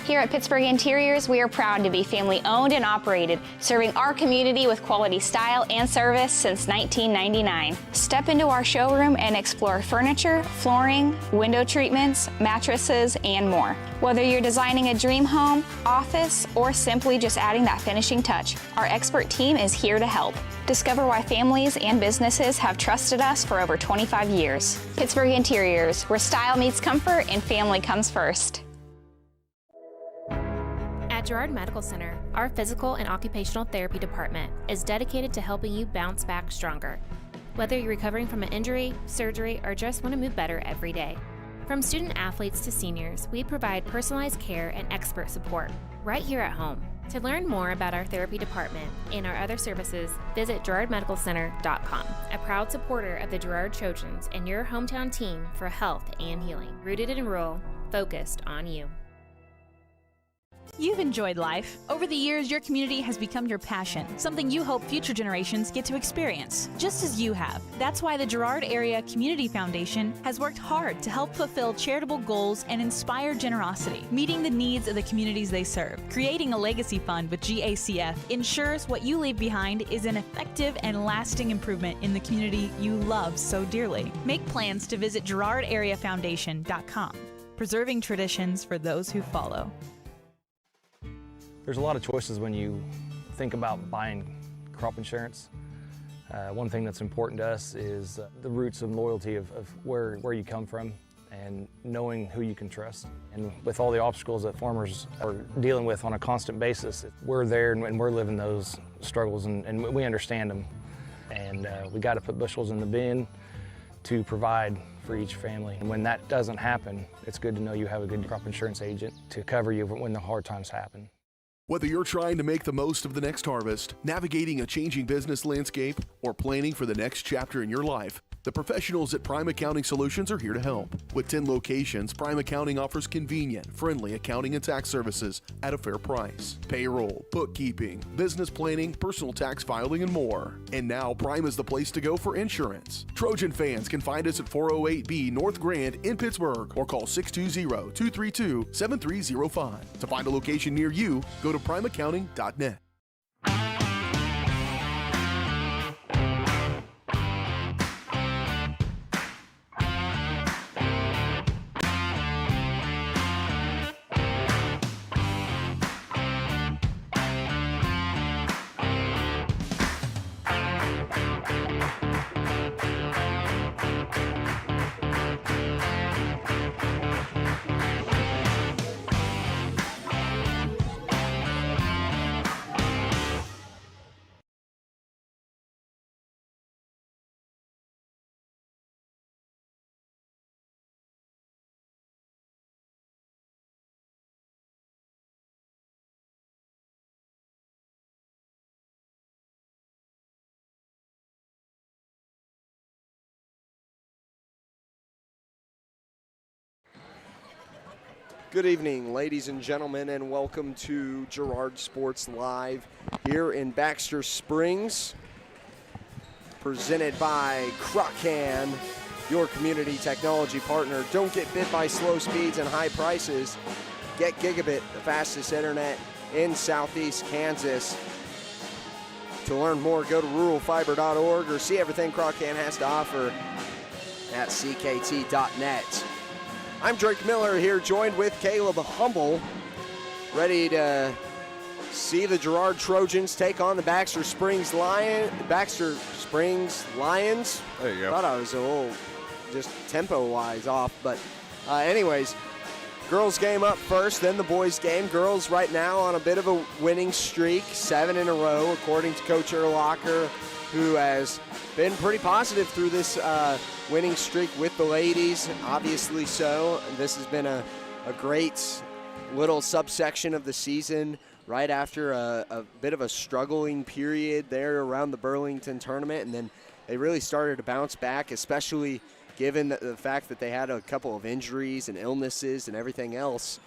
Here at Pittsburgh Interiors, we are proud to be family owned and operated, serving our community with quality style and service since 1999. Step into our showroom and explore furniture, flooring, window treatments, mattresses, and more. Whether you're designing a dream home, office, or simply just adding that finishing touch, our expert team is here to help. Discover why families and businesses have trusted us for over 25 years. Pittsburgh Interiors, where style meets comfort and family comes first. At Girard Medical Center, our physical and occupational therapy department is dedicated to helping you bounce back stronger. Whether you're recovering from an injury, surgery, or just want to move better every day. From student athletes to seniors, we provide personalized care and expert support right here at home. To learn more about our therapy department and our other services, visit GirardMedicalCenter.com, a proud supporter of the Girard Trojans and your hometown team for health and healing. Rooted in rural, focused on you. You've enjoyed life. Over the years, your community has become your passion, something you hope future generations get to experience, just as you have. That's why the Girard Area Community Foundation has worked hard to help fulfill charitable goals and inspire generosity, meeting the needs of the communities they serve. Creating a legacy fund with GACF ensures what you leave behind is an effective and lasting improvement in the community you love so dearly. Make plans to visit GirardAreaFoundation.com, preserving traditions for those who follow. There's a lot of choices when you think about buying crop insurance. One thing that's important to us is the roots and loyalty of where you come from and knowing who you can trust. And with all the obstacles that farmers are dealing with on a constant basis, we're there and we're living those struggles and we understand them. And we got to put bushels in the bin to provide for each family. And when that doesn't happen, it's good to know you have a good crop insurance agent to cover you when the hard times happen. Whether you're trying to make the most of the next harvest, navigating a changing business landscape, or planning for the next chapter in your life, the professionals at Prime Accounting Solutions are here to help. With 10 locations, Prime Accounting offers convenient, friendly accounting and tax services at a fair price. Payroll, bookkeeping, business planning, personal tax filing, and more. And now Prime is the place to go for insurance. Trojan fans can find us at 408B North Grand in Pittsburgh or call 620-232-7305. To find a location near you, go to primeaccounting.net. Good evening, ladies and gentlemen, and welcome to Girard Sports Live here in Baxter Springs, presented by Crocan, your community technology partner. Don't get bit by slow speeds and high prices. Get Gigabit, the fastest internet in Southeast Kansas. To learn more, go to ruralfiber.org or see everything Crocan has to offer at ckt.net. I'm Drake Miller here, joined with Caleb Humble, ready to see the Girard Trojans take on the Baxter Springs Lions. There you go. Thought I was a little just tempo-wise off, but anyways, girls game up first, then the boys game. Girls right now on a bit of a winning streak, 7 in a row, according to Coach Erlacher, who has been pretty positive through this winning streak with the ladies, obviously so. This has been a great little subsection of the season right after a bit of a struggling period there around the Burlington tournament, and then they really started to bounce back, especially given the fact that they had a couple of injuries and illnesses and everything else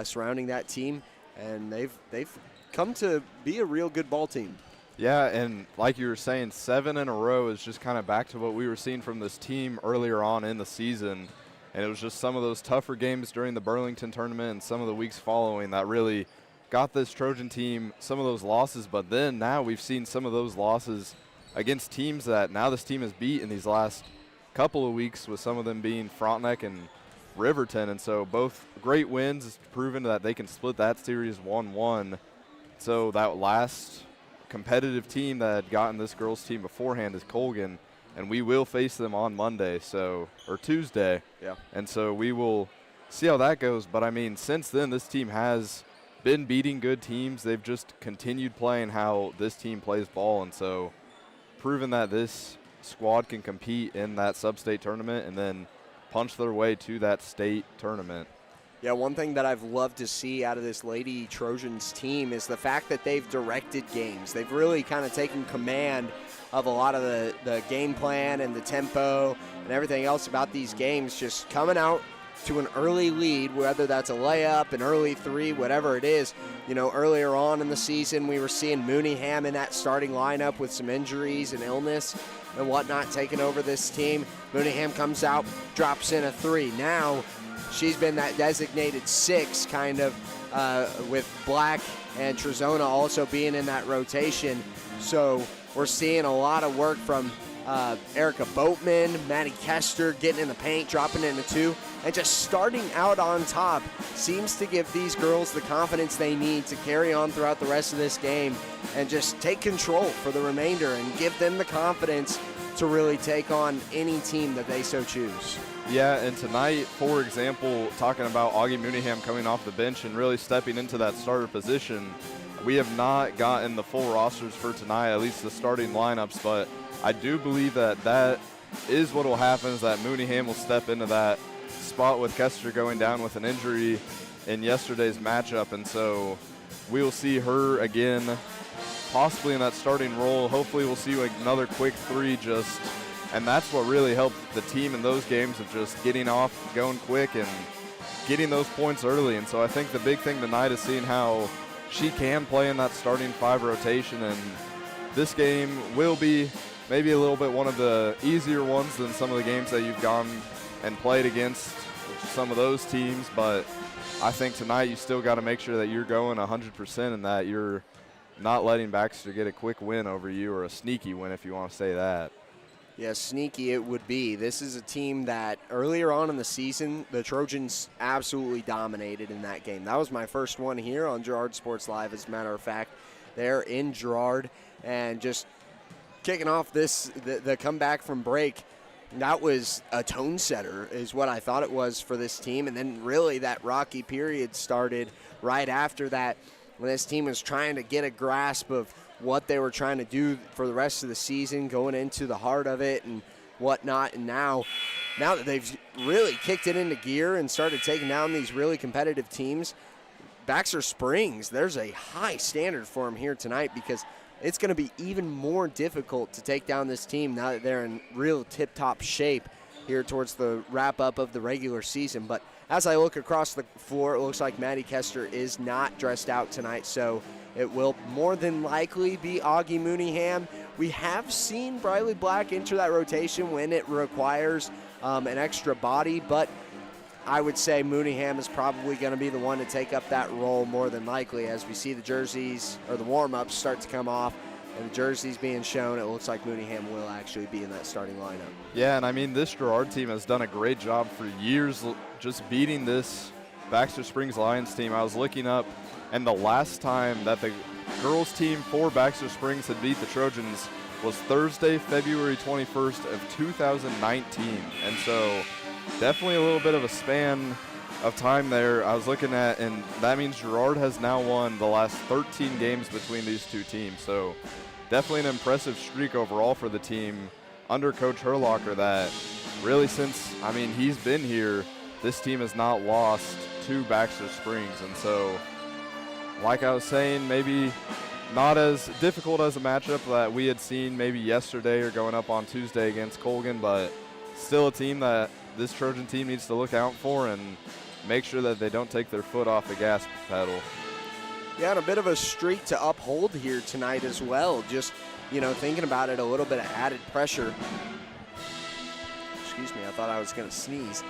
surrounding that team, and they've come to be a real good ball team. Yeah, and like you were saying, 7 in a row is just kind of back to what we were seeing from this team earlier on in the season. And it was just some of those tougher games during the Burlington tournament and some of the weeks following that really got this Trojan team some of those losses. But then now we've seen some of those losses against teams that now this team has beat in these last couple of weeks, with some of them being Frontenac and Riverton. And so both great wins, proven that they can split that series 1-1. So that last competitive team that had gotten this girls team beforehand is Colgan, and we will face them on Monday, or Tuesday. Yeah. And so we will see how that goes. But I mean, since then, this team has been beating good teams. They've just continued playing how this team plays ball, and so proven that this squad can compete in that sub-state tournament and then punch their way to that state tournament. Yeah, one thing that I've loved to see out of this Lady Trojans team is the fact that they've directed games. They've really kind of taken command of a lot of the game plan and the tempo and everything else about these games, just coming out to an early lead, whether that's a layup, an early three, whatever it is. You know, earlier on in the season, we were seeing Mooneyham in that starting lineup with some injuries and illness and whatnot taking over this team. Mooneyham comes out, drops in a three. Now she's been that designated 6 kind of with Black and Trezona also being in that rotation. So we're seeing a lot of work from Erica Boatman, Maddie Kester getting in the paint, dropping into 2, and just starting out on top seems to give these girls the confidence they need to carry on throughout the rest of this game and just take control for the remainder and give them the confidence to really take on any team that they so choose. Yeah, and tonight, for example, talking about Augie Mooneyham coming off the bench and really stepping into that starter position, we have not gotten the full rosters for tonight, at least the starting lineups, but I do believe that that is what will happen, is that Mooneyham will step into that spot with Kester going down with an injury in yesterday's matchup, and so we will see her again possibly in that starting role. Hopefully we'll see another quick 3 just, and that's what really helped the team in those games, of just getting off, going quick, and getting those points early. And so I think the big thing tonight is seeing how she can play in that starting 5 rotation, and this game will be maybe a little bit one of the easier ones than some of the games that you've gone and played against some of those teams, but I think tonight you still got to make sure that you're going 100% and that you're not letting Baxter get a quick win over you, or a sneaky win if you want to say that. Yeah, sneaky it would be. This is a team that earlier on in the season, the Trojans absolutely dominated in that game. That was my first one here on Girard Sports Live, as a matter of fact. They're in Girard, and just kicking off the comeback from break, that was a tone setter is what I thought it was for this team. And then really that rocky period started right after that, when this team was trying to get a grasp of what they were trying to do for the rest of the season, going into the heart of it and whatnot. And now that they've really kicked it into gear and started taking down these really competitive teams, Baxter Springs, there's a high standard for them here tonight, because it's going to be even more difficult to take down this team now that they're in real tip-top shape here towards the wrap-up of the regular season. But as I look across the floor, it looks like Maddie Kester is not dressed out tonight, so it will more than likely be Augie Mooneyham. We have seen Briley Black enter that rotation when it requires an extra body, but I would say Mooneyham is probably going to be the one to take up that role more than likely, as we see the jerseys or the warm-ups start to come off and the jerseys being shown. It looks like Mooneyham will actually be in that starting lineup. Yeah, and I mean, this Gerard team has done a great job for years just beating this Baxter Springs Lions team. I was looking up, and the last time that the girls team for Baxter Springs had beat the Trojans was Thursday, February 21st of 2019. And so definitely a little bit of a span of time there I was looking at, and that means Girard has now won the last 13 games between these two teams. So definitely an impressive streak overall for the team under Coach Herlocker, that really since, I mean, he's been here, this team has not lost to Baxter Springs. And so, like I was saying, maybe not as difficult as a matchup that we had seen maybe yesterday or going up on Tuesday against Colgan, but still a team that this Trojan team needs to look out for and make sure that they don't take their foot off the gas pedal. Yeah, and a bit of a streak to uphold here tonight as well. Just, you know, thinking about it, a little bit of added pressure. Excuse me, I thought I was going to sneeze.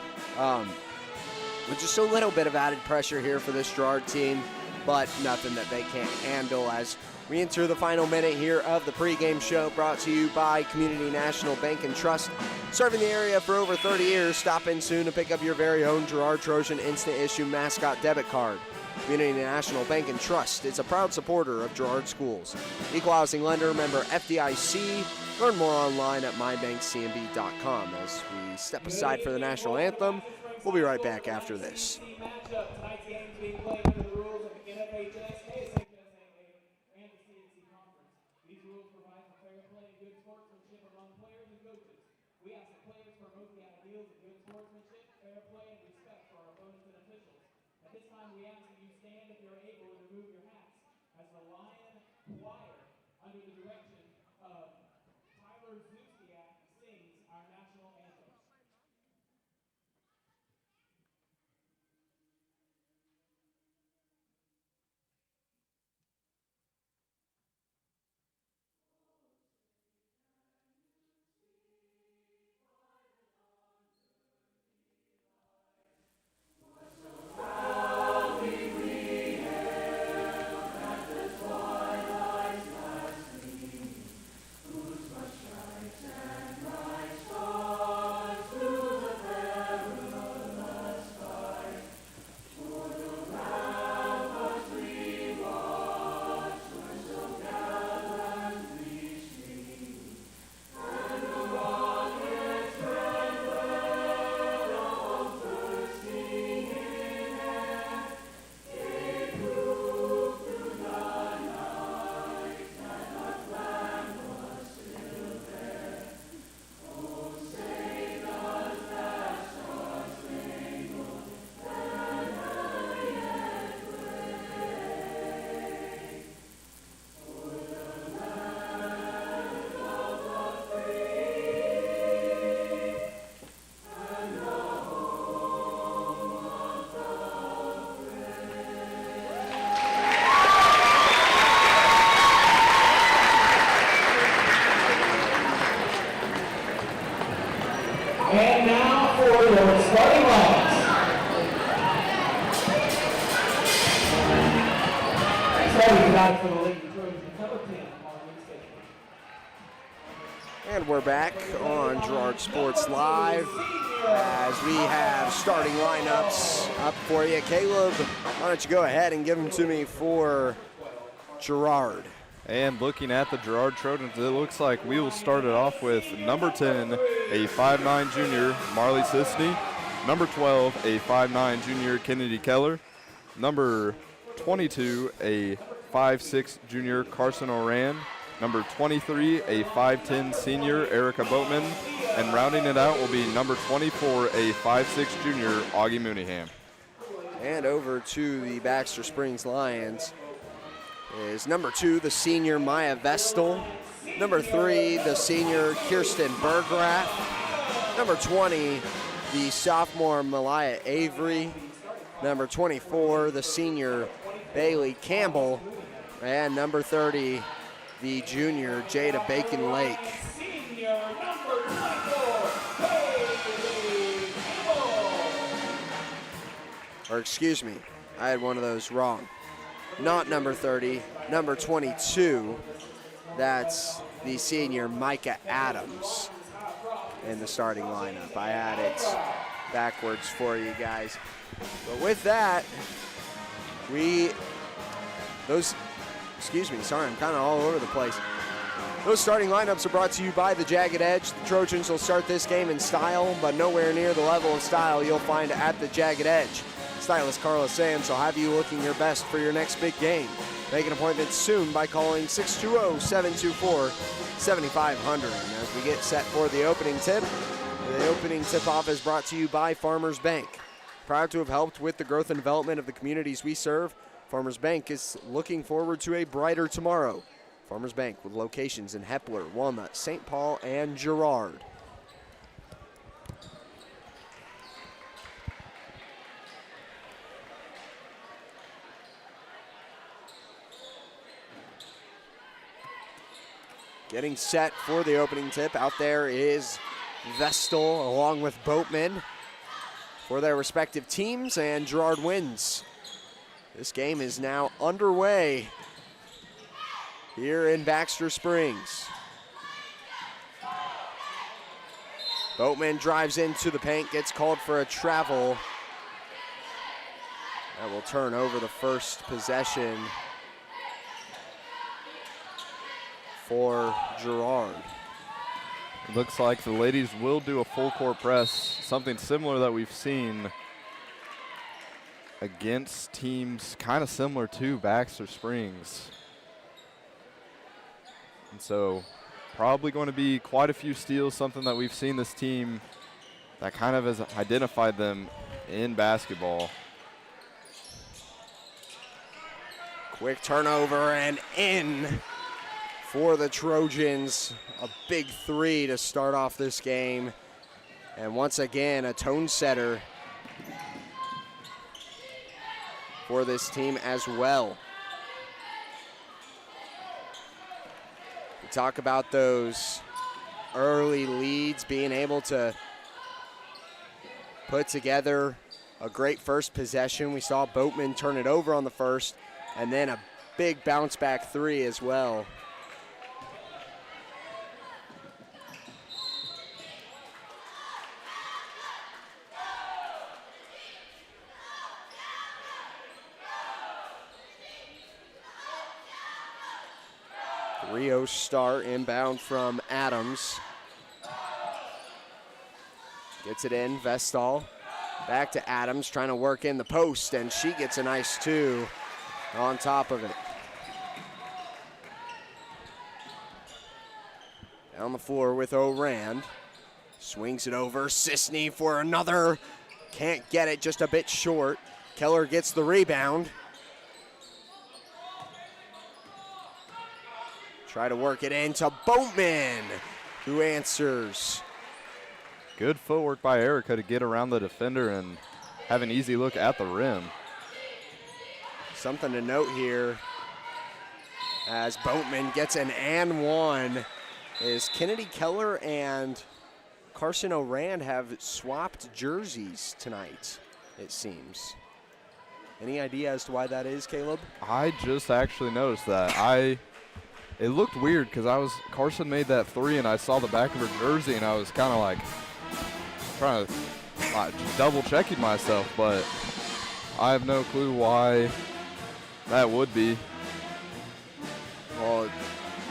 With just a little bit of added pressure here for this Girard team, but nothing that they can't handle as we enter the final minute here of the pregame show, brought to you by Community National Bank and Trust. Serving the area for over 30 years, stop in soon to pick up your very own Girard Trojan Instant Issue Mascot Debit Card. Community National Bank and Trust is a proud supporter of Girard schools. Equal housing lender, member FDIC. Learn more online at mybankcmb.com. As we step aside for the national anthem, we'll be right back after this. And now for your starting lineups. Starting tonight for the Lady Trojans, number 10 on the station. And we're back on Girard Sports Live as we have starting lineups up for you. Caleb, why don't you go ahead and give them to me for Girard. And looking at the Girard Trojans, it looks like we will start it off with number 10, a 5'9 junior, Marley Sisney. Number 12, a 5'9 junior, Kennedy Keller. Number 22, a 5'6 junior, Carson Oran. Number 23, a 5'10 senior, Erica Boatman. And rounding it out will be number 24, a 5'6 junior, Augie Mooneyham. And over to the Baxter Springs Lions is number 2, the senior Maya Vestal. Number 3, the senior Kirsten Bergrath. Number 20, the sophomore Malaya Avery. Number 24, the senior Bailey Campbell. And number 30, the junior Jada Bacon Lake. Or excuse me, I had one of those wrong. Not number 30, number 22. That's the senior Micah Adams in the starting lineup. I had it backwards for you guys. But with that, excuse me, sorry, I'm kind of all over the place. Those starting lineups are brought to you by the Jagged Edge. The Trojans will start this game in style, but nowhere near the level of style you'll find at the Jagged Edge. Stylist Carla Sands will have you looking your best for your next big game. Make an appointment soon by calling 620-724-7500. And as we get set for the opening tip-off is brought to you by Farmers Bank. Proud to have helped with the growth and development of the communities we serve, Farmers Bank is looking forward to a brighter tomorrow. Farmers Bank with locations in Hepler, Walnut, St. Paul, and Girard. Getting set for the opening tip. Out there is Vestal along with Boatman for their respective teams, and Girard wins. This game is now underway here in Baxter Springs. Boatman drives into the paint, gets called for a travel. That will turn over the first possession for Girard. It looks like the ladies will do a full court press, something similar that we've seen against teams kind of similar to Baxter Springs. And so probably going to be quite a few steals, something that we've seen this team that kind of has identified them in basketball. Quick turnover and in for the Trojans. A big three to start off this game. And once again, a tone setter for this team as well. We talk about those early leads, being able to put together a great first possession. We saw Boatman turn it over on the first, and then a big bounce back three as well. Rio start inbound from Adams. Gets it in, Vestal. Back to Adams, trying to work in the post, and she gets a nice two on top of it. Down the floor with O'Rand. Swings it over, Sisney for another. Can't get it, just a bit short. Keller gets the rebound. Try to work it into Boatman, who answers. Good footwork by Erica to get around the defender and have an easy look at the rim. Something to note here as Boatman gets an and one is Kennedy Keller and Carson O'Rand have swapped jerseys tonight, it seems. Any idea as to why that is, Caleb? I just actually noticed that. It looked weird because Carson made that three and I saw the back of her jersey and I was kind of like trying to just double checking myself, but I have no clue why that would be. Well,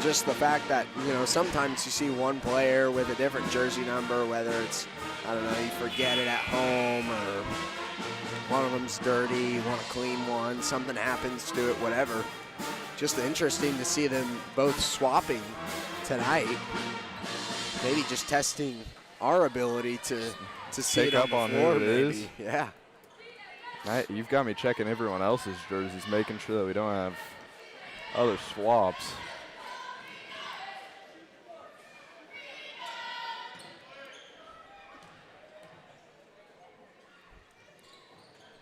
just the fact that, sometimes you see one player with a different jersey number, whether it's, you forget it at home or one of them's dirty, you want a clean one, something happens to it, whatever. Just interesting to see them both swapping tonight. Maybe just testing our ability to see Pick it up on who floor, it maybe. is. Yeah. You've got me checking everyone else's jerseys, making sure that we don't have other swaps.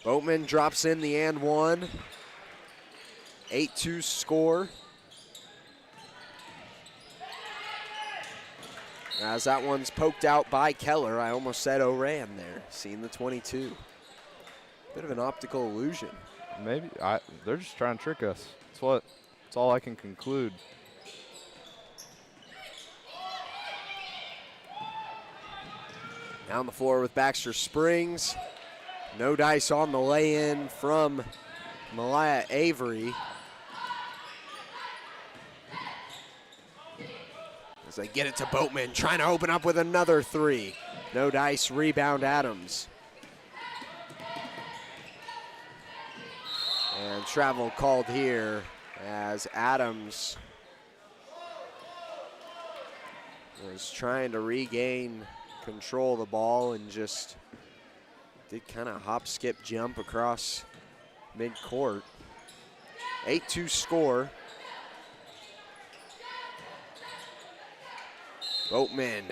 Boatman drops in the and one. 8-2 score. As that one's poked out by Keller. I almost said O'Rand there, seeing the 22. Bit of an optical illusion. Maybe they're just trying to trick us. That's all I can conclude. Down the floor with Baxter Springs. No dice on the lay-in from Malaya Avery. As they get it to Boatman, trying to open up with another three. No dice, rebound Adams. And travel called here as Adams was trying to regain control of the ball and just did kind of hop, skip, jump across midcourt. 8-2 score. Boatman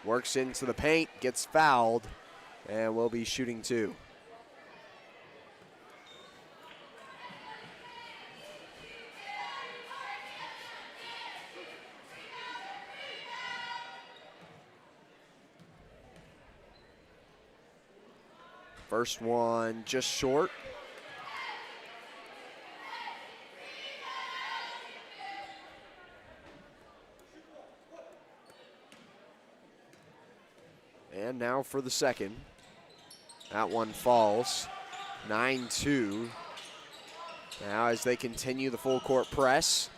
works into the paint, gets fouled, and will be shooting two. First one just short. And now for the second. That one falls. 9-2. Now as they continue the full court press.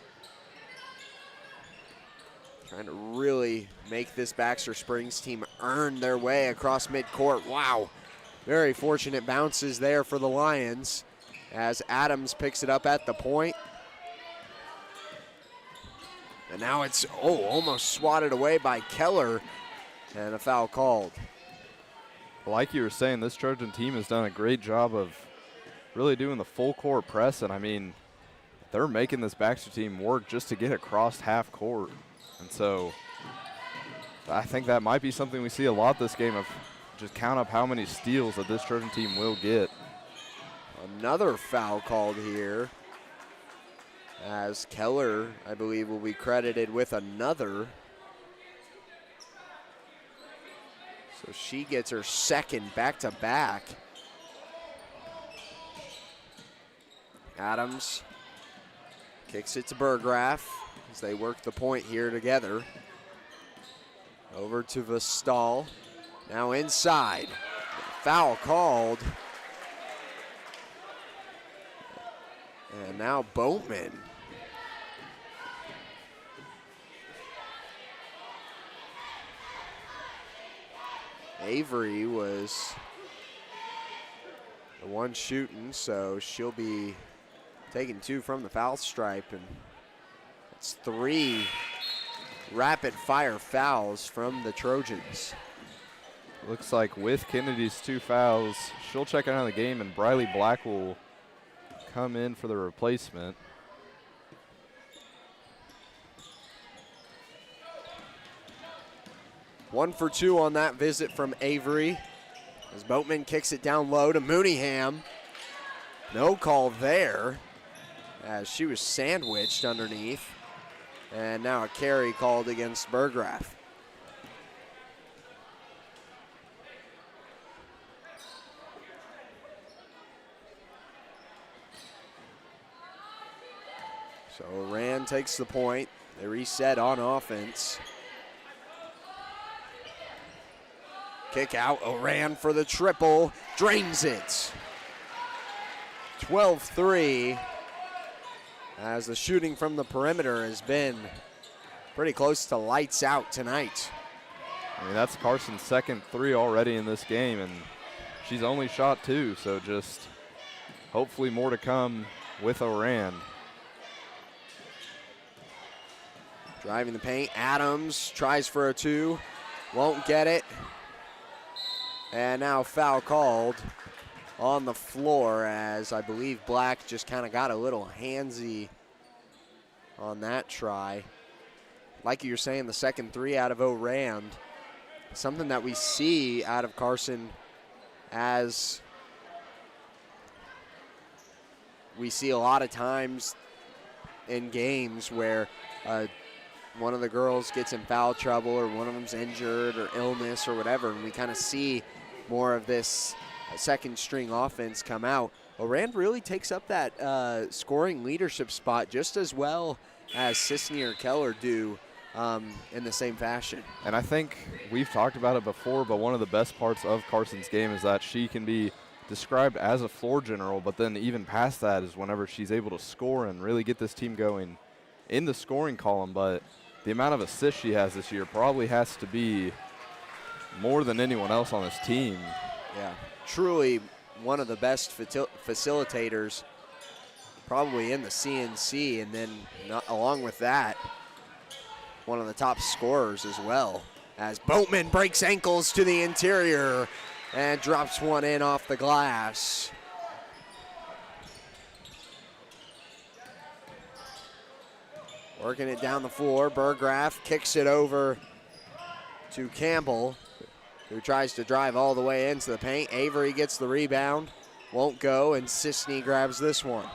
Trying to really make this Baxter Springs team earn their way across midcourt. Wow. Very fortunate bounces there for the Lions as Adams picks it up at the point. And now it's, almost swatted away by Keller, and a foul called. Like you were saying, this Trojan team has done a great job of really doing the full court press, and I mean, they're making this Baxter team work just to get across half court. And so I think that might be something we see a lot this game, of just count up how many steals that this Trojan team will get. Another foul called here, as Keller, I believe, will be credited with another. So she gets her second back-to-back. Adams kicks it to Burgraff as they work the point here together. Over to Vestal. Now inside. Foul called. And now Boatman. Avery was the one shooting, so she'll be taking 2 from the foul stripe, and it's 3 rapid-fire fouls from the Trojans. Looks like with Kennedy's 2 fouls, she'll check out of the game, and Briley Black will come in for the replacement. One for 2 on that visit from Avery, as Boatman kicks it down low to Mooneyham. No call there, as she was sandwiched underneath. And now a carry called against Burgraff. So Rand takes the point. They reset on offense. Kick out, Oran for the triple, drains it. 12-3, as the shooting from the perimeter has been pretty close to lights out tonight. I mean, that's Carson's second 3 already in this game, and she's only shot 2, so just hopefully more to come with Oran. Driving the paint, Adams tries for a 2, won't get it. And now foul called on the floor, as I believe Black just kind of got a little handsy on that try. Like you're saying, the second 3 out of O'Rand, something that we see out of Carson, as we see a lot of times in games where one of the girls gets in foul trouble, or one of them's injured or illness or whatever, and we kind of see more of this second string offense come out. Orand really takes up that scoring leadership spot just as well as Sisney or Keller do in the same fashion. And I think we've talked about it before, but one of the best parts of Carson's game is that she can be described as a floor general, but then even past that is whenever she's able to score and really get this team going in the scoring column. But the amount of assists she has this year probably has to be more than anyone else on this team. Yeah, truly one of the best facilitators probably in the CNC, and then along with that, one of the top scorers as well, as Boatman breaks ankles to the interior and drops one in off the glass. Working it down the floor, Burgraff kicks it over to Campbell, who tries to drive all the way into the paint. Avery gets the rebound, won't go, and Sisney grabs this one.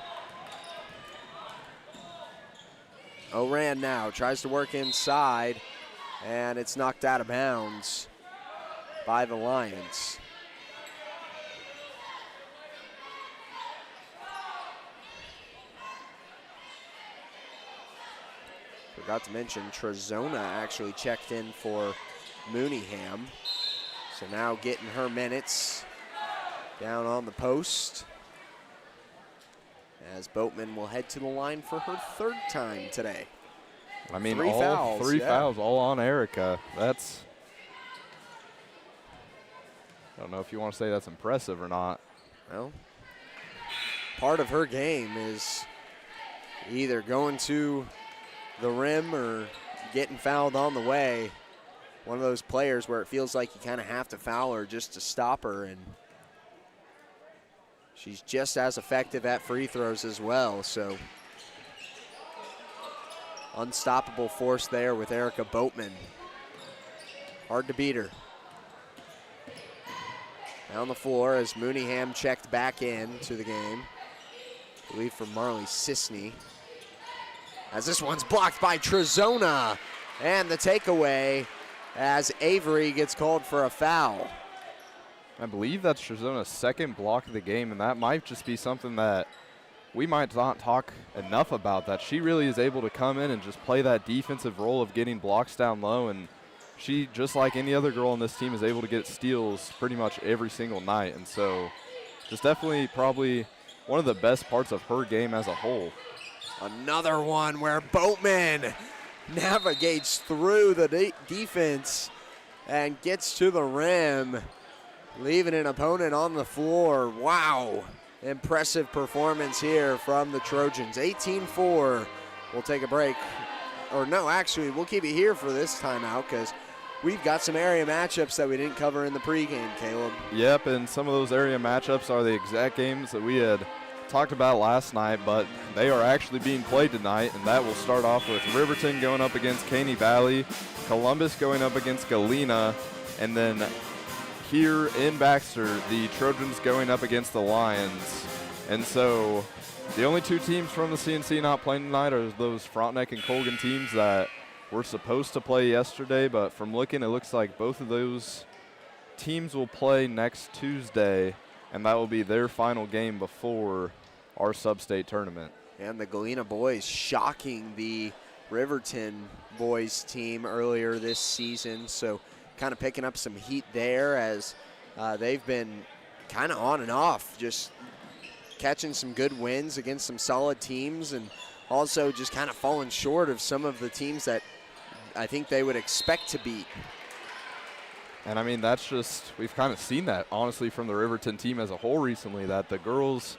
Oran now tries to work inside, and it's knocked out of bounds by the Lions. Forgot to mention, Trojans actually checked in for Mooneyham. So now getting her minutes down on the post, as Boatman will head to the line for her 3rd time today. I mean, three fouls all on Erica. That's, I don't know if you want to say that's impressive or not. Well, part of her game is either going to the rim or getting fouled on the way. One of those players where it feels like you kind of have to foul her just to stop her, and she's just as effective at free throws as well. So unstoppable force there with Erica Boatman. Hard to beat her. Down the floor as Mooneyham checked back in to the game. I believe from Marley Sisney. As this one's blocked by Trojans. And the takeaway as Avery gets called for a foul. I believe that's Trojans' 2nd block of the game, and that might just be something that we might not talk enough about, that she really is able to come in and just play that defensive role of getting blocks down low, and she, just like any other girl on this team, is able to get steals pretty much every single night. And so just definitely probably one of the best parts of her game as a whole. Another one where Boatman navigates through the defense and gets to the rim, leaving an opponent on the floor. Wow. Impressive performance here from the Trojans. 18-4. We'll take a break. Or no, actually, we'll keep it here for this timeout because we've got some area matchups that we didn't cover in the pregame, Caleb. Yep, and some of those area matchups are the exact games that we had talked about last night, but they are actually being played tonight, and that will start off with Riverton going up against Caney Valley, Columbus going up against Galena, and then here in Baxter, the Trojans going up against the Lions. And so the only 2 teams from the CNC not playing tonight are those Frontenac and Colgan teams that were supposed to play yesterday, but from looking, it looks like both of those teams will play next Tuesday, and that will be their final game before our sub-state tournament. And the Galena boys shocking the Riverton boys team earlier this season, so kind of picking up some heat there as they've been kind of on and off, just catching some good wins against some solid teams, and also just kind of falling short of some of the teams that I think they would expect to beat. And I mean, that's just, we've kind of seen that honestly from the Riverton team as a whole recently, that the girls,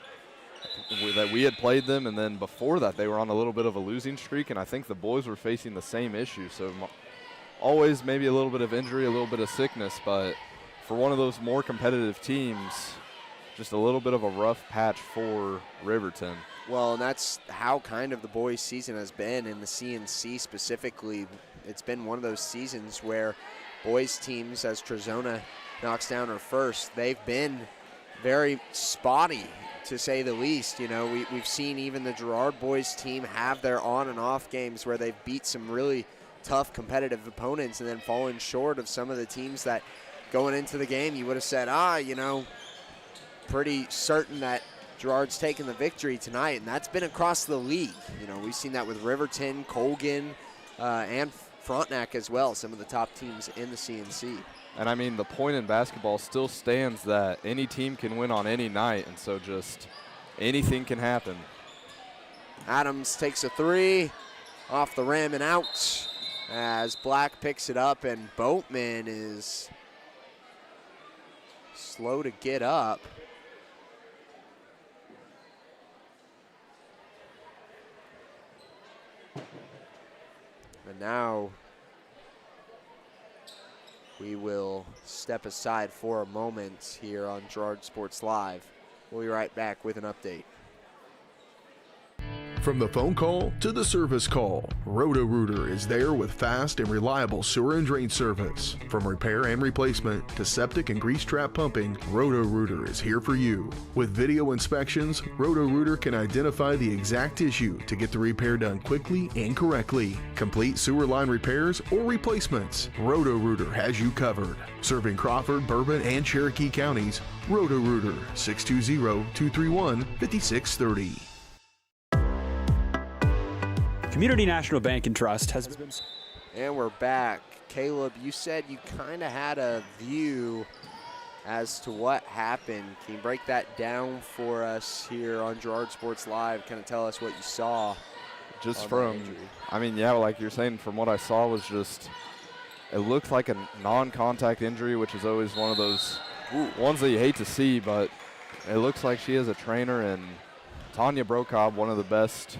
that we had played them, and then before that they were on a little bit of a losing streak, and I think the boys were facing the same issue. So always maybe a little bit of injury, a little bit of sickness, but for one of those more competitive teams, just a little bit of a rough patch for Riverton. Well, and that's how kind of the boys' season has been in the CNC specifically. It's been one of those seasons where boys teams, as Trojans knocks down her first, they've been very spotty, to say the least. You know, we've seen even the Girard boys team have their on and off games where they've beat some really tough competitive opponents and then fallen short of some of the teams that going into the game you would have said, you know, pretty certain that Gerard's taking the victory tonight, and that's been across the league. You know, we've seen that with Riverton, Colgan, and Frontenac as well, some of the top teams in the CNC. And I mean, the point in basketball still stands that any team can win on any night, and so just anything can happen. Adams takes a 3 off the rim and out as Black picks it up, and Boatman is slow to get up. And now we will step aside for a moment here on Girard Sports Live. We'll be right back with an update. From the phone call to the service call, Roto-Rooter is there with fast and reliable sewer and drain service. From repair and replacement to septic and grease trap pumping, Roto-Rooter is here for you. With video inspections, Roto-Rooter can identify the exact issue to get the repair done quickly and correctly. Complete sewer line repairs or replacements, Roto-Rooter has you covered. Serving Crawford, Bourbon, and Cherokee counties, Roto-Rooter, 620-231-5630. Community National Bank and Trust has been... And we're back. Caleb, you said you kind of had a view as to what happened. Can you break that down for us here on Girard Sports Live? Kind of tell us what you saw. Just from, I mean, yeah, like you're saying, from what I saw was just, it looked like a non-contact injury, which is always one of those ones that you hate to see, but it looks like she is a trainer, and Tanya Brokob, one of the best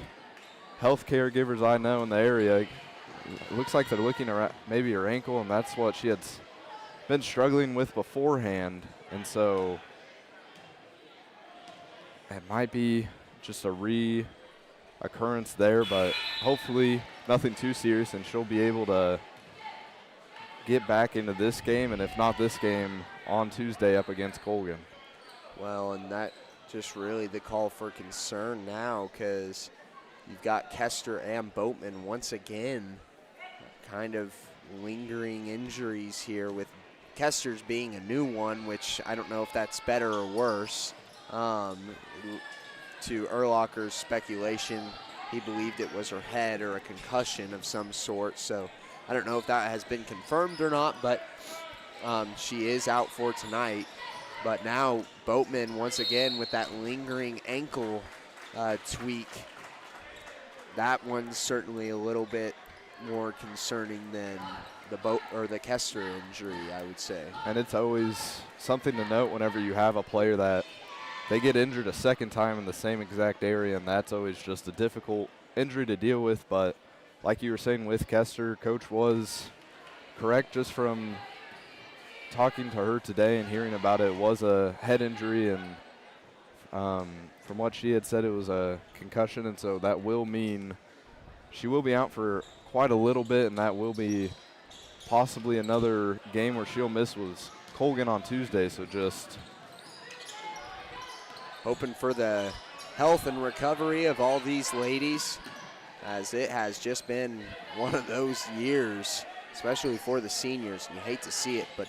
health caregivers I know in the area. It looks like they're looking at maybe her ankle, and that's what she had been struggling with beforehand. And so it might be just a reoccurrence there, but hopefully nothing too serious, and she'll be able to get back into this game, and if not this game, on Tuesday up against Colgan. Well, and that just really the call for concern now, because you've got Kester and Boatman once again kind of lingering injuries here, with Kester's being a new one, which I don't know if that's better or worse. To Erlocker's speculation, he believed it was her head or a concussion of some sort, so I don't know if that has been confirmed or not, but she is out for tonight. But now Boatman once again with that lingering ankle tweak. That one's certainly a little bit more concerning than the Kester injury, I would say. And it's always something to note whenever you have a player that they get injured a second time in the same exact area, and that's always just a difficult injury to deal with. But like you were saying with Kester, Coach was correct just from talking to her today and hearing about it. It was a head injury, and from what she had said, it was a concussion, and so that will mean she will be out for quite a little bit, and that will be possibly another game where she'll miss was Colgan on Tuesday. So just hoping for the health and recovery of all these ladies, as it has just been one of those years, especially for the seniors, and you hate to see it, but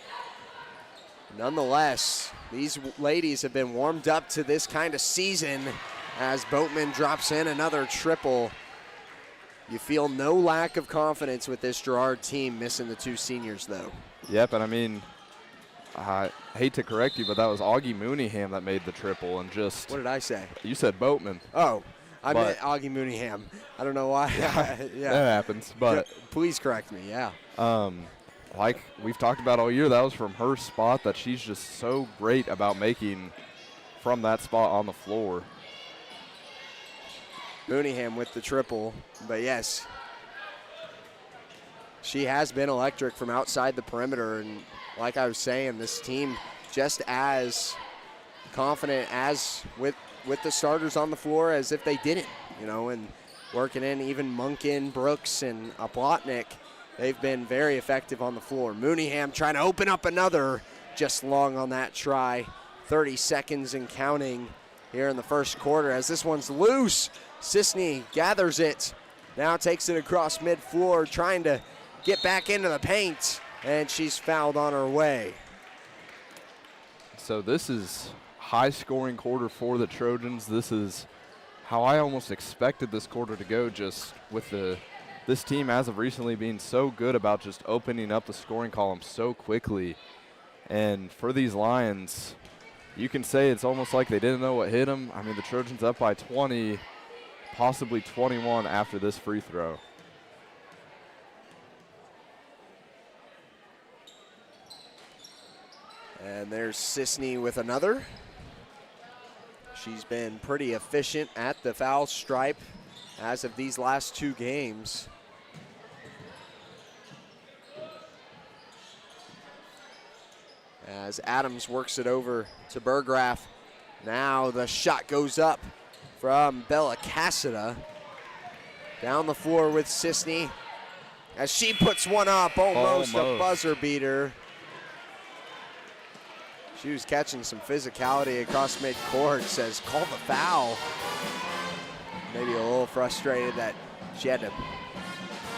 nonetheless, these ladies have been warmed up to this kind of season as Boatman drops in another triple. You feel no lack of confidence with this Girard team missing the two seniors, though. Yep, and I mean, I hate to correct you, but that was Augie Mooneyham that made the triple, and just... What did I say? You said Boatman. Oh, I meant Augie Mooneyham. I don't know why. Yeah, that happens, but... Please correct me, yeah. Like we've talked about all year, that was from her spot that she's just so great about making from that spot on the floor. Mooneyham with the triple, but yes, she has been electric from outside the perimeter, and like I was saying, this team just as confident as with the starters on the floor as if they didn't, you know, and working in even Munkin, Brooks, and Oplotnik. They've been very effective on the floor. Mooneyham trying to open up another, just long on that try. 30 seconds and counting here in the first quarter as this one's loose. Sisney gathers it, now takes it across mid-floor, trying to get back into the paint, and she's fouled on her way. So this is high-scoring quarter for the Trojans. This is how I almost expected this quarter to go, just with this team as of recently being so good about just opening up the scoring column so quickly. And for these Lions, you can say it's almost like they didn't know what hit them. I mean, the Trojans up by 20, possibly 21 after this free throw. And there's Sisney with another. She's been pretty efficient at the foul stripe as of these last two games. As Adams works it over to Berggraf. Now the shot goes up from Bella Cassida. Down the floor with Sisney as she puts one up, almost a buzzer beater. She was catching some physicality across midcourt, says call the foul. Maybe a little frustrated that she had to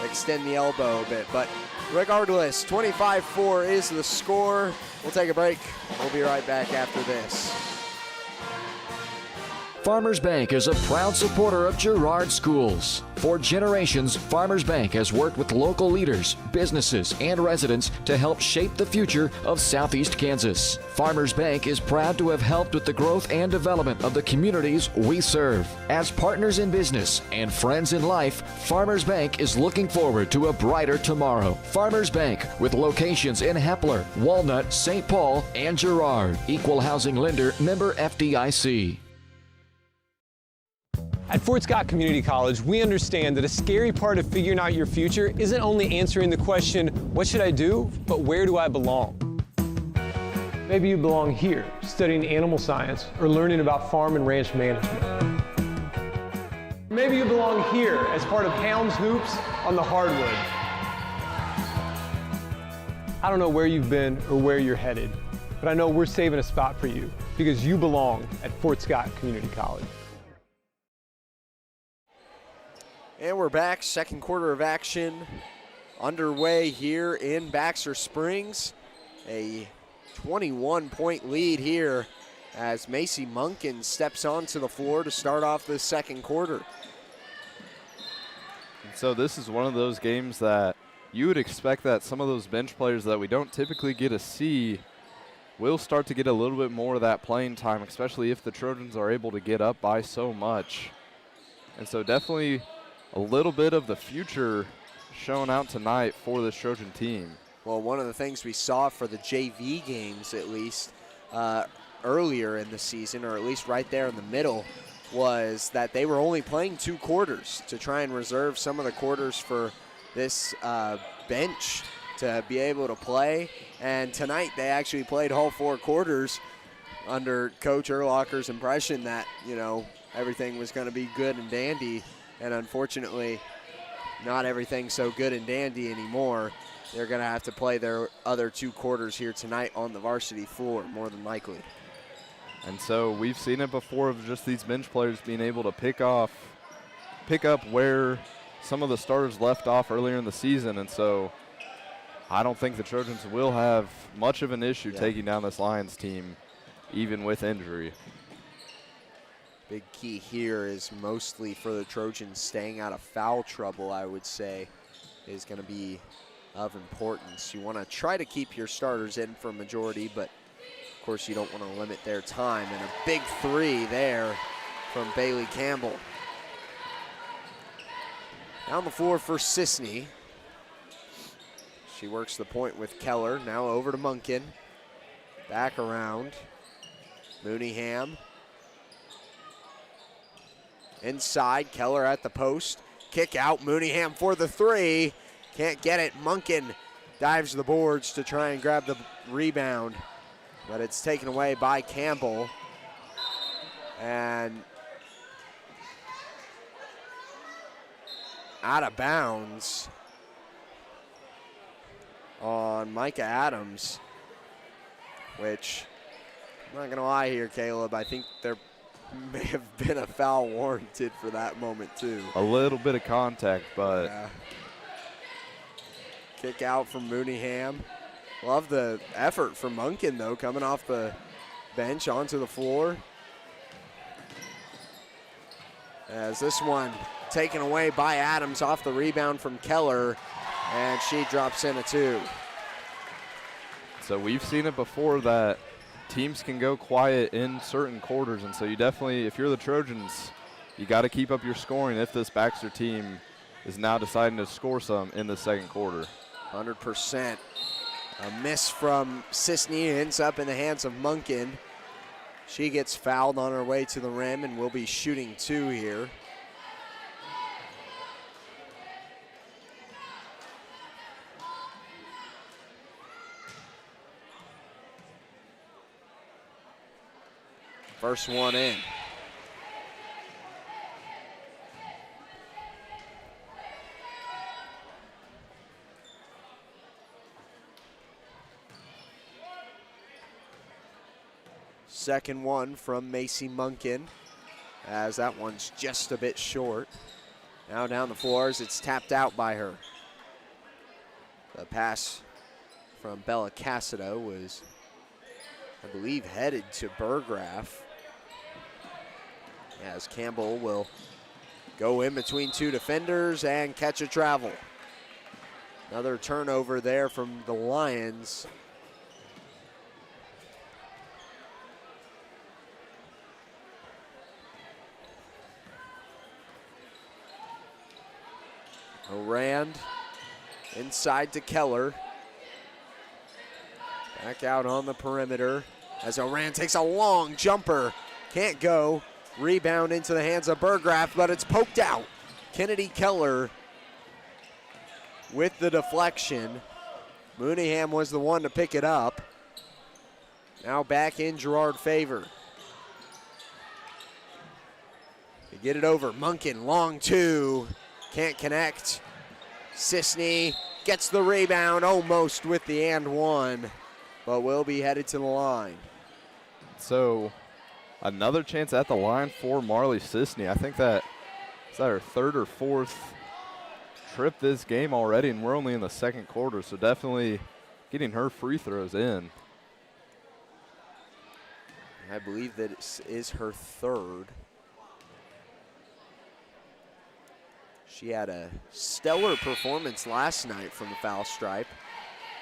extend the elbow a bit, but regardless, 25-4 is the score. We'll take a break. We'll be right back after this. Farmers Bank is a proud supporter of Girard schools. For generations, Farmers Bank has worked with local leaders, businesses, and residents to help shape the future of Southeast Kansas. Farmers Bank is proud to have helped with the growth and development of the communities we serve. As partners in business and friends in life, Farmers Bank is looking forward to a brighter tomorrow. Farmers Bank, with locations in Hepler, Walnut, St. Paul, and Girard. Equal housing lender, member FDIC. At Fort Scott Community College, we understand that a scary part of figuring out your future isn't only answering the question, what should I do, but where do I belong? Maybe you belong here, studying animal science or learning about farm and ranch management. Maybe you belong here as part of Hounds Hoops on the hardwood. I don't know where you've been or where you're headed, but I know we're saving a spot for you because you belong at Fort Scott Community College. And we're back, second quarter of action underway here in Baxter Springs. A 21-point lead here as Macy Munkin steps onto the floor to start off the second quarter. And so this is one of those games that you would expect that some of those bench players that we don't typically get to see will start to get a little bit more of that playing time, especially if the Trojans are able to get up by so much. And so definitely a little bit of the future shown out tonight for this Trojan team. Well, one of the things we saw for the JV games, at least earlier in the season, or at least right there in the middle, was that they were only playing 2 quarters to try and reserve some of the quarters for this bench to be able to play. And tonight they actually played all 4 quarters under Coach Urlacher's impression that, you know, everything was going to be good and dandy. And unfortunately, not everything's so good and dandy anymore. They're going to have to play their other 2 quarters here tonight on the varsity floor, more than likely. And so we've seen it before of just these bench players being able to pick up where some of the starters left off earlier in the season. And so I don't think the Trojans will have much of an issue taking down this Lions team, even with injury. Big key here is mostly for the Trojans staying out of foul trouble, I would say, is going to be of importance. You want to try to keep your starters in for a majority, but of course you don't want to limit their time. And a big 3 there from Bailey Campbell. Down the floor for Sisney. She works the point with Keller. Now over to Munkin. Back around. Mooneyham. Inside, Keller at the post. Kick out, Mooneyham for the 3. Can't get it. Munkin dives the boards to try and grab the rebound, but it's taken away by Campbell. And out of bounds on Micah Adams, which, I'm not going to lie here, Caleb, I think there may have been a foul warranted for that moment too. A little bit of contact, but yeah. Kick out from Mooneyham. Love the effort from Munkin though, coming off the bench onto the floor. As this one taken away by Adams off the rebound from Keller, and she drops in a 2. So we've seen it before that teams can go quiet in certain quarters, and so you definitely, if you're the Trojans, you got to keep up your scoring if this Baxter team is now deciding to score some in the second quarter. 100%. A miss from Sisney ends up in the hands of Munkin. She gets fouled on her way to the rim and will be shooting 2 here. First one in. Second one from Macy Munkin, as that one's just a bit short. Now down the floors, it's tapped out by her. The pass from Bella Cassido was, I believe, headed to Burgraff. as Campbell will go in between two defenders and catch a travel. Another turnover there from the Lions. Orand inside to Keller. Back out on the perimeter as Orand takes a long jumper. Can't go. Rebound into the hands of Burgraff, but it's poked out. Kennedy Keller with the deflection. Mooneyham was the one to pick it up. Now back in Girard favor. They get it over. Munkin, long two. Can't connect. Sisney gets the rebound almost with the and one, but will be headed to the line. So another chance at the line for Marley Sisney. I think is that her third or fourth trip this game already, and we're only in the second quarter, so definitely getting her free throws in. I believe that it is her third. She had a stellar performance last night from the foul stripe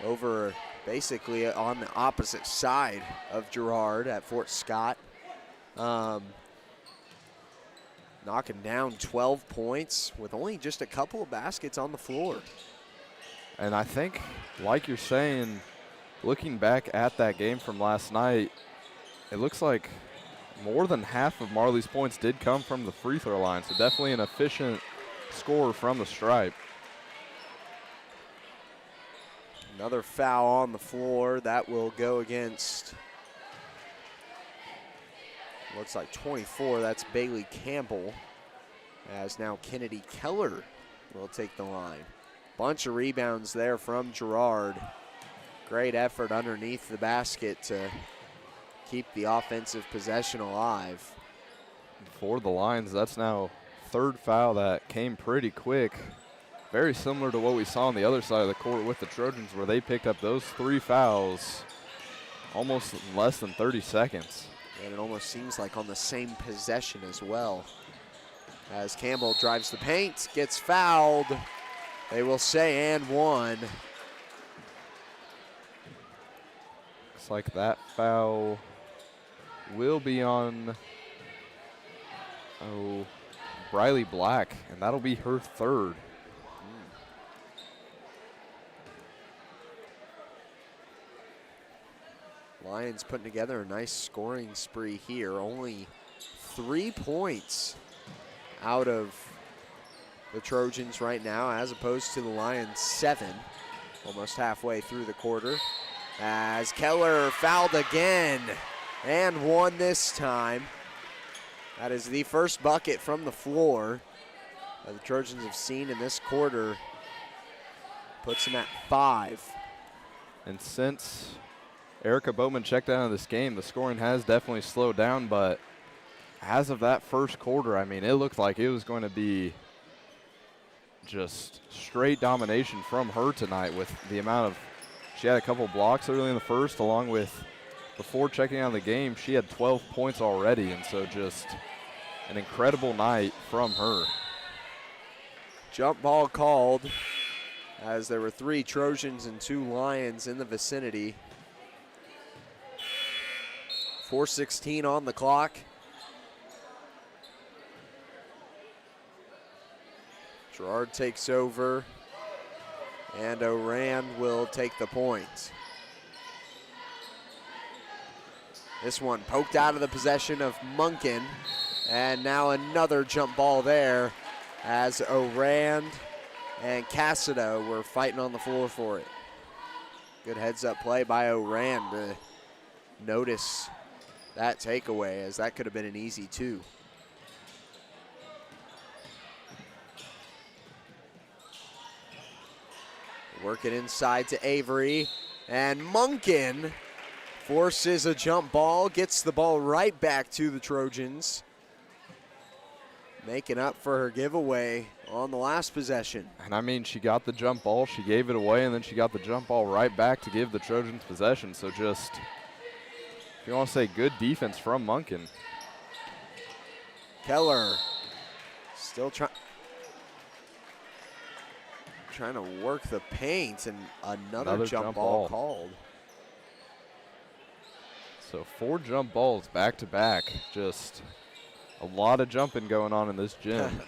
over basically on the opposite side of Girard at Fort Scott. Knocking down 12 points with only just a couple of baskets on the floor. And I think, like you're saying, looking back at that game from last night, it looks like more than half of Marley's points did come from the free throw line, so definitely an efficient score from the stripe. Another foul on the floor. That will go against, looks like 24. That's Bailey Campbell, as now Kennedy Keller will take the line. Bunch of rebounds there from Girard. Great effort underneath the basket to keep the offensive possession alive. For the Lions, that's now third foul that came pretty quick. Very similar to what we saw on the other side of the court with the Trojans, where they picked up those 3 fouls almost in less than 30 seconds. And it almost seems like on the same possession as well. As Campbell drives the paint, gets fouled. They will say and one. Looks like that foul will be on Briley Black, and that'll be her third. Lions putting together a nice scoring spree here. Only 3 points out of the Trojans right now, as opposed to the Lions 7, almost halfway through the quarter. As Keller fouled again, and one this time. That is the first bucket from the floor that the Trojans have seen in this quarter. Puts them at 5. And since Erica Bowman checked out of this game, the scoring has definitely slowed down, but as of that first quarter, I mean, it looked like it was going to be just straight domination from her tonight with the amount of, she had a couple blocks early in the first, along with, before checking out of the game, she had 12 points already, and so just an incredible night from her. Jump ball called, as there were 3 Trojans and 2 Lions in the vicinity. 4:16 on the clock. Girard takes over, and Orand will take the point. This one poked out of the possession of Munkin, and now another jump ball there as Orand and Cassido were fighting on the floor for it. Good heads-up play by Orand to notice that takeaway, as that could have been an easy 2. Work it inside to Avery, and Munkin forces a jump ball, gets the ball right back to the Trojans, making up for her giveaway on the last possession. And I mean, she got the jump ball, she gave it away, and then she got the jump ball right back to give the Trojans possession. So just, if you want to say, good defense from Munkin. Keller still trying to work the paint, and another jump ball called. So 4 jump balls back to back. Just a lot of jumping going on in this gym.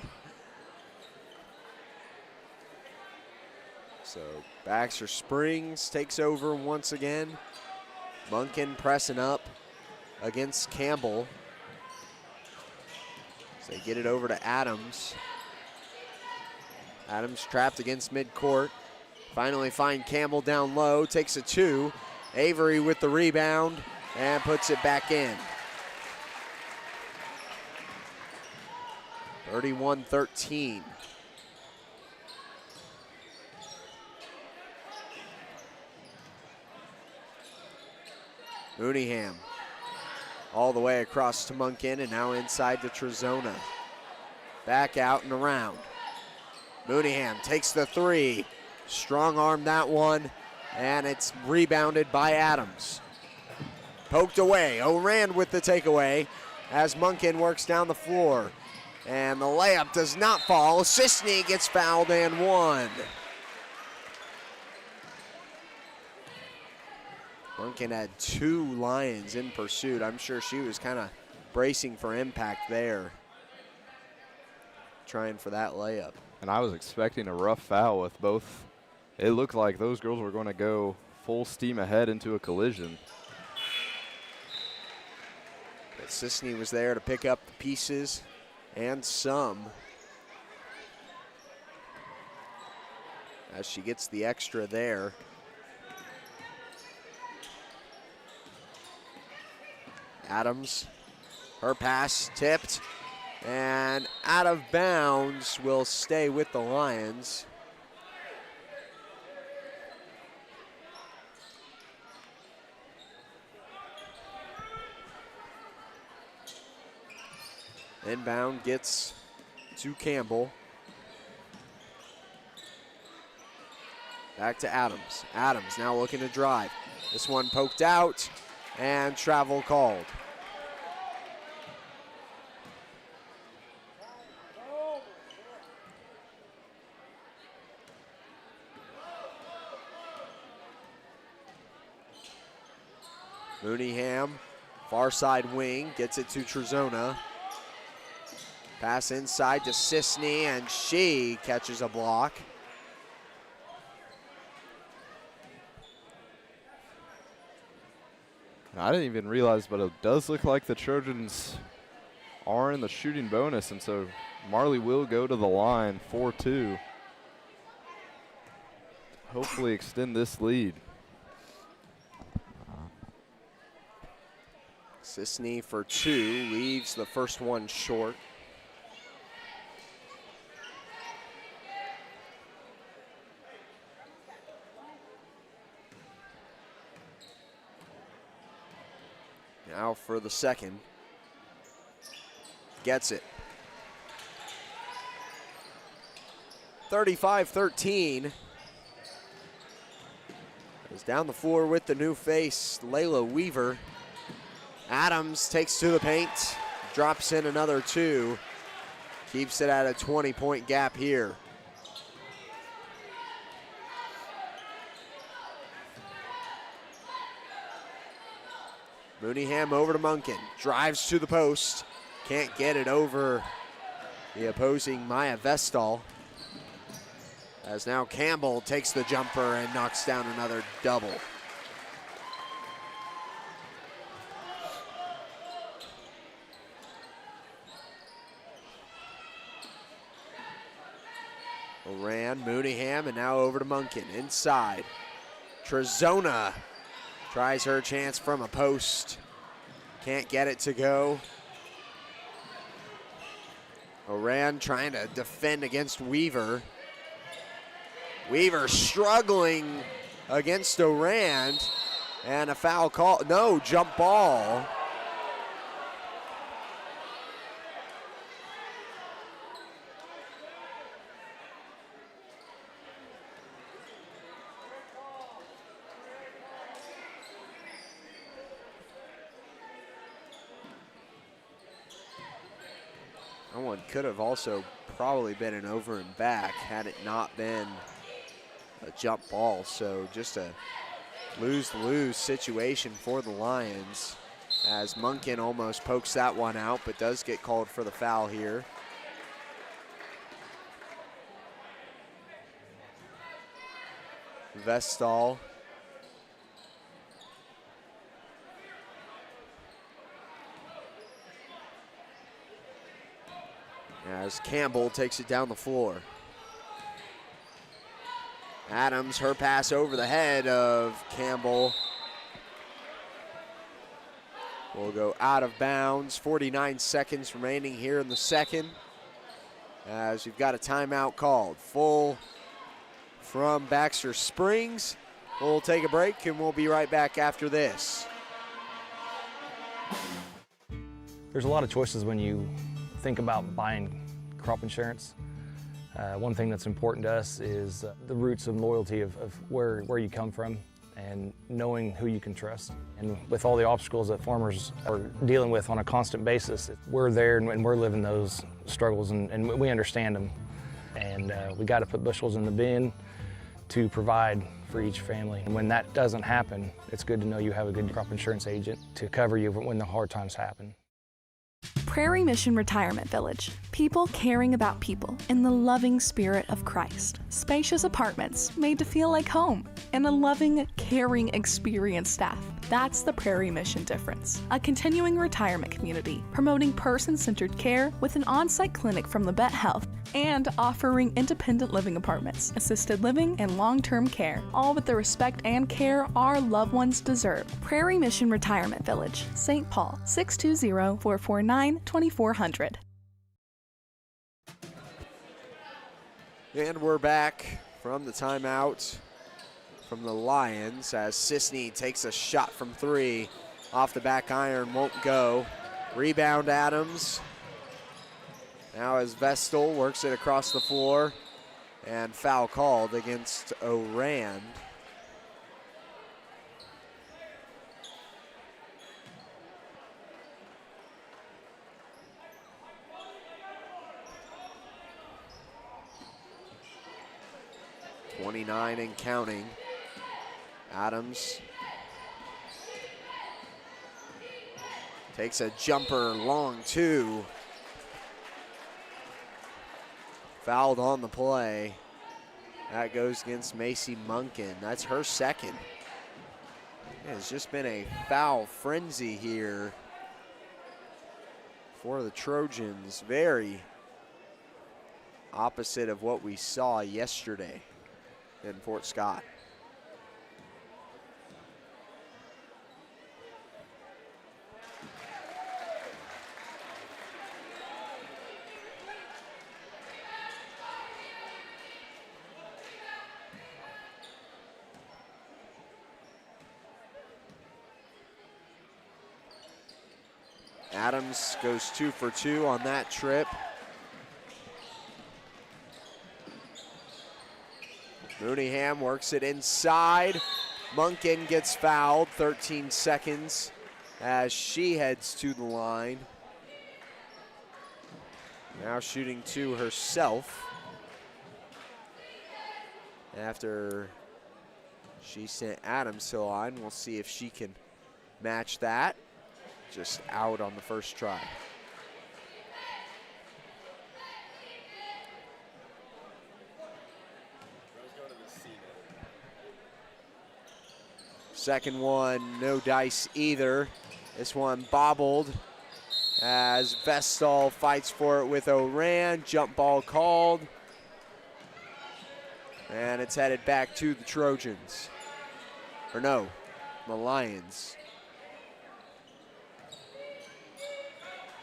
So Baxter Springs takes over once again. Munkin pressing up against Campbell. So they get it over to Adams. Adams trapped against midcourt. Finally find Campbell down low, takes a 2. Avery with the rebound and puts it back in. 31-13. Mooneyham all the way across to Munkin and now inside to Trojans. Back out and around. Mooneyham takes the 3. Strong arm that one, and it's rebounded by Adams. Poked away. Oran with the takeaway as Munkin works down the floor. And the layup does not fall. Sisney gets fouled and 1. Munkin had 2 Lions in pursuit. I'm sure she was kind of bracing for impact there. Trying for that layup. And I was expecting a rough foul with both. It looked like those girls were going to go full steam ahead into a collision. But Sisney was there to pick up the pieces and some. As she gets the extra there. Adams, her pass tipped and out of bounds, will stay with the Lions. Inbound gets to Campbell. Back to Adams. Adams now looking to drive. This one poked out and travel called. Mooneyham, far side wing, gets it to Trojans. Pass inside to Sisney, and she catches a block. I didn't even realize, but it does look like the Trojans are in the shooting bonus, and so Marley will go to the line 4-2. Hopefully extend this lead. Sisney for 2, leaves the first one short. Now for the second. Gets it. 35-13. Is down the floor with the new face, Layla Weaver. Adams takes to the paint, drops in another 2. Keeps it at a 20-point gap here. Mooneyham over to Munkin, drives to the post, can't get it over the opposing Maya Vestal. As now Campbell takes the jumper and knocks down another double. Oran, Mooneyham, and now over to Munkin, inside. Trojans tries her chance from a post. Can't get it to go. Oran trying to defend against Weaver. Weaver struggling against Oran, and a foul call. No, jump ball. That one could have also probably been an over and back had it not been a jump ball. So just a lose-lose situation for the Lions, as Munkin almost pokes that one out, but does get called for the foul here. Vestal. As Campbell takes it down the floor. Adams, her pass over the head of Campbell will go out of bounds. 49 seconds remaining here in the second, as you've got a timeout called. Full from Baxter Springs. We'll take a break and we'll be right back after this. There's a lot of choices when you think about buying crop insurance. One thing that's important to us is the roots and loyalty of where you come from and knowing who you can trust. And with all the obstacles that farmers are dealing with on a constant basis, we're there and we're living those struggles, and we understand them. And we got to put bushels in the bin to provide for each family. And when that doesn't happen, it's good to know you have a good crop insurance agent to cover you when the hard times happen. Prairie Mission Retirement Village. People caring about people in the loving spirit of Christ. Spacious apartments made to feel like home, and a loving, caring, experienced staff. That's the Prairie Mission difference. A continuing retirement community promoting person-centered care with an on-site clinic from Labette Health, and offering independent living apartments, assisted living, and long-term care, all with the respect and care our loved ones deserve. Prairie Mission Retirement Village, St. Paul, 620-449-2400. And we're back from the timeout from the Lions, as Sisney takes a shot from three off the back iron, won't go. Rebound Adams. Now as Vestal works it across the floor, and foul called against Oran. .29 and counting. Adams takes a jumper, long two. Fouled on the play. That goes against Macy Munkin. That's her second. It's just been a foul frenzy here for the Trojans. Very opposite of what we saw yesterday in Fort Scott. Adams goes 2 for 2 on that trip. Mooneyham works it inside. Munkin gets fouled, 13 seconds as she heads to the line. Now shooting two herself after she sent Adams to the line. We'll see if she can match that. Just out on the first try. Second one, no dice either. This one bobbled as Vestal fights for it with Oran. Jump ball called. And it's headed back to the Trojans. Or no, the Lions.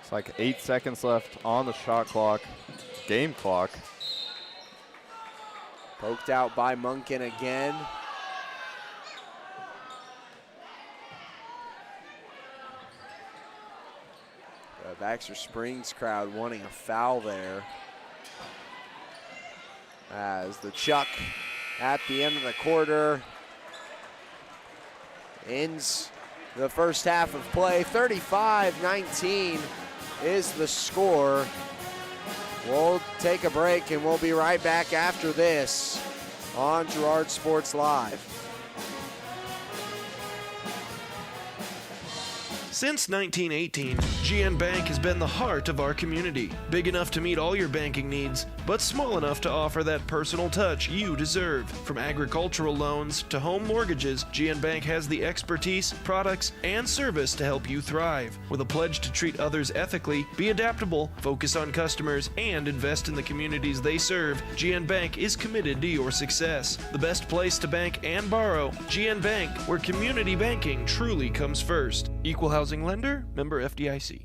It's like 8 seconds left on the shot clock, game clock. Poked out by Munkin again. The Baxter Springs crowd wanting a foul there. As the chuck at the end of the quarter ends the first half of play. 35-19 is the score We'll take a break and we'll be right back after this on Girard Sports Live. Since 1918, GN Bank has been the heart of our community. Big enough to meet all your banking needs, but small enough to offer that personal touch you deserve. From agricultural loans to home mortgages, GN Bank has the expertise, products, and service to help you thrive. With a pledge to treat others ethically, be adaptable, focus on customers, and invest in the communities they serve, GN Bank is committed to your success. The best place to bank and borrow, GN Bank, where community banking truly comes first. Equal housing lender, member FDIC.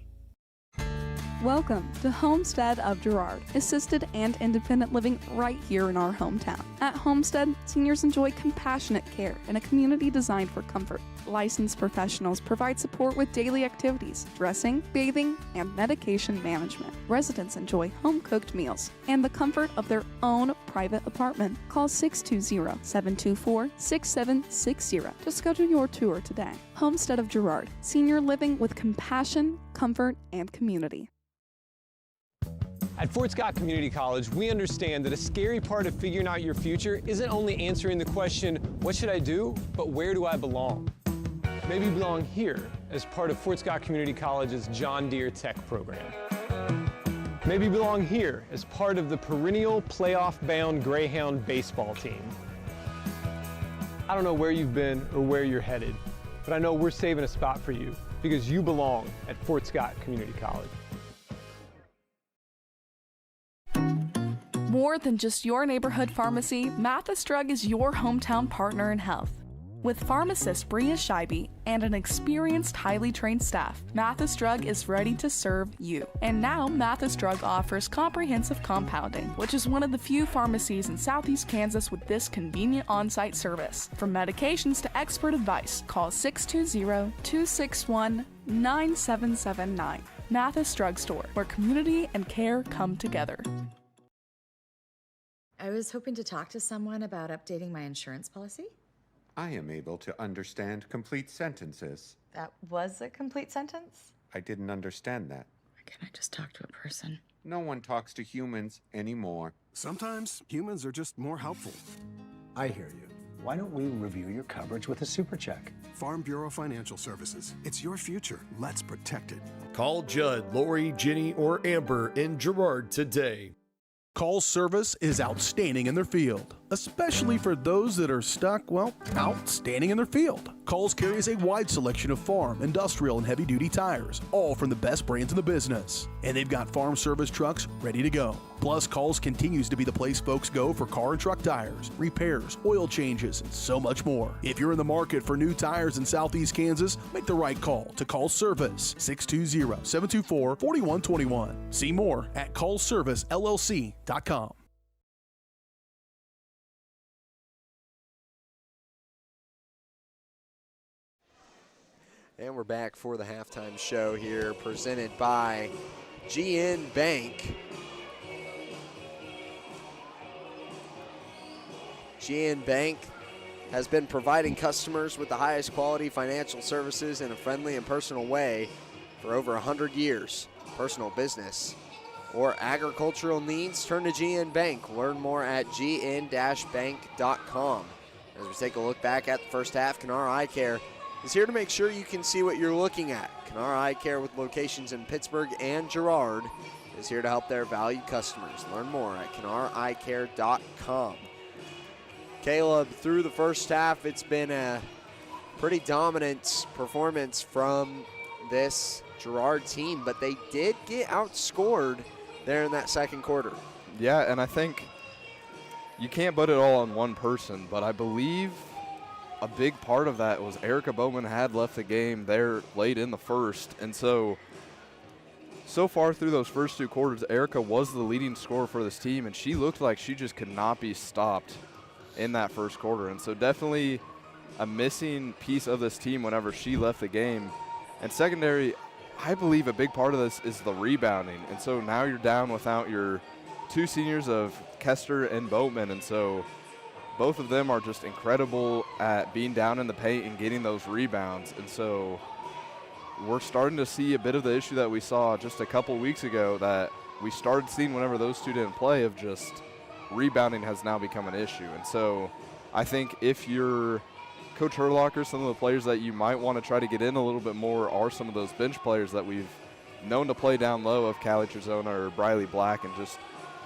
Welcome to Homestead of Girard, assisted and independent living right here in our hometown. At Homestead, seniors enjoy compassionate care in a community designed for comfort. Licensed professionals provide support with daily activities, dressing, bathing, and medication management. Residents enjoy home-cooked meals and the comfort of their own private apartment. Call 620-724-6760 to schedule your tour today. Homestead of Girard, senior living with compassion, comfort, and community. At Fort Scott Community College, we understand that a scary part of figuring out your future isn't only answering the question, what should I do, but where do I belong? Maybe you belong here as part of Fort Scott Community College's John Deere Tech program. Maybe you belong here as part of the perennial playoff-bound Greyhound baseball team. I don't know where you've been or where you're headed, but I know we're saving a spot for you because you belong at Fort Scott Community College. More than just your neighborhood pharmacy, Mathis Drug is your hometown partner in health. With pharmacist Bria Scheibe and an experienced, highly trained staff, Mathis Drug is ready to serve you. And now, Mathis Drug offers comprehensive compounding, which is one of the few pharmacies in Southeast Kansas with this convenient on-site service. From medications to expert advice, call 620-261-9779. Mathis Drug Store, where community and care come together. I was hoping to talk to someone about updating my insurance policy. I am able to understand complete sentences. That was a complete sentence? I didn't understand that. Why can't I just talk to a person? No one talks to humans anymore. Sometimes humans are just more helpful. I hear you. Why don't we review your coverage with a super check? Farm Bureau Financial Services. It's your future. Let's protect it. Call Judd, Lori, Jenny, or Amber in Gerard today. Call service is outstanding in their field, especially for those that are stuck, well, outstanding in their field. Coles carries a wide selection of farm, industrial, and heavy-duty tires, all from the best brands in the business. And they've got farm service trucks ready to go. Plus, Coles continues to be the place folks go for car and truck tires, repairs, oil changes, and so much more. If you're in the market for new tires in Southeast Kansas, make the right call to Coles Service, 620-724-4121. See more at ColesServiceLLC.com. And we're back for the halftime show here, presented by GN Bank. GN Bank has been providing customers with the highest quality financial services in a friendly and personal way for over 100 years. Personal, business, or agricultural needs, turn to GN Bank. Learn more at gn-bank.com. As we take a look back at the first half, Kenara Eye Care is here to make sure you can see what you're looking at. Kenara Eye Care, with locations in Pittsburgh and Girard, is here to help their valued customers. Learn more at KenaraEyeCare.com. Caleb, through the first half, it's been a pretty dominant performance from this Girard team, but they did get outscored there in that second quarter. Yeah, and I think you can't put it all on one person, but I believe a big part of that was Erica Bowman had left the game there late in the first. And so far through those first two quarters, Erica was the leading scorer for this team, and she looked like she just could not be stopped in that first quarter. And so definitely a missing piece of this team whenever she left the game. And secondary, I believe a big part of this is the rebounding. And so now you're down without your two seniors of Kester and Boatman. And so both of them are just incredible at being down in the paint and getting those rebounds. And so we're starting to see a bit of the issue that we saw just a couple weeks ago, that we started seeing whenever those two didn't play of just rebounding has now become an issue. And so I think if you're Coach Herlocker, some of the players that you might want to try to get in a little bit more are some of those bench players that we've known to play down low of Callie Trezona or Briley Black, and just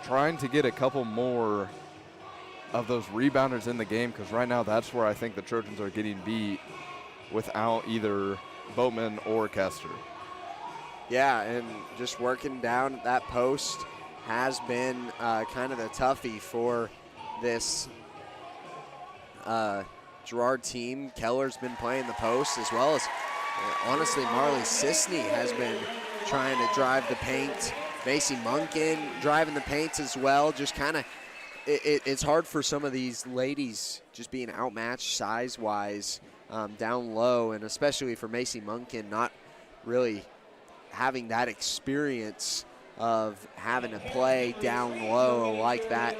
trying to get a couple more of those rebounders in the game, because right now that's where I think the Trojans are getting beat without either Boatman or Kester. Yeah, and just working down that post has been kind of a toughie for this Girard team. Keller's been playing the post, as well as, honestly, Marley Sisney has been trying to drive the paint. Macy Munkin driving the paints as well. Just kind of, it's hard for some of these ladies just being outmatched size-wise down low, and especially for Macy Munkin not really having that experience of having to play down low like that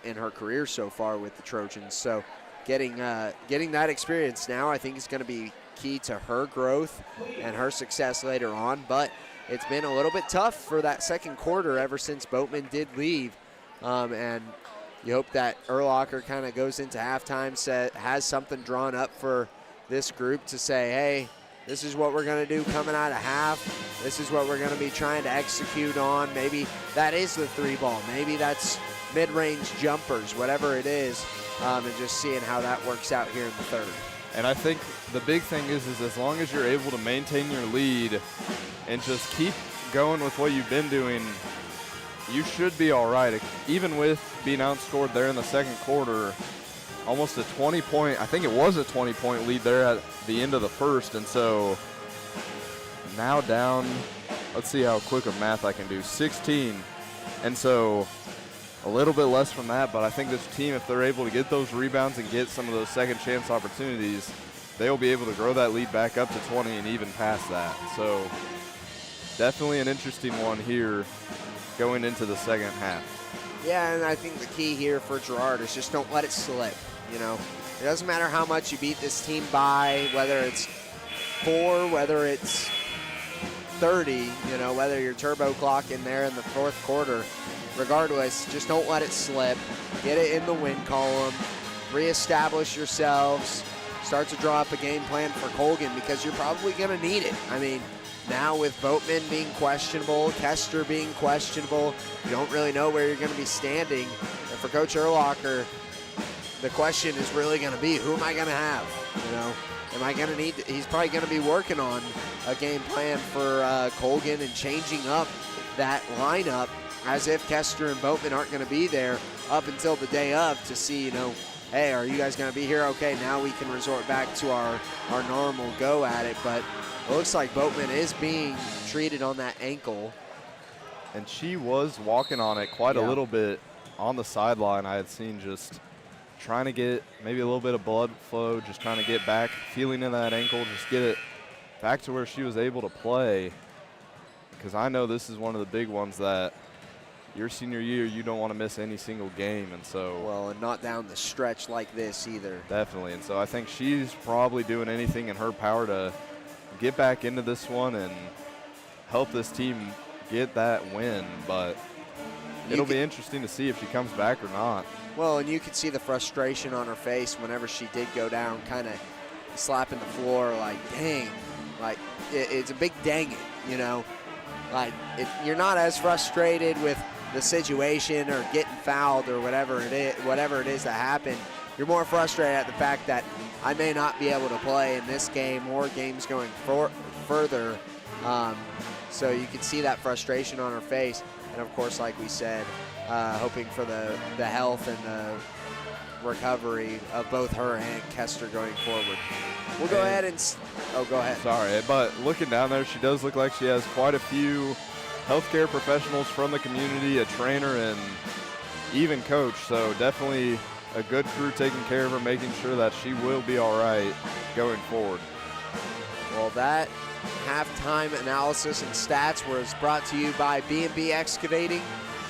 in her career so far with the Trojans. So getting that experience now, I think, is going to be key to her growth and her success later on. But it's been a little bit tough for that second quarter ever since Boatman did leave. And you hope that Erlocker kind of goes into halftime, has something drawn up for this group to say, hey, this is what we're going to do coming out of half. This is what we're going to be trying to execute on. Maybe that is the 3-ball. Maybe that's mid-range jumpers, whatever it is, and just seeing how that works out here in the third. And I think the big thing is as long as you're able to maintain your lead and just keep going with what you've been doing, you should be all right. Even with being outscored there in the second quarter, almost a 20-point, I think it was a 20-point lead there at the end of the first. And so now down, let's see how quick of math I can do, 16. And so a little bit less from that, but I think this team, if they're able to get those rebounds and get some of those second chance opportunities, they'll be able to grow that lead back up to 20 and even past that. So definitely an interesting one here going into the second half. Yeah, and I think the key here for Gerard is just don't let it slip. You know, it doesn't matter how much you beat this team by, whether it's 4, whether it's 30, you know, whether you're turbo clocking there in the fourth quarter. Regardless, just don't let it slip. Get it in the win column. Reestablish yourselves. Start to draw up a game plan for Colgan, because you're probably going to need it. I mean, now with Boatman being questionable, Kester being questionable, you don't really know where you're going to be standing. And for Coach Erlocker, the question is really going to be, who am I going to have? You know, am I going to need? He's probably going to be working on a game plan for Colgan and changing up that lineup as if Kester and Boatman aren't going to be there up until the day of to see, you know, hey, are you guys going to be here? Okay, now we can resort back to our normal go at it. But it looks like Boatman is being treated on that ankle. And she was walking on it quite a little bit on the sideline. I had seen just trying to get maybe a little bit of blood flow, just trying to get back, feeling in that ankle, just get it back to where she was able to play. Because I know this is one of the big ones that your senior year, you don't want to miss any single game. And so, well, and not down the stretch like this either. Definitely. And so I think she's probably doing anything in her power to get back into this one and help this team get that win. But it'll be interesting to see if she comes back or not. Well, and you could see the frustration on her face whenever she did go down, kind of slapping the floor like, dang. Like, it's a big dang it, you know. Like, you're not as frustrated with the situation or getting fouled or whatever it is that happened. You're more frustrated at the fact that I may not be able to play in this game or games going further. So you can see that frustration on her face. And, of course, like we said, hoping for the health and the recovery of both her and Kester going forward. We'll go ahead and go ahead. Sorry, but looking down there, she does look like she has quite a few healthcare professionals from the community, a trainer, and even coach. So definitely a good crew taking care of her, making sure that she will be all right going forward. Well, that halftime analysis and stats was brought to you by B&B Excavating.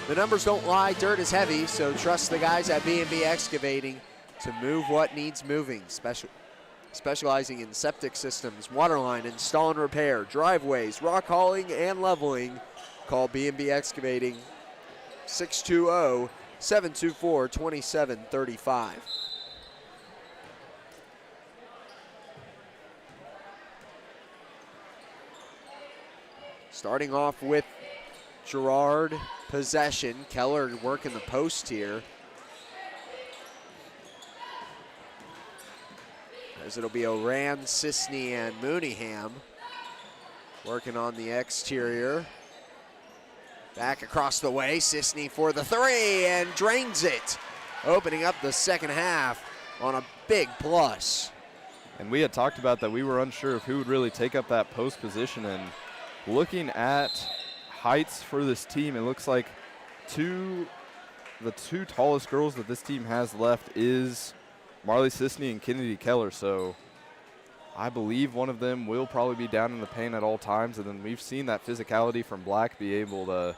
The numbers don't lie, dirt is heavy, so trust the guys at B&B Excavating to move what needs moving. specializing in septic systems, waterline install and repair, driveways, rock hauling, and leveling. Call B&B Excavating 620-724-2735. Starting off with Girard possession. Keller working the post here. As it'll be Oran, Sisney, and Mooneyham working on the exterior. Back across the way, Sisney for the three and drains it. Opening up the second half on a big plus. And we had talked about that we were unsure of who would really take up that post position, and looking at heights for this team, it looks like the two tallest girls that this team has left is Marley Sisney and Kennedy Keller. So I believe one of them will probably be down in the paint at all times, and then we've seen that physicality from Black be able to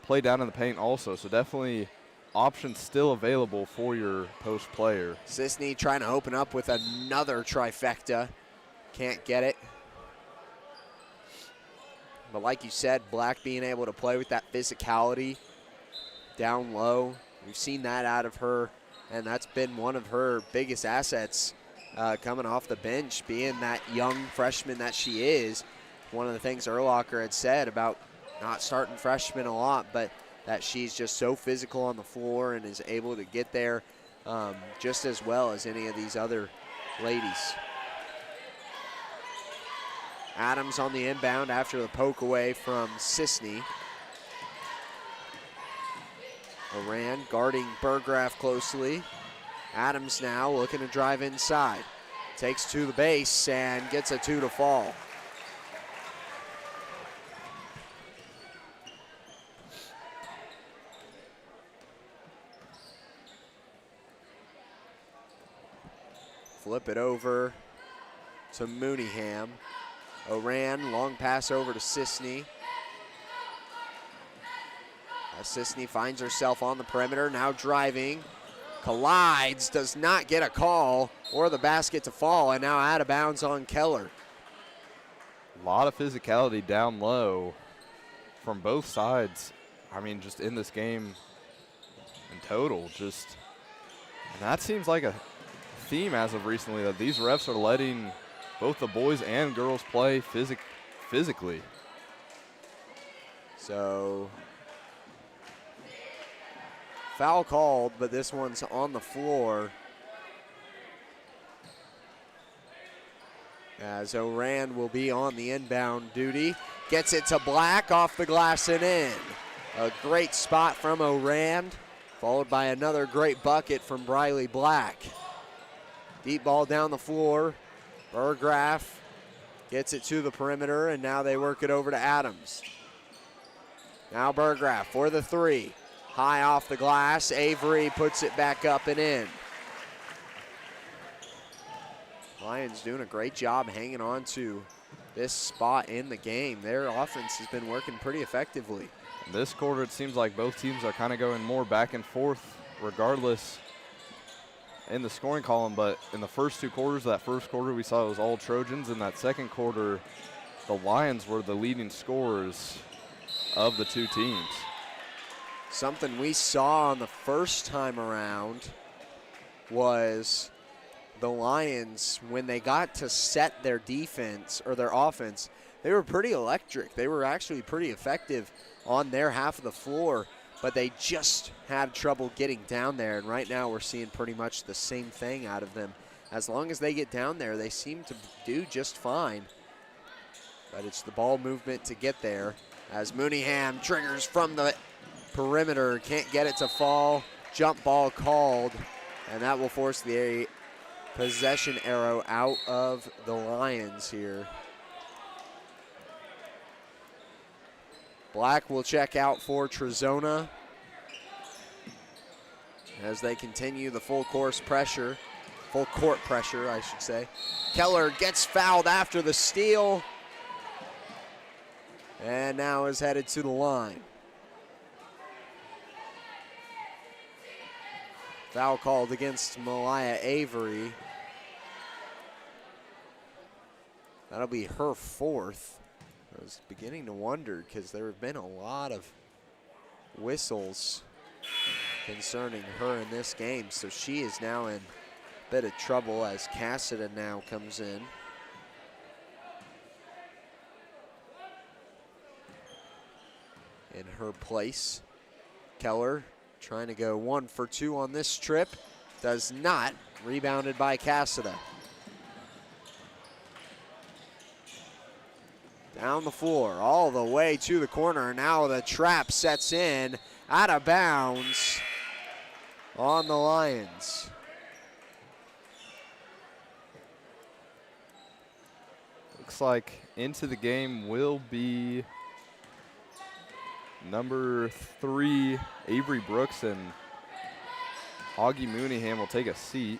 play down in the paint also. So definitely options still available for your post player. Sisney trying to open up with another trifecta. Can't get it. But like you said, Black being able to play with that physicality down low. We've seen that out of her, and that's been one of her biggest assets coming off the bench, being that young freshman that she is. One of the things Urlacher had said about not starting freshmen a lot, but that she's just so physical on the floor and is able to get there just as well as any of these other ladies. Adams on the inbound after the poke away from Sisney. Oran guarding Burgraff closely. Adams now looking to drive inside. Takes to the base and gets a two to fall. Flip it over to Mooneyham. Oran, long pass over to Sisney. As Sisney finds herself on the perimeter, now driving. Collides, does not get a call or the basket to fall, and now out of bounds on Keller. A lot of physicality down low from both sides. I mean, just in this game in total, and that seems like a theme as of recently, that these refs are letting both the boys and girls play physically. So, foul called, but this one's on the floor. As Oran will be on the inbound duty. Gets it to Black, off the glass and in. A great spot from Oran, followed by another great bucket from Briley Black. Deep ball down the floor. Burgraff gets it to the perimeter, and now they work it over to Adams. Now Burgraff for the three. High off the glass. Avery puts it back up and in. Lions doing a great job hanging on to this spot in the game. Their offense has been working pretty effectively. This quarter, it seems like both teams are kind of going more back and forth regardless in the scoring column, but in the first two quarters, that first quarter we saw it was all Trojans. In that second quarter, the Lions were the leading scorers of the two teams. Something we saw on the first time around was the Lions, when they got to set their defense or their offense, they were pretty electric. They were actually pretty effective on their half of the floor, but they just had trouble getting down there. And right now we're seeing pretty much the same thing out of them. As long as they get down there, they seem to do just fine. But it's the ball movement to get there. As Mooneyham triggers from the perimeter, can't get it to fall. Jump ball called, and that will force the possession arrow out of the Lions here. Black will check out for Trezona as they continue the full court pressure, I should say. Keller gets fouled after the steal and now is headed to the line. Foul called against Malaya Avery. That'll be her 4th. I was beginning to wonder because there have been a lot of whistles concerning her in this game. So she is now in a bit of trouble as Cassida now comes in. In her place, Keller trying to go 1 for 2 on this trip. Does not. Rebounded by Cassida. Down the floor, all the way to the corner. Now the trap sets in, out of bounds on the Lions. Looks like into the game will be number 3, Avery Brooks, and Augie Mooneyham will take a seat.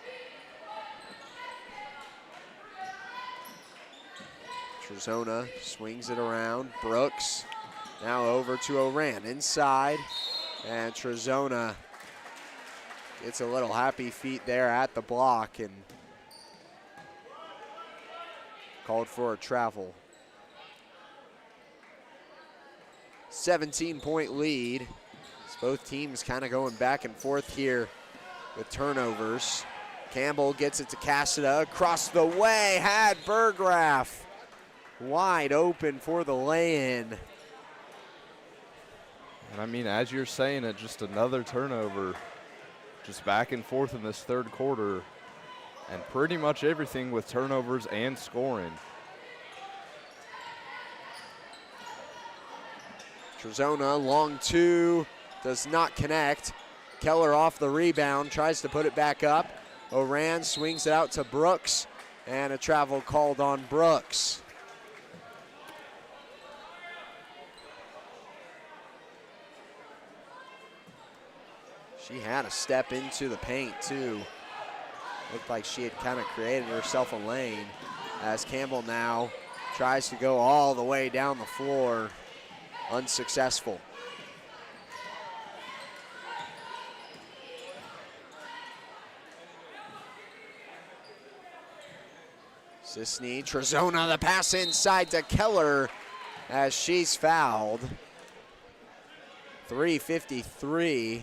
Trojans swings it around. Brooks now over to Oran inside. And Trojans gets a little happy feet there at the block and called for a travel. 17-point lead. It's both teams kind of going back and forth here with turnovers. Campbell gets it to Cassida across the way. Had Berggraf wide open for the lay-in. And I mean, as you're saying it, just another turnover. Just back and forth in this 3rd quarter. And pretty much everything with turnovers and scoring. Trojans long 2, does not connect. Keller off the rebound, tries to put it back up. Oran swings it out to Brooks, and a travel called on Brooks. She had a step into the paint too. Looked like she had kind of created herself a lane as Campbell now tries to go all the way down the floor. Unsuccessful. Sisney, Trojans, the pass inside to Keller as she's fouled. 3:53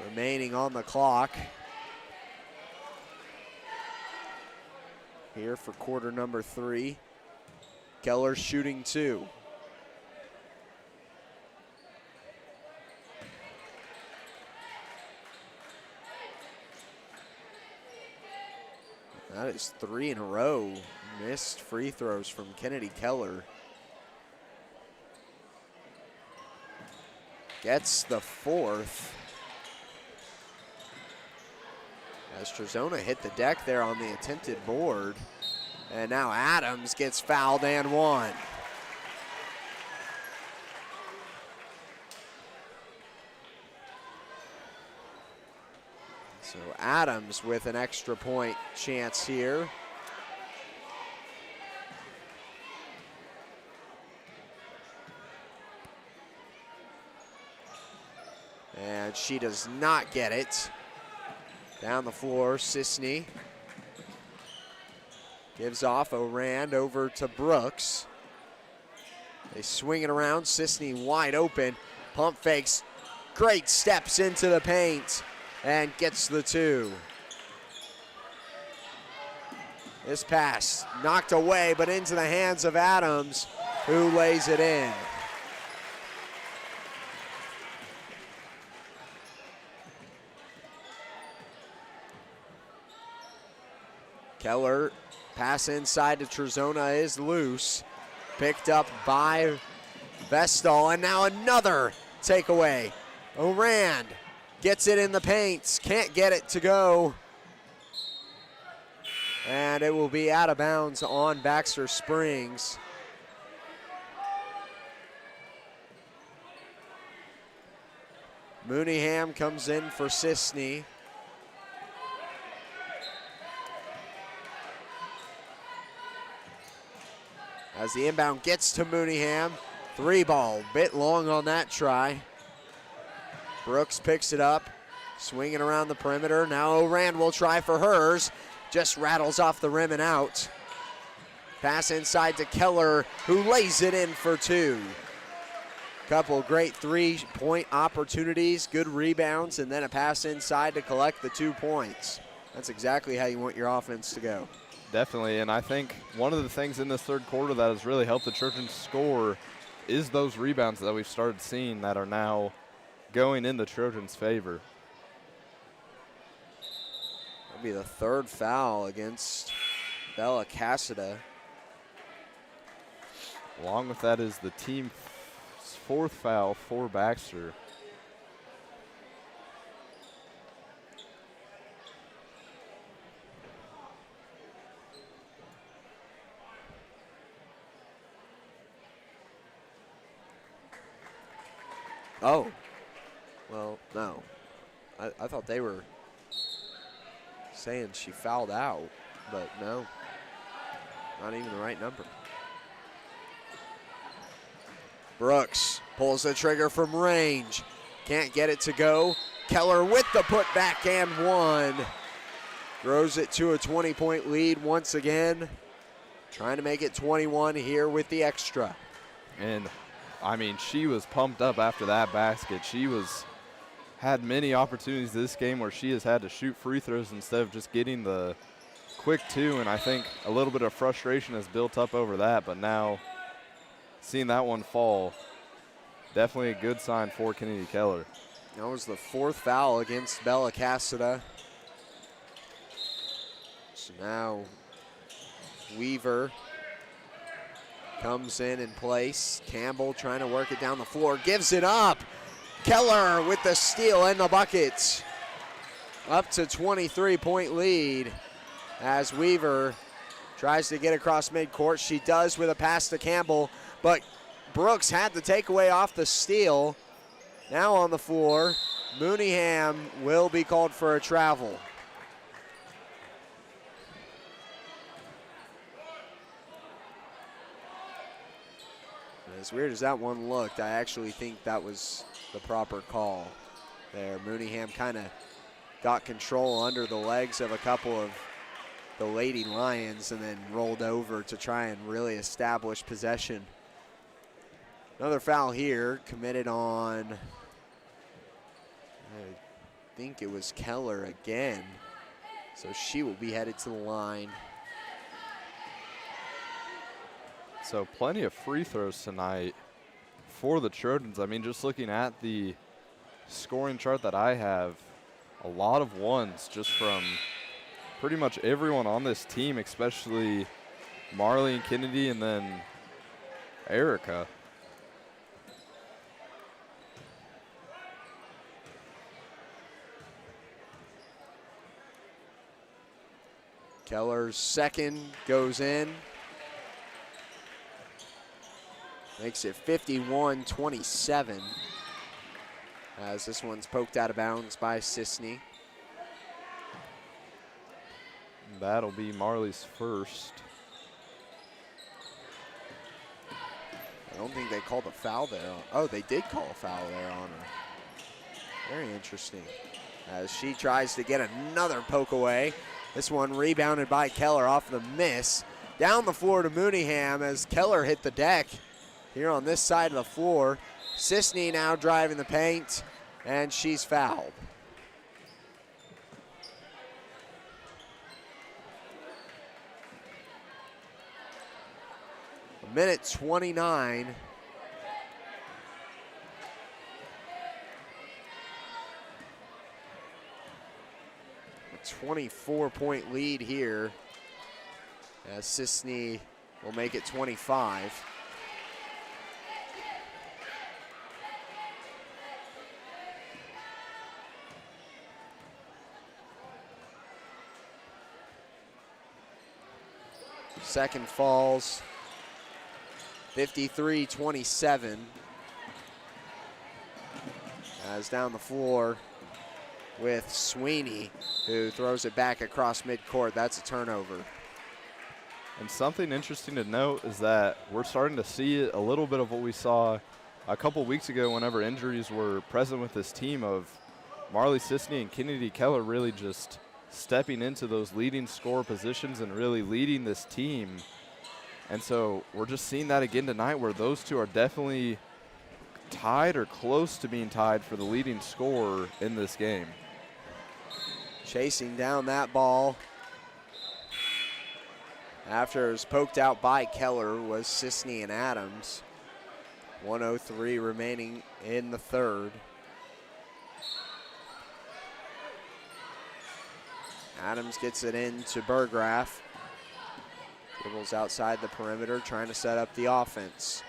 remaining on the clock here for quarter number 3. Keller shooting 2. That is 3 in a row. Missed free throws from Kennedy Keller. Gets the 4th. As Trojans hit the deck there on the attempted board. And now Adams gets fouled and 1. So Adams with an extra point chance here. And she does not get it. Down the floor, Sisney. Gives off Oran over to Brooks. They swing it around, Sisney wide open. Pump fakes, great steps into the paint. And gets the 2. This pass knocked away, but into the hands of Adams, who lays it in. Keller, pass inside to Trojans is loose. Picked up by Vestal, and now another takeaway. Oran gets it in the paint, can't get it to go. And it will be out of bounds on Baxter Springs. Mooneyham comes in for Sisney. As the inbound gets to Mooneyham, 3 ball, bit long on that try. Brooks picks it up, swinging around the perimeter. Now Oran will try for hers. Just rattles off the rim and out. Pass inside to Keller, who lays it in for two. Couple great three-point opportunities, good rebounds, and then a pass inside to collect the 2 points. That's exactly how you want your offense to go. Definitely, and I think one of the things in this third quarter that has really helped the Trojans score is those rebounds that we've started seeing that are now going in the Trojans' favor. That'll be the third foul against Bella Cassida. Along with that is the team's fourth foul for Baxter. Oh, well, no. I thought they were saying she fouled out, but no, not even the right number. Brooks pulls the trigger from range. Can't get it to go. Keller with the putback and one. Grows it to a 20-point lead once again. Trying to make it 21 here with the extra. And I mean, she was pumped up after that basket. She had many opportunities this game where she has had to shoot free throws instead of just getting the quick two, and I think a little bit of frustration has built up over that, but now seeing that one fall, definitely a good sign for Kennedy Keller. That was the fourth foul against Bella Cassida. So now Weaver comes in place. Campbell trying to work it down the floor, gives it up. Keller with the steal and the bucket. Up to 23-point lead as Weaver tries to get across midcourt. She does with a pass to Campbell, but Brooks had the takeaway off the steal. Now on the floor, Mooneyham will be called for a travel. As weird as that one looked, I actually think that was the proper call there. Mooneyham kind of got control under the legs of a couple of the Lady Lions and then rolled over to try and really establish possession. Another foul here committed on, I think it was Keller again. So she will be headed to the line. So plenty of free throws tonight for the Trojans. I mean, just looking at the scoring chart that I have, a lot of ones just from pretty much everyone on this team, especially Marley and Kennedy and then Erica. Keller's second goes in. Makes it 51-27 as this one's poked out of bounds by Sisney. That'll be Marley's first. I don't think they called a foul there. Oh, they did call a foul there on her. Very interesting. As she tries to get another poke away. This one rebounded by Keller off the miss. Down the floor to Mooneyham as Keller hit the deck here on this side of the floor. Sisney now driving the paint, and she's fouled. A minute 29. A 24-point lead here as Sisney will make it 25. Second falls, 53-27. As down the floor with Sweeney, who throws it back across midcourt. That's a turnover. And something interesting to note is that we're starting to see a little bit of what we saw a couple weeks ago whenever injuries were present with this team of Marley Sisney and Kennedy Keller really just stepping into those leading scorer positions and really leading this team And so we're just seeing that again tonight where those two are definitely tied or close to being tied for the leading scorer in this game. Chasing down that ball after it was poked out by Keller was Sisney and Adams. 1:03 remaining in the third. Adams gets it into Burgraff. Dribbles outside the perimeter, trying to set up the offense.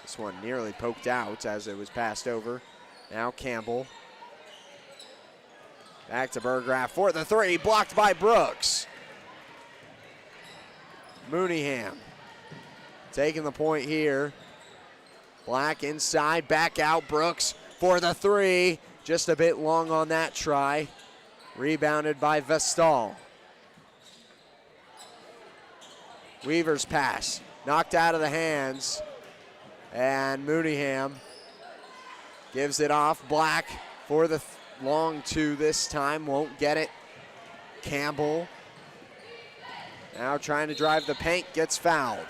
This one nearly poked out as it was passed over. Now Campbell. Back to Burgraff for the three, blocked by Brooks. Mooneyham taking the point here. Black inside, back out, Brooks for the three. Just a bit long on that try. Rebounded by Vestal. Weaver's pass, knocked out of the hands. And Mooneyham gives it off. Black for the long two this time, won't get it. Campbell now trying to drive the paint, gets fouled.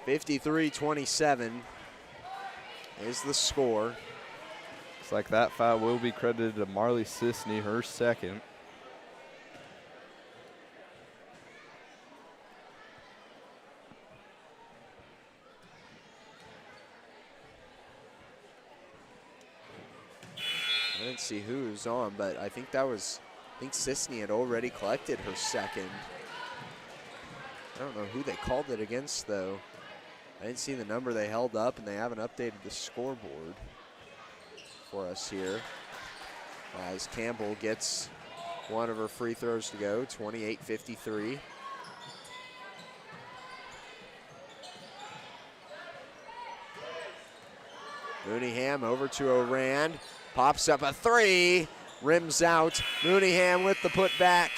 (53-27) is the score. Looks like that foul will be credited to Marley Sisney, her second. I didn't see who was on, but I think Sisney had already collected her second. I don't know who they called it against, though. I didn't see the number they held up, and they haven't updated the scoreboard for us here. As Campbell gets one of her free throws to go, 28-53. Mooneyham over to Orand. Pops up a three, rims out. Mooneyham with the putback.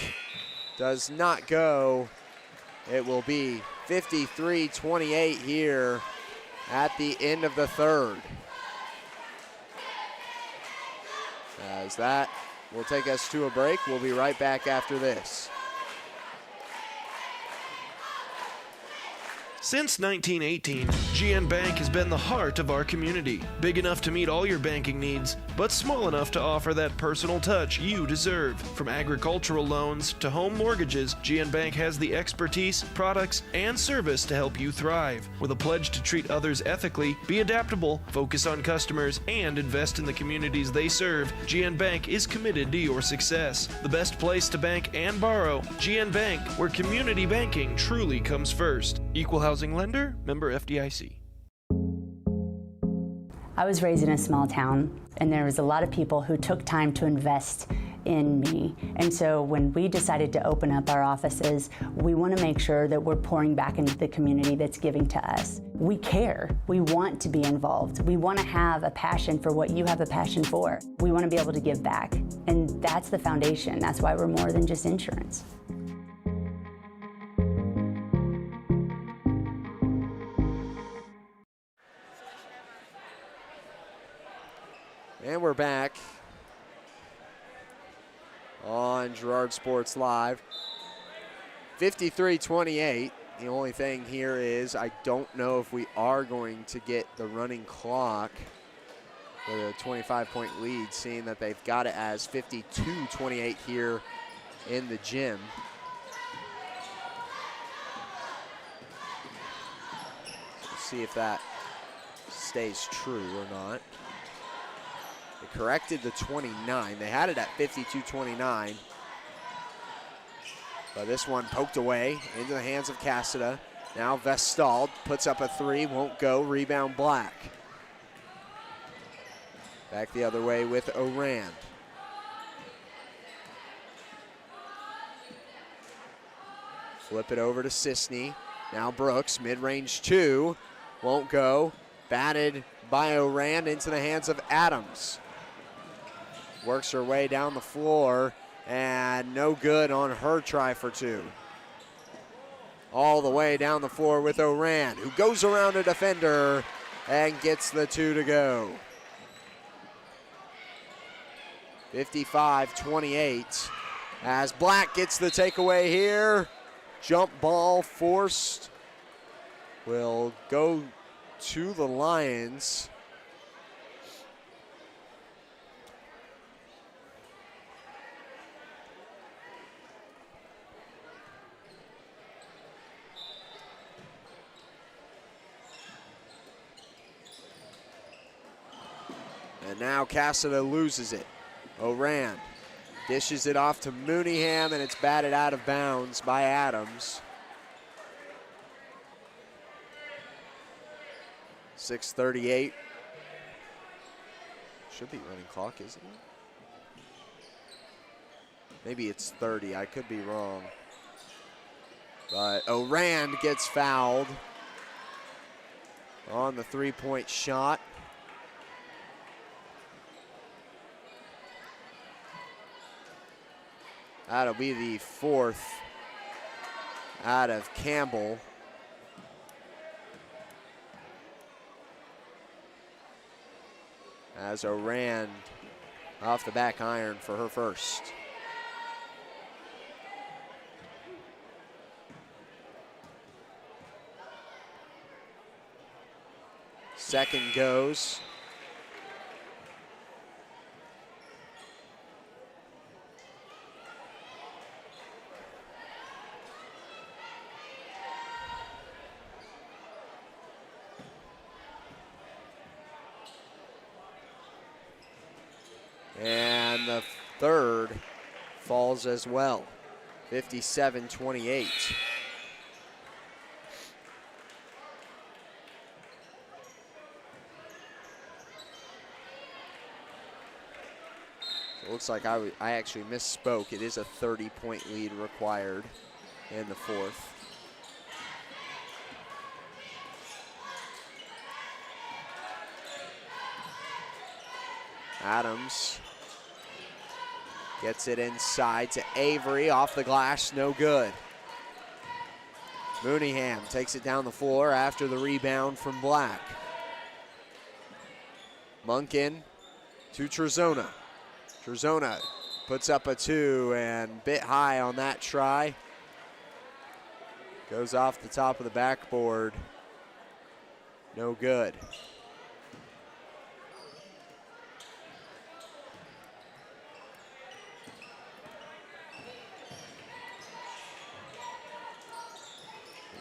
Does not go. It will be 53-28 here at the end of the third. As that will take us to a break. We'll be right back after this. Since 1918, GN Bank has been the heart of our community. Big enough to meet all your banking needs, but small enough to offer that personal touch you deserve. From agricultural loans to home mortgages, GN Bank has the expertise, products, and service to help you thrive. With a pledge to treat others ethically, be adaptable, focus on customers, and invest in the communities they serve, GN Bank is committed to your success. The best place to bank and borrow, GN Bank, where community banking truly comes first. Equal housing lender, member FDIC. I was raised in a small town, and there was a lot of people who took time to invest in me. And so when we decided to open up our offices, we want to make sure that we're pouring back into the community that's giving to us. We care. We want to be involved. We want to have a passion for what you have a passion for. We want to be able to give back. And that's the foundation. That's why we're more than just insurance. And we're back on Girard Sports Live. 53-28. The only thing here is I don't know if we are going to get the running clock with a 25-point lead, seeing that they've got it as 52-28 here in the gym. Let's see if that stays true or not. They corrected the 29. They had it at 52-29. But this one poked away into the hands of Cassida. Now Vestal puts up a three, won't go. Rebound Black. Back the other way with Orand. Flip it over to Sisney. Now Brooks, mid-range two, won't go. Batted by Orand into the hands of Adams. Works her way down the floor, and no good on her try for two. All the way down the floor with Orand, who goes around a defender and gets the two to go. 55-28. As Black gets the takeaway here. Jump ball forced. Will go to the Lions. And now Cassida loses it. Oran dishes it off to Mooneyham, and it's batted out of bounds by Adams. 6:38. Should be running clock, isn't it? Maybe it's 30. I could be wrong. But Oran gets fouled on the three-point shot. That'll be the fourth out of Campbell. As Oran off the back iron for her first. Second goes. And the third falls as well, 57-28. So it looks like I actually misspoke. It is a 30-point lead required in the fourth. Adams gets it inside to Avery, off the glass, no good. Mooneyham takes it down the floor after the rebound from Black. Munkin to Trezona. Trezona puts up a two and bit high on that try. Goes off the top of the backboard. No good.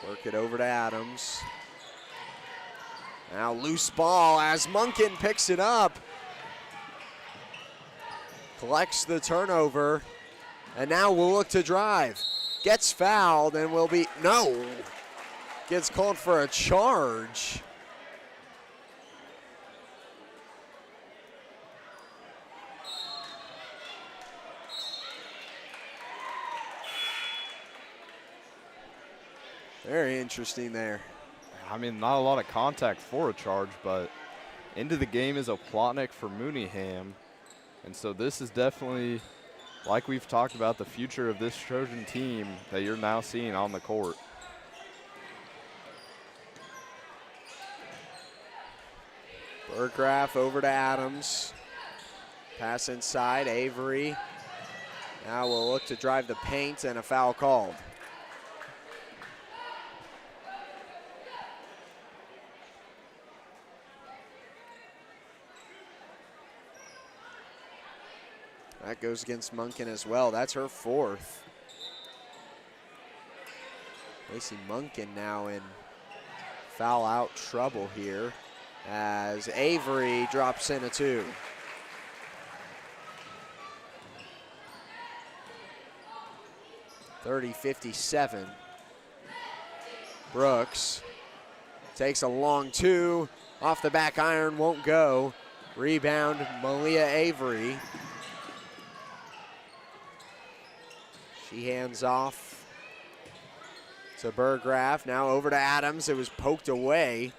Work it over to Adams. Now loose ball as Munkin picks it up. Collects the turnover. And now will look to drive. Gets fouled and will be, no. Gets called for a charge. Very interesting there. I mean, not a lot of contact for a charge, but into the game is Oplotnik for Mooneyham. And so this is definitely, like we've talked about, the future of this Trojan team that you're now seeing on the court. Burgraff over to Adams. Pass inside, Avery. Now we'll look to drive the paint and a foul called. That goes against Munkin as well. That's her fourth. Lacey Munkin now in foul out trouble here as Avery drops in a two. (30-57). Brooks takes a long two. Off the back iron, won't go. Rebound, Malia Avery. She hands off to Burgraff. Now over to Adams. It was poked away.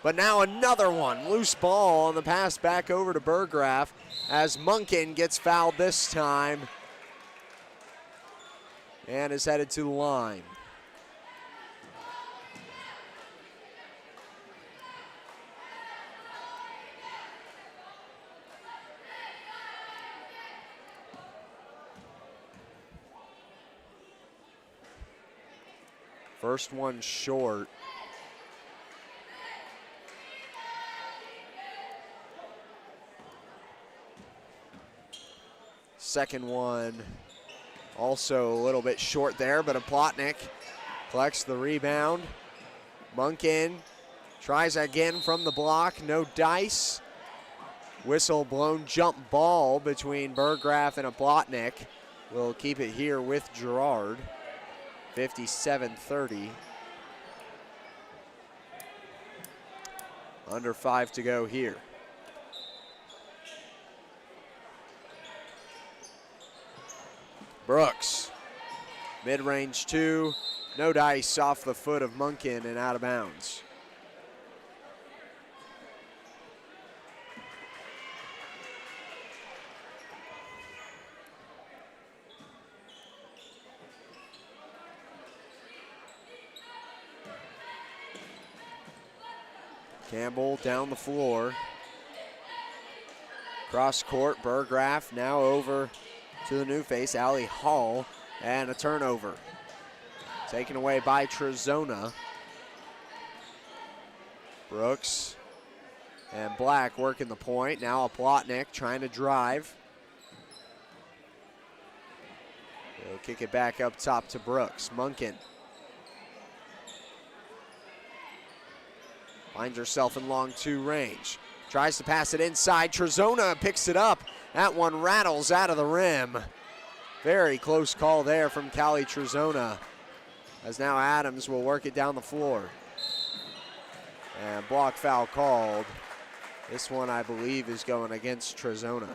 But now another one. Loose ball on the pass back over to Burgraff as Munkin gets fouled this time and is headed to the line. First one short. Second one also a little bit short there, but a Plotnick collects the rebound. Munkin tries again from the block, no dice. Whistle blown jump ball between Burgraff and a Plotnick. We'll keep it here with Girard. 57-30. Under 5 to go here. Brooks, mid-range 2, no dice, off the foot of Munkin and out of bounds. Campbell down the floor. Cross court, Burgraff now over to the new face, Allie Hall, and a turnover. Taken away by Trojans. Brooks and Black working the point. Now a Plotnick trying to drive. They'll kick it back up top to Brooks. Munkin finds herself in long 2 range. Tries to pass it inside. Trojans picks it up. That one rattles out of the rim. Very close call there from Callie Trojans, as now Adams will work it down the floor. And block foul called. This one, I believe, is going against Trojans.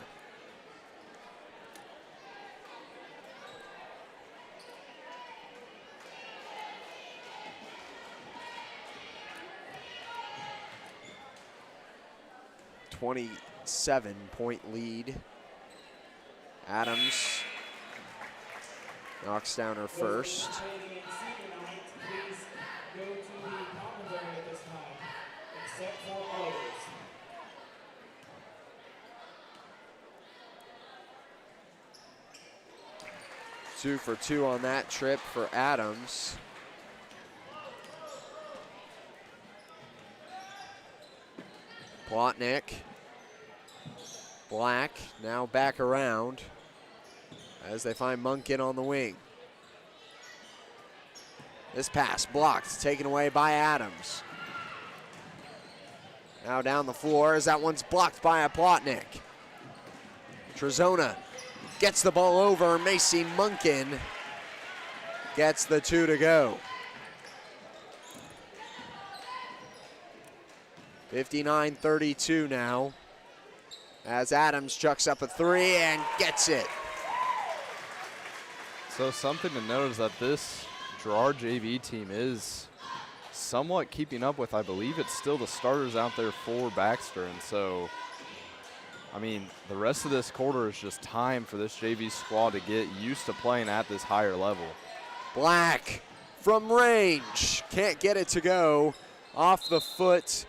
.7 lead. Adams knocks down her first. Two for 2 on that trip for Adams. Plotnick. Black now back around as they find Munkin on the wing. This pass blocked, taken away by Adams. Now down the floor as that one's blocked by a Plotnick. Trojans gets the ball over. Macy Munkin gets the 2 to go. 59-32 now, as Adams chucks up a 3 and gets it. So something to note is that this Girard JV team is somewhat keeping up with, I believe it's still the starters out there for Baxter. And so, I mean, the rest of this quarter is just time for this JV squad to get used to playing at this higher level. Black from range, can't get it to go. Off the foot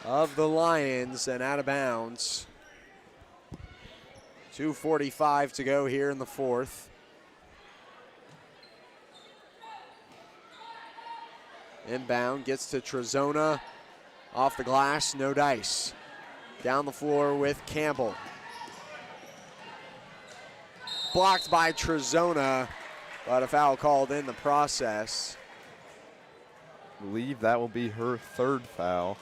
of the Lions and out of bounds. 2:45 to go here in the fourth. Inbound gets to Trojans, off the glass, no dice. Down the floor with Campbell. Blocked by Trojans, but a foul called in the process. I believe that will be her 3rd foul.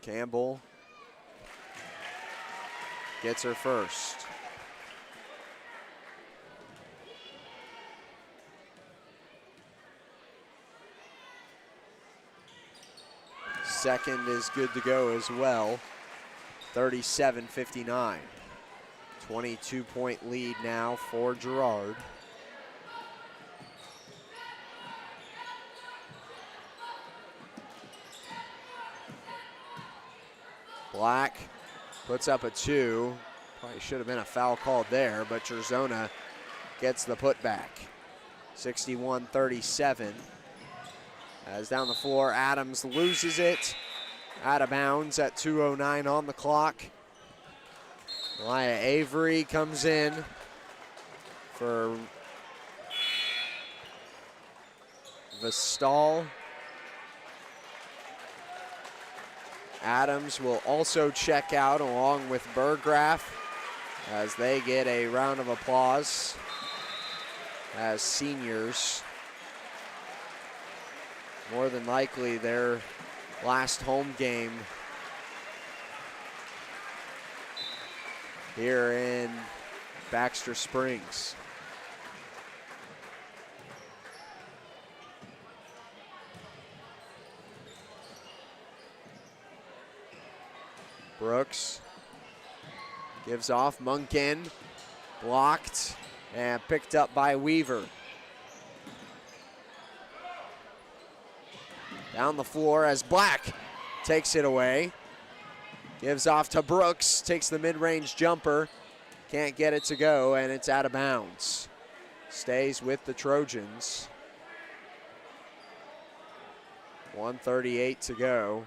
Campbell gets her first. Second is good to go as well. 37-59. 22-point lead now for Girard. Black puts up a 2. Probably should have been a foul called there, but Trojans gets the putback. 61-37. As down the floor, Adams loses it. Out of bounds at 2:09 on the clock. Elia Avery comes in for Vestal. Adams will also check out along with Burgraff as they get a round of applause as seniors. More than likely their last home game here in Baxter Springs. Brooks gives off, Munkin blocked and picked up by Weaver. Down the floor as Black takes it away. Gives off to Brooks, takes the mid-range jumper. Can't get it to go, and it's out of bounds. Stays with the Trojans. 1:38 to go.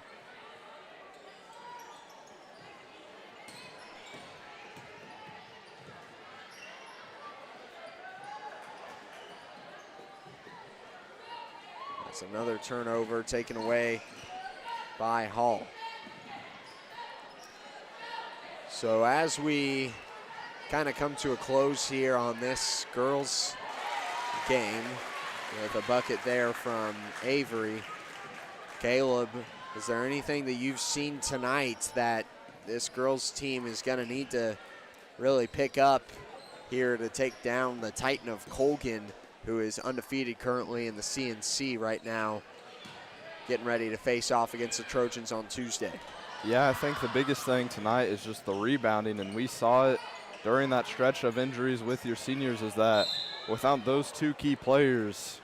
That's another turnover taken away by Hall. So as we kind of come to a close here on this girls game with a bucket there from Avery, Caleb, is there anything that you've seen tonight that this girls team is going to need to really pick up here to take down the Titan of Colgan, who is undefeated currently in the CNC right now, getting ready to face off against the Trojans on Tuesday? Yeah, I think the biggest thing tonight is just the rebounding, and we saw it during that stretch of injuries with your seniors, is that without those two key players,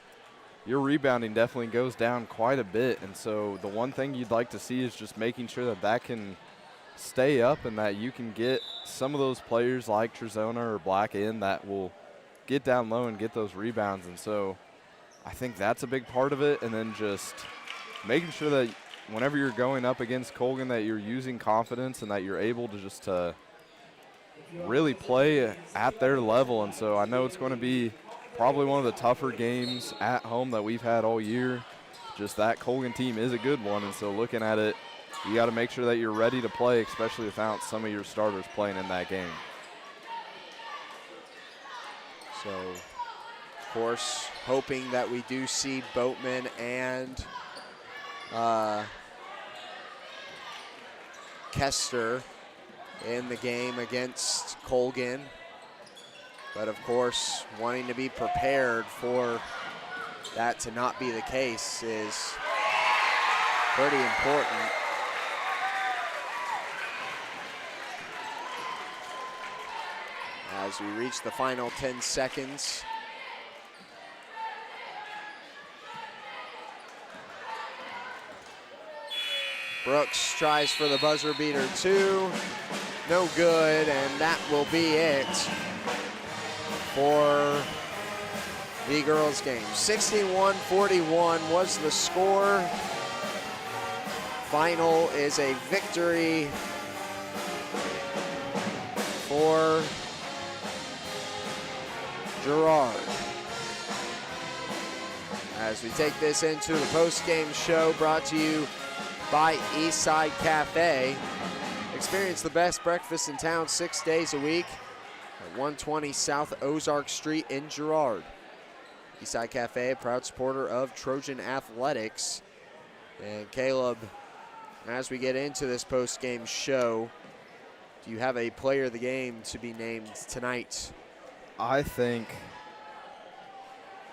your rebounding definitely goes down quite a bit. And so the one thing you'd like to see is just making sure that that can stay up and that you can get some of those players like Trezona or Black in that will get down low and get those rebounds. And so I think that's a big part of it. And then just making sure that whenever you're going up against Colgan that you're using confidence and that you're able to just really play at their level. And so I know it's going to be probably one of the tougher games at home that we've had all year. Just that Colgan team is a good one, and so looking at it, you got to make sure that you're ready to play, especially without some of your starters playing in that game. So, of course, hoping that we do see Boatman and Kester in the game against Colgan. But of course, wanting to be prepared for that to not be the case is pretty important. As we reach the final 10 seconds. Brooks tries for the buzzer beater too. No good, and that will be it for the girls game. 61-41 was the score. Final is a victory for Girard. As we take this into the post-game show brought to you by Eastside Cafe. Experience the best breakfast in town 6 days a week at 120 South Ozark Street in Girard. Eastside Cafe, a proud supporter of Trojan Athletics. And Caleb, as we get into this post-game show, do you have a player of the game to be named tonight? I think,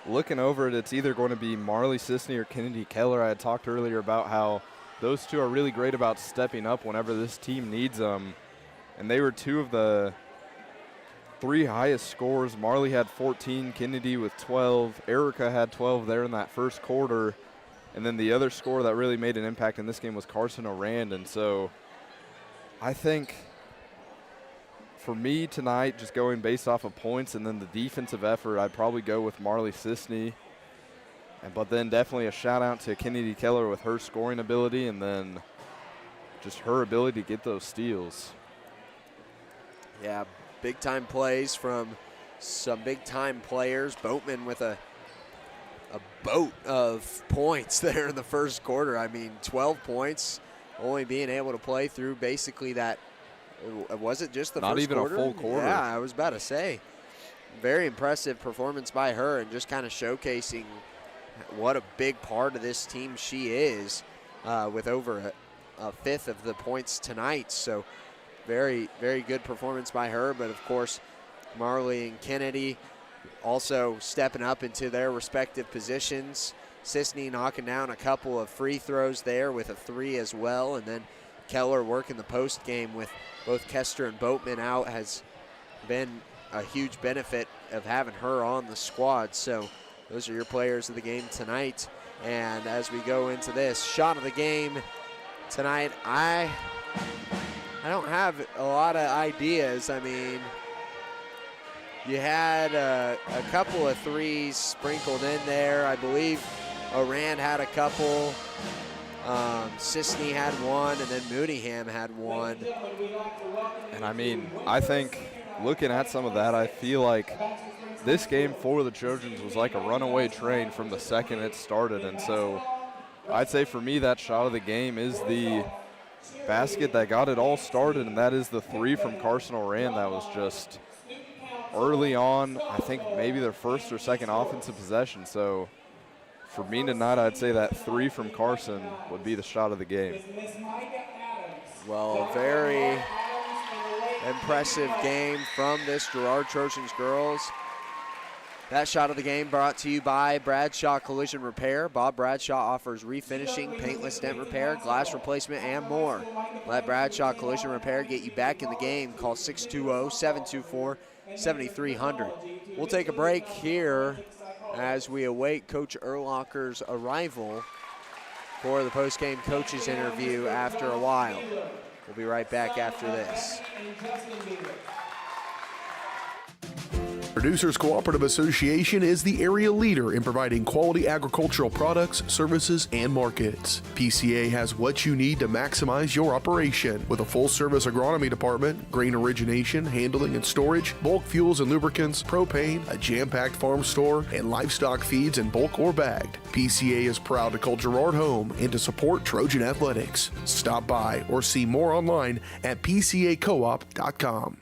looking over it, it's either going to be Marley Sisney or Kennedy Keller. I had talked earlier about how those two are really great about stepping up whenever this team needs them. And they were two of the three highest scorers. Marley had 14, Kennedy with 12. Erica had 12 there in that first quarter. And then the other scorer that really made an impact in this game was Carson Orand. And so I think for me tonight, just going based off of points and then the defensive effort, I'd probably go with Marley Sisney. But then definitely a shout out to Kennedy Keller with her scoring ability, and then just her ability to get those steals. Yeah, big time plays from some big time players. Boatman with a boat of points there in the first quarter. I mean, 12 points, only being able to play through basically that. Was it just the Not first even quarter? a full quarter. Yeah, I was about to say. Very impressive performance by her, and just kind of showcasing what a big part of this team she is, with over a fifth of the points tonight. So very, very good performance by her. But of course, Marley and Kennedy also stepping up into their respective positions. Sisney knocking down a couple of free throws there with a 3 as well. And then Keller working the post game with both Kester and Boatman out has been a huge benefit of having her on the squad. So those are your players of the game tonight. And as we go into this shot of the game tonight, I don't have a lot of ideas. I mean, you had a couple of threes sprinkled in there. I believe Orand had a couple. Sisney had one, and then Mooneyham had one. And I mean, I think looking at some of that, I feel like this game for the Trojans was like a runaway train from the second it started. And so I'd say for me, that shot of the game is the basket that got it all started, and that is the 3 from Carson Orand that was just early on, I think maybe their first or second offensive possession. So for me tonight, I'd say that 3 from Carson would be the shot of the game. Well, very impressive game from this Girard Trojans girls. That shot of the game brought to you by Bradshaw Collision Repair. Bob Bradshaw offers refinishing, paintless dent repair, glass replacement, and more. Let Bradshaw Collision Repair get you back in the game. Call 620-724-7300. We'll take a break here as we await Coach Urlacher's arrival for the post-game coaches interview after a while. We'll be right back after this. Producers Cooperative Association is the area leader in providing quality agricultural products, services, and markets. PCA has what you need to maximize your operation with a full-service agronomy department, grain origination, handling and storage, bulk fuels and lubricants, propane, a jam-packed farm store, and livestock feeds in bulk or bagged. PCA is proud to call Girard home and to support Trojan athletics. Stop by or see more online at pcacoop.com.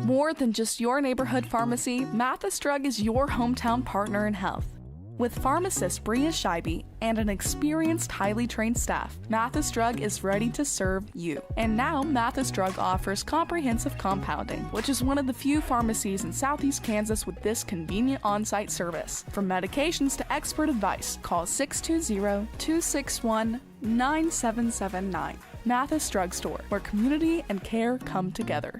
More than just your neighborhood pharmacy, Mathis Drug is your hometown partner in health. With pharmacist Bria Scheibe and an experienced, highly trained staff, Mathis Drug is ready to serve you. And now, Mathis Drug offers comprehensive compounding, which is one of the few pharmacies in Southeast Kansas with this convenient on-site service. From medications to expert advice, call 620-261-9779. Mathis Drug Store, where community and care come together.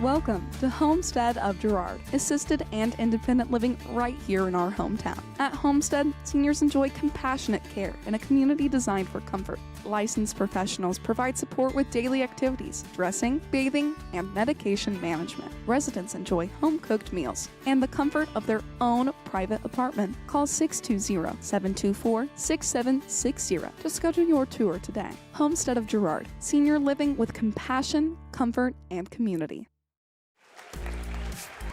Welcome to Homestead of Girard, assisted and independent living right here in our hometown. At Homestead, seniors enjoy compassionate care in a community designed for comfort. Licensed professionals provide support with daily activities, dressing, bathing, and medication management. Residents enjoy home-cooked meals and the comfort of their own private apartment. Call 620-724-6760 to schedule your tour today. Homestead of Girard, senior living with compassion, comfort, and community.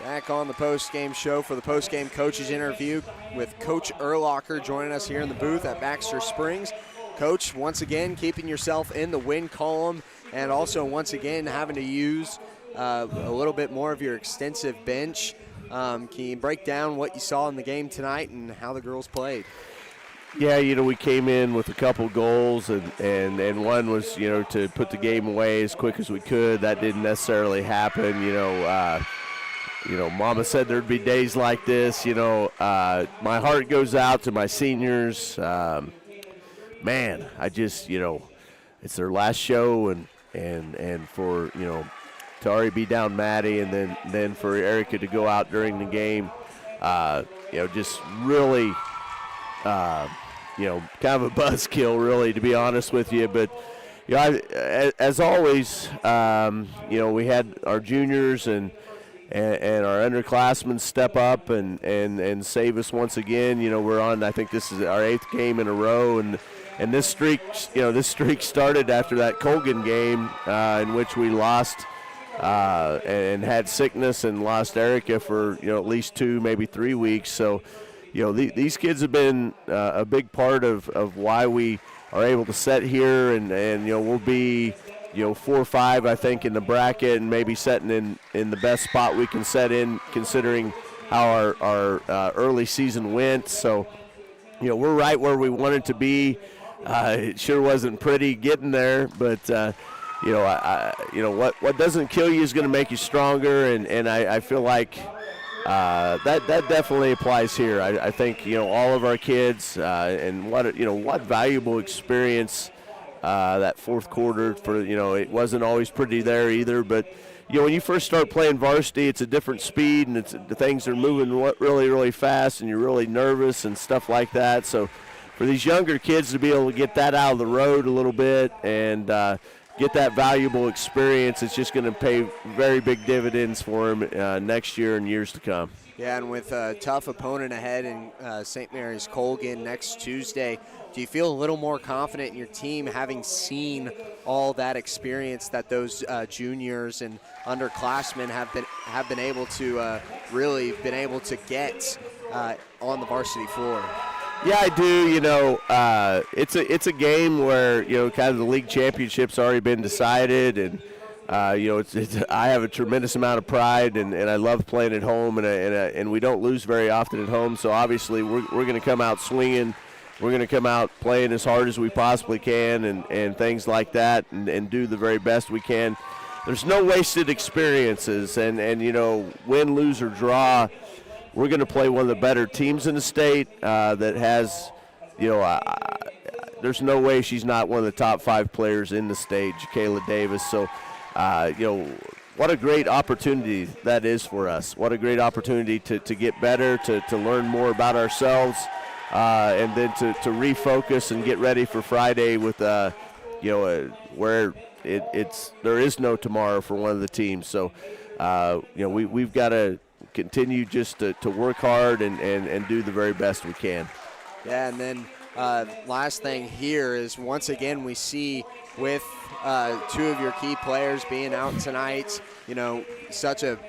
Back on the post-game show for the post-game coaches interview with Coach Urlacher joining us here in the booth at Baxter Springs. Coach, once again, keeping yourself in the win column and also once again having to use a little bit more of your extensive bench. Can you break down what you saw in the game tonight and how the girls played? Yeah, we came in with a couple goals, and one was, to put the game away as quick as we could. That didn't necessarily happen, Mama said there'd be days like this. My heart goes out to my seniors. Man, I just, it's their last show, and for, to already be down Maddie, and then for Erica to go out during the game, just really, kind of a buzzkill, really, to be honest with you. But, as always, we had our juniors and and our underclassmen step up and save us once again. We're on, I think this is our 8th game in a row, and this streak started after that Colgan game in which we lost and had sickness and lost Erica for at least 2, maybe 3 weeks. So these kids have been a big part of why we are able to set here, and we'll be 4 or 5, I think, in the bracket, and maybe setting in the best spot we can set in, considering how our early season went. So we're right where we wanted to be. It sure wasn't pretty getting there, but what doesn't kill you is going to make you stronger, and I feel like that definitely applies here. I think all of our kids and what valuable experience that fourth quarter for it wasn't always pretty there either, but when you first start playing varsity, it's a different speed, and the things are moving really, really fast, and you're really nervous and stuff like that. So for these younger kids to be able to get that out of the road a little bit and get that valuable experience, it's just going to pay very big dividends for them next year and years to come. Yeah, and with a tough opponent ahead in St. Mary's Colgan next Tuesday, do you feel a little more confident in your team having seen all that experience that those juniors and underclassmen have been able to really get on the varsity floor? Yeah, I do. It's a game where kind of the league championship's already been decided, and I have a tremendous amount of pride, and I love playing at home, and we don't lose very often at home. So obviously we're going to come out swinging. We're going to come out playing as hard as we possibly can, and things like that, and do the very best we can. There's no wasted experiences, and win, lose, or draw, we're going to play one of the better teams in the state that has, there's no way she's not one of the top 5 players in the state, Kayla Davis. So, what a great opportunity that is for us. What a great opportunity to get better, to learn more about ourselves, and then to refocus and get ready for Friday with, where there is no tomorrow for one of the teams. So, we've got to continue just to work hard and do the very best we can. Yeah, and then last thing here is once again we see with 2 of your key players being out tonight, such a,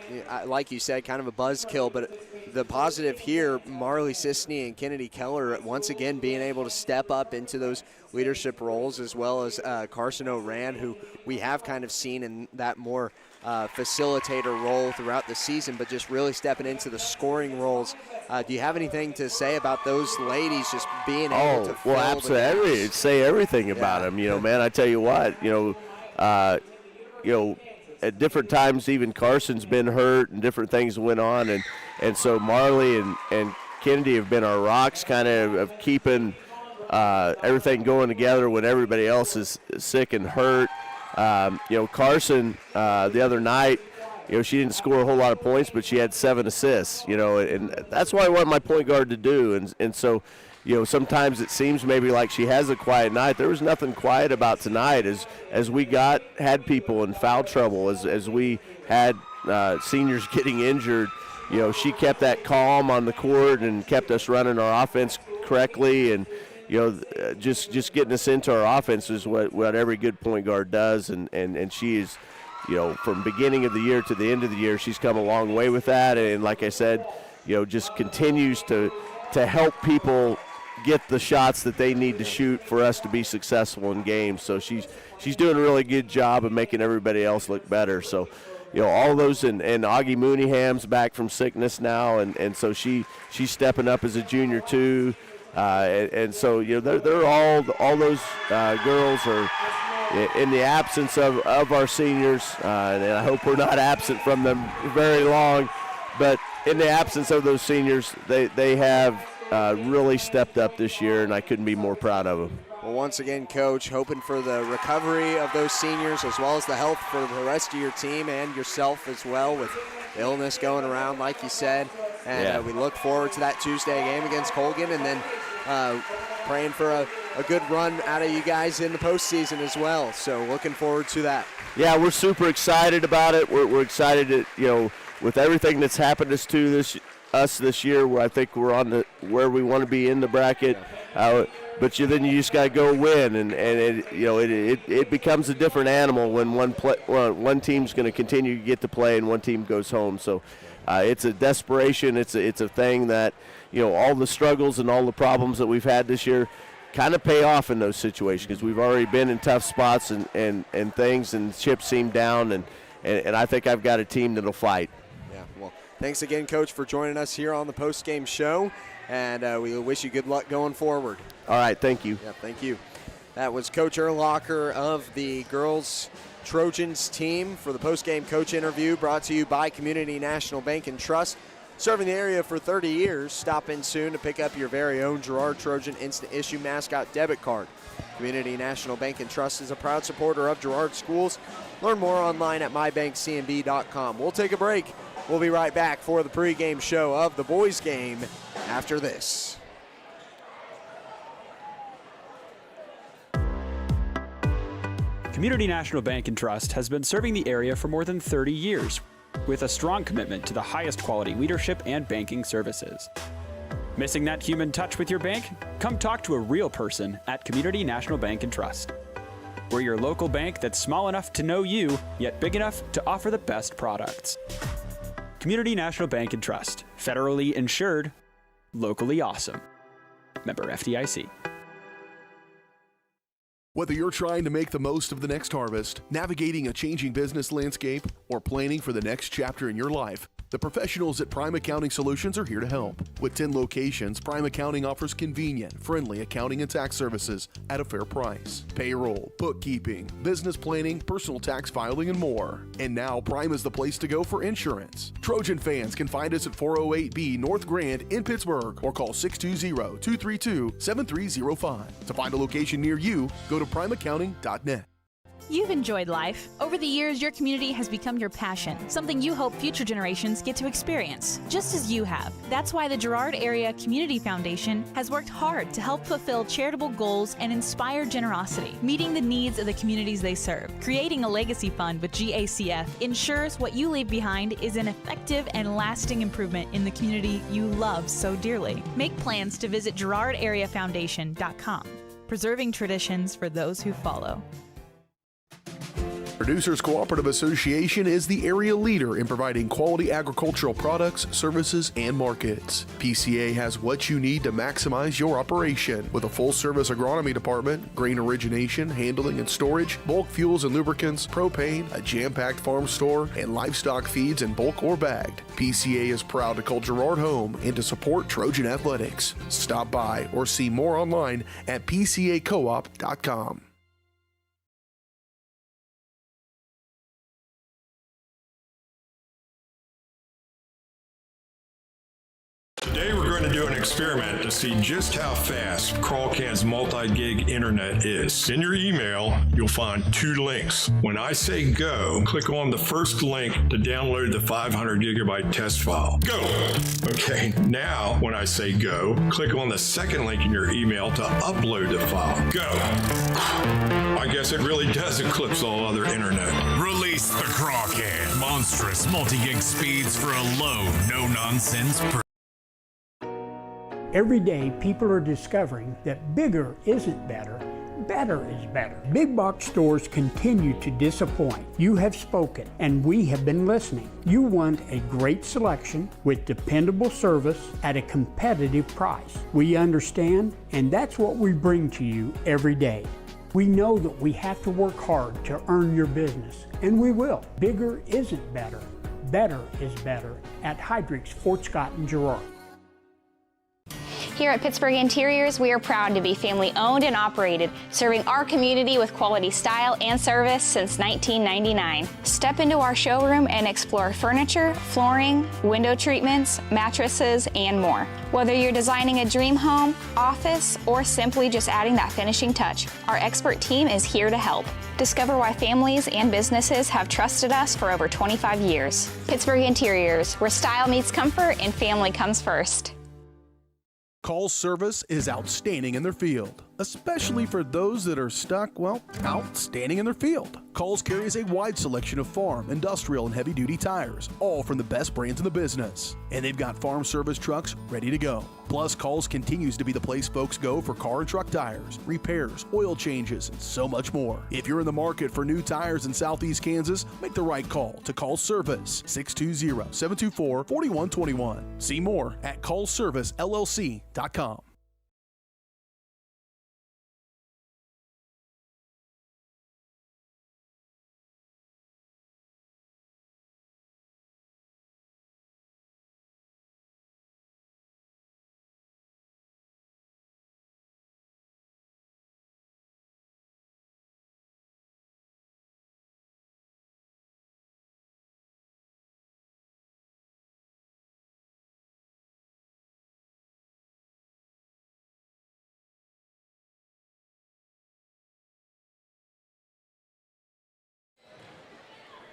like you said, kind of a buzzkill, but the positive here, Marley Sisney and Kennedy Keller once again being able to step up into those leadership roles, as well as Carson O'Rand, who we have kind of seen in that more facilitator role throughout the season, but just really stepping into the scoring roles. Do you have anything to say about those ladies just being able to fill absolutely. Say everything about them. Man, I tell you what, at different times even Carson's been hurt and different things went on, and so Marley and Kennedy have been our rocks, kind of keeping everything going together when everybody else is sick and hurt. Carson the other night, she didn't score a whole lot of points, but she had 7 assists, and that's what I want my point guard to do. And so, sometimes it seems maybe like she has a quiet night. There was nothing quiet about tonight as we had people in foul trouble, as we had seniors getting injured. She kept that calm on the court and kept us running our offense correctly, and just getting us into our offense is what every good point guard does, and she is, from beginning of the year to the end of the year, she's come a long way with that, and like I said, just continues to help people get the shots that they need to shoot for us to be successful in games. So she's doing a really good job of making everybody else look better. So, all those, and Augie Mooneyham's back from sickness now, and so she's stepping up as a junior too. And so, they're all those girls are in the absence of our seniors, and I hope we're not absent from them very long, but in the absence of those seniors, they have really stepped up this year, and I couldn't be more proud of them. Well, once again, Coach, hoping for the recovery of those seniors as well as the health for the rest of your team and yourself as well, with illness going around, like you said. And we look forward to that Tuesday game against Colgan, and then praying for a good run out of you guys in the postseason as well. So looking forward to that. Yeah, we're super excited about it. We're excited to, with everything that's happened to us this year, where I think we're on where we want to be in the bracket. But then you just got to go win, and it becomes a different animal when one team's going to continue to get to play and one team goes home. So it's a desperation. It's a thing that all the struggles and all the problems that we've had this year kind of pay off in those situations, because we've already been in tough spots and things, and chips seem down, and I think I've got a team that'll fight. Yeah, well, thanks again, Coach, for joining us here on the post-game show, and we wish you good luck going forward. All right, thank you. Yeah, thank you. That was Coach Urlacher of the girls Trojans team for the post-game coach interview, brought to you by Community National Bank and Trust. Serving the area for 30 years, stop in soon to pick up your very own Girard Trojan Instant Issue Mascot Debit Card. Community National Bank and Trust is a proud supporter of Girard Schools. Learn more online at mybankcnb.com. We'll take a break. We'll be right back for the pregame show of the boys game after this. Community National Bank and Trust has been serving the area for more than 30 years with a strong commitment to the highest quality leadership and banking services. Missing that human touch with your bank? Come talk to a real person at Community National Bank and Trust. We're your local bank that's small enough to know you, yet big enough to offer the best products. Community National Bank and Trust. Federally insured, locally awesome. Member FDIC. Whether you're trying to make the most of the next harvest, navigating a changing business landscape, or planning for the next chapter in your life, the professionals at Prime Accounting Solutions are here to help. With 10 locations, Prime Accounting offers convenient, friendly accounting and tax services at a fair price. Payroll, bookkeeping, business planning, personal tax filing, and more. And now Prime is the place to go for insurance. Trojan fans can find us at 408B North Grand in Pittsburgh or call 620-232-7305. To find a location near you, go to primeaccounting.net. You've enjoyed life. Over the years, your community has become your passion, something you hope future generations get to experience, just as you have. That's why the Girard Area Community Foundation has worked hard to help fulfill charitable goals and inspire generosity, meeting the needs of the communities they serve. Creating a legacy fund with GACF ensures what you leave behind is an effective and lasting improvement in the community you love so dearly. Make plans to visit GirardAreaFoundation.com, preserving traditions for those who follow. Producers Cooperative Association is the area leader in providing quality agricultural products, services, and markets. PCA has what you need to maximize your operation with a full-service agronomy department, grain origination, handling and storage, bulk fuels and lubricants, propane, a jam-packed farm store, and livestock feeds in bulk or bagged. PCA is proud to call Girard home and to support Trojan athletics. Stop by or see more online at pcacoop.com. Today we're going to do an experiment to see just how fast Crocan's multi-gig internet is. In your email, you'll find 2 links. When I say go, click on the first link to download the 500 gigabyte test file. Go! Okay, now when I say go, click on the second link in your email to upload the file. Go! I guess it really does eclipse all other internet. Release the Crocan. Monstrous multi-gig speeds for a low, no-nonsense Every day, people are discovering that bigger isn't better, better is better. Big box stores continue to disappoint. You have spoken, and we have been listening. You want a great selection with dependable service at a competitive price. We understand, and that's what we bring to you every day. We know that we have to work hard to earn your business, and we will. Bigger isn't better, better is better at Heidrich's, Fort Scott, and Girard. Here at Pittsburgh Interiors, we are proud to be family owned and operated, serving our community with quality style and service since 1999. Step into our showroom and explore furniture, flooring, window treatments, mattresses, and more. Whether you're designing a dream home, office, or simply just adding that finishing touch, our expert team is here to help. Discover why families and businesses have trusted us for over 25 years. Pittsburgh Interiors, where style meets comfort and family comes first. Call service is outstanding in their field. especially for those that are stuck, well, out standing in their field. Coles carries a wide selection of farm, industrial, and heavy-duty tires, all from the best brands in the business. And they've got farm service trucks ready to go. Plus, Coles continues to be the place folks go for car and truck tires, repairs, oil changes, and so much more. If you're in the market for new tires in Southeast Kansas, make the right call to Coles Service, 620-724-4121. See more at ColesServiceLLC.com.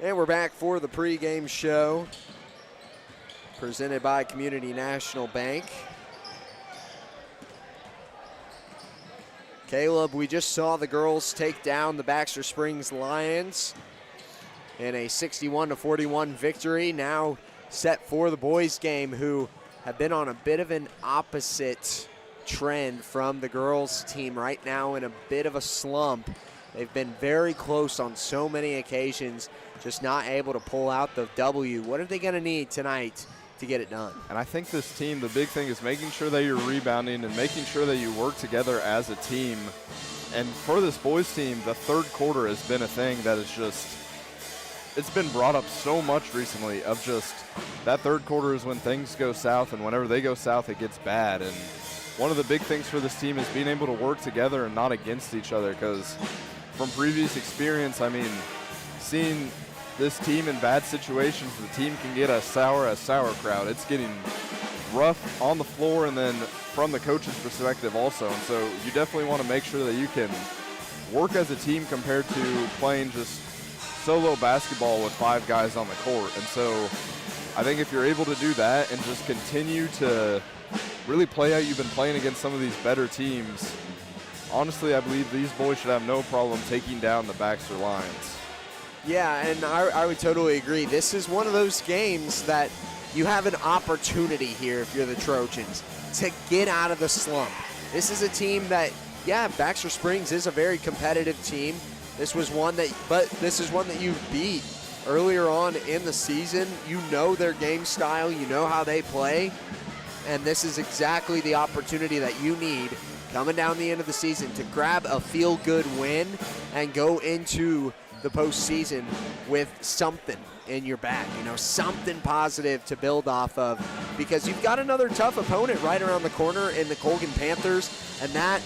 And we're back for the pregame show presented by Community National Bank. Caleb, we just saw the girls take down the Baxter Springs Lions in a 61-41 victory. Now set for the boys game, who have been on a bit of an opposite trend from the girls team right now, in a bit of a slump. They've been very close on so many occasions, just not able to pull out the W. What are they going to need tonight to get it done? And I think this team, the big thing is making sure that you're rebounding and making sure that you work together as a team. And for this boys team, the third quarter has been a thing that is just, it's been brought up so much recently, of just that third quarter is when things go south, and whenever they go south, it gets bad. And one of the big things for this team is being able to work together and not against each other, because from previous experience, I mean, seeing this team in bad situations, the team can get as sour as sauerkraut. It's getting rough on the floor, and then from the coach's perspective also. And so you definitely want to make sure that you can work as a team compared to playing just solo basketball with 5 guys on the court. And so I think if you're able to do that and just continue to really play how you've been playing against some of these better teams, honestly, I believe these boys should have no problem taking down the Baxter Lions. Yeah, and I would totally agree. This is one of those games that you have an opportunity here, if you're the Trojans, to get out of the slump. This is a team that, yeah, Baxter Springs is a very competitive team. This is one that you beat earlier on in the season. You know their game style, you know how they play, and this is exactly the opportunity that you need coming down the end of the season to grab a feel-good win and go into the postseason with something in your back, something positive to build off of, because you've got another tough opponent right around the corner in the Colgan Panthers, and that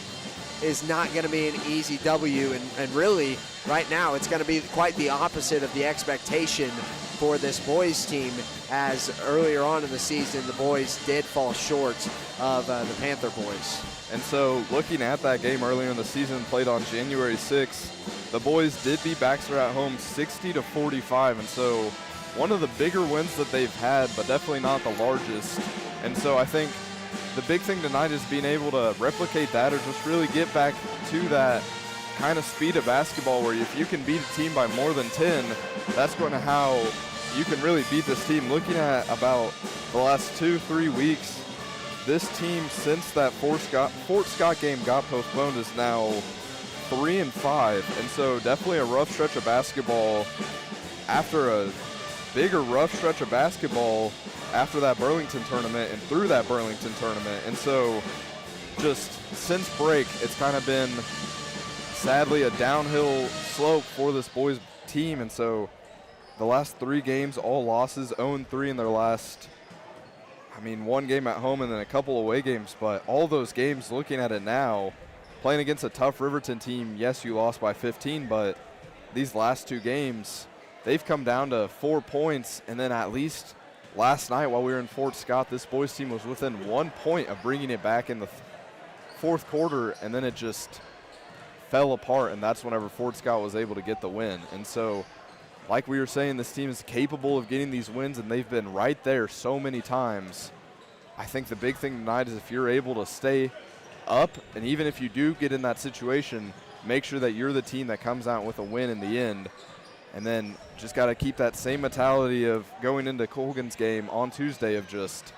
is not going to be an easy W, and really right now it's going to be quite the opposite of the expectation for this boys team, as earlier on in the season the boys did fall short of the Panther boys. And so looking at that game earlier in the season, played on January 6th, the boys did beat Baxter at home 60-45, and so one of the bigger wins that they've had, but definitely not the largest. And so I think the big thing tonight is being able to replicate that, or just really get back to that kind of speed of basketball where if you can beat a team by more than 10, that's going to how you can really beat this team. Looking at about the last 2-3 weeks, this team, since that Fort Scott game got postponed, is now 3-5, and so definitely a rough stretch of basketball after a bigger rough stretch of basketball after that Burlington tournament and through that Burlington tournament. And so just since break, it's kind of been sadly a downhill slope for this boys team. And so the last 3 games, all losses, 0-3 in their last, one game at home and then a couple away games. But all those games, looking at it now, playing against a tough Riverton team, yes, you lost by 15, but these last 2 games, they've come down to 4 points. And then at least last night while we were in Fort Scott, this boys team was within 1 point of bringing it back in the fourth quarter, and then it just fell apart, and that's whenever Fort Scott was able to get the win. And so, like we were saying, this team is capable of getting these wins, and they've been right there so many times. I think the big thing tonight is if you're able to stay up, and even if you do get in that situation, make sure that you're the team that comes out with a win in the end. And then just got to keep that same mentality of going into Colgan's game on Tuesday of just,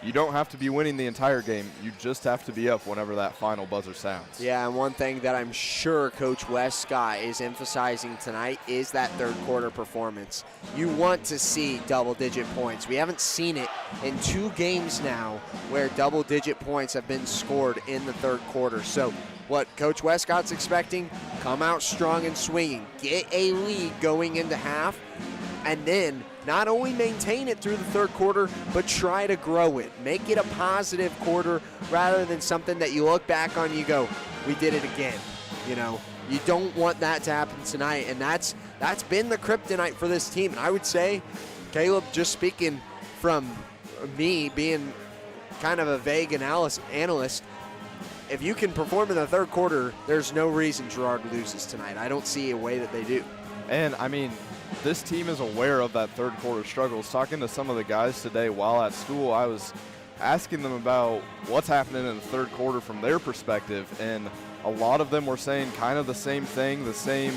you don't have to be winning the entire game. You just have to be up whenever that final buzzer sounds. Yeah, and one thing that I'm sure Coach Westcott is emphasizing tonight is that third quarter performance. You want to see double-digit points. We haven't seen it in 2 games now where double-digit points have been scored in the third quarter. So what Coach Westcott's expecting, come out strong and swinging, get a lead going into half, and then not only maintain it through the third quarter, but try to grow it. Make it a positive quarter rather than something that you look back on and you go, we did it again. You know, you don't want that to happen tonight, and that's been the kryptonite for this team. And I would say, Caleb, just speaking from me being kind of a vague analyst, if you can perform in the third quarter, there's no reason Girard loses tonight. I don't see a way that they do. And, I mean, this team is aware of that third quarter struggles. Talking to some of the guys today while at school, I was asking them about what's happening in the third quarter from their perspective, and a lot of them were saying kind of the same thing. The same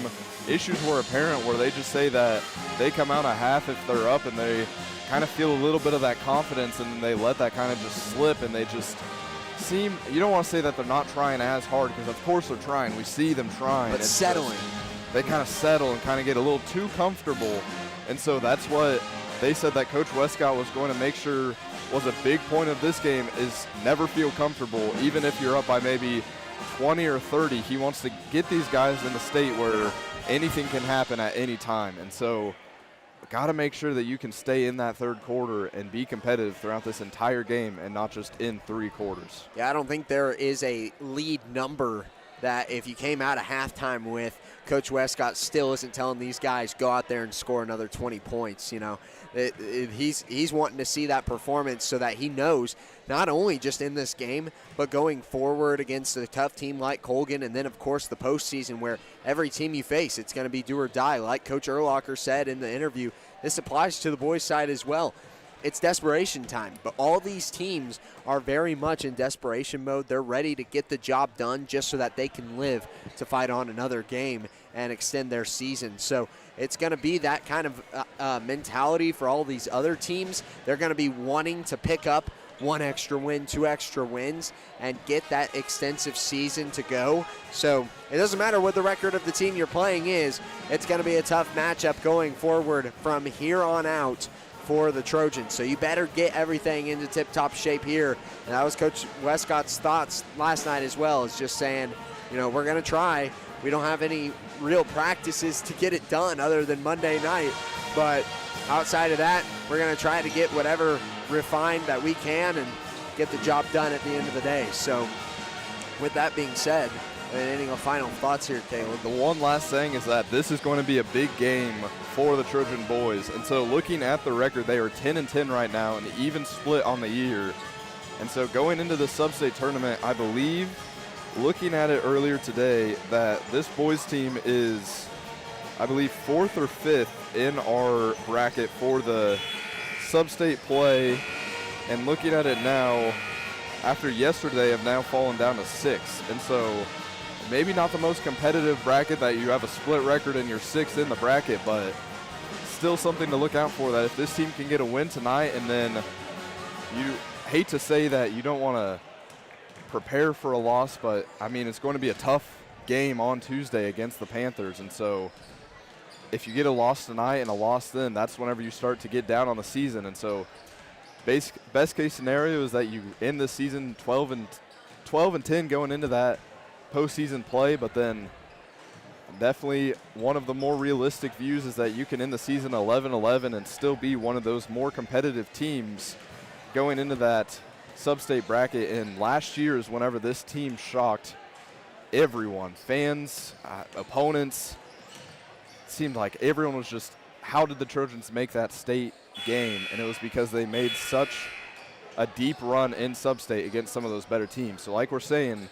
issues were apparent where they just say that they come out a half if they're up and they kind of feel a little bit of that confidence, and then they let that kind of just slip, and they just seem, you don't want to say that they're not trying as hard, because of course they're trying. We see them trying. But settling. They kind of settle and kind of get a little too comfortable. And so that's what they said that Coach Westcott was going to make sure was a big point of this game is never feel comfortable. Even if you're up by maybe 20 or 30, he wants to get these guys in the state where anything can happen at any time. And so got to make sure that you can stay in that third quarter and be competitive throughout this entire game and not just in 3 quarters. Yeah, I don't think there is a lead number that if you came out of halftime with, Coach Westcott still isn't telling these guys go out there and score another 20 points. You know, he's wanting to see that performance so that he knows not only just in this game, but going forward against a tough team like Colgan, and then of course the postseason where every team you face, it's going to be do or die. Like Coach Urlacher said in the interview, this applies to the boys' side as well. It's desperation time, but all these teams are very much in desperation mode. They're ready to get the job done just so that they can live to fight on another game and extend their season. So it's going to be that kind of mentality for all these other teams. They're going to be wanting to pick up 1 extra win, 2 extra wins, and get that extensive season to go. So it doesn't matter what the record of the team you're playing is. It's going to be a tough matchup going forward from here on out for the Trojans. So you better get everything into tip-top shape here. And that was Coach Westcott's thoughts last night as well, is just saying, you know, we're going to try. We don't have any real practices to get it done other than Monday night. But outside of that, we're going to try to get whatever refined that we can and get the job done at the end of the day. So with that being said, any final thoughts here, Caleb? The one last thing is that this is going to be a big game for the Trojan boys. And so looking at the record, they are 10-10 right now, an even split on the year. And so going into the sub-state tournament, I believe, looking at it earlier today, that this boys team is, I believe, 4th or 5th in our bracket for the sub-state play. And looking at it now, after yesterday, have now fallen down to 6th. And so maybe not the most competitive bracket that you have a split record and you're 6th in the bracket, but still something to look out for, that if this team can get a win tonight, and then you hate to say that you don't want to prepare for a loss, but I mean, it's going to be a tough game on Tuesday against the Panthers. And so if you get a loss tonight and a loss then, that's whenever you start to get down on the season. And so best case scenario is that you end the season 12-10 going into that postseason play, but then definitely one of the more realistic views is that you can end the season 11-11 and still be one of those more competitive teams going into that sub-state bracket. And last year is whenever this team shocked everyone, fans, opponents. It seemed like everyone was just, how did the Trojans make that state game? And it was because they made such a deep run in sub-state against some of those better teams. So like we're saying,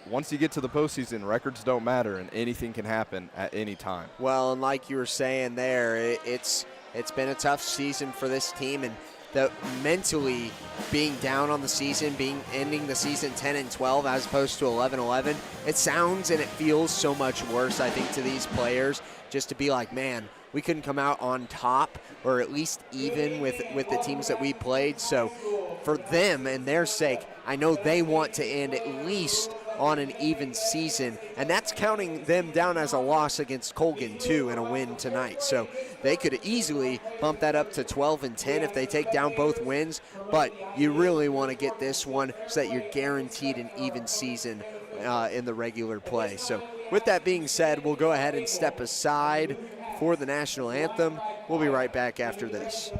once you get to the postseason, records don't matter and anything can happen at any time. Well, and like you were saying there, it's been a tough season for this team, and that mentally being down on the season, ending the season 10-12 as opposed to 11-11, it sounds and it feels so much worse, I think, to these players, just to be like, man, we couldn't come out on top or at least even with the teams that we played. So for them and their sake, I know they want to end at least on an even season, and that's counting them down as a loss against Colgan too and a win tonight. So they could easily bump that up to 12-10 if they take down both wins, but you really want to get this one so that you're guaranteed an even season in the regular play. So with that being said, we'll go ahead and step aside for the national anthem. We'll be right back after this.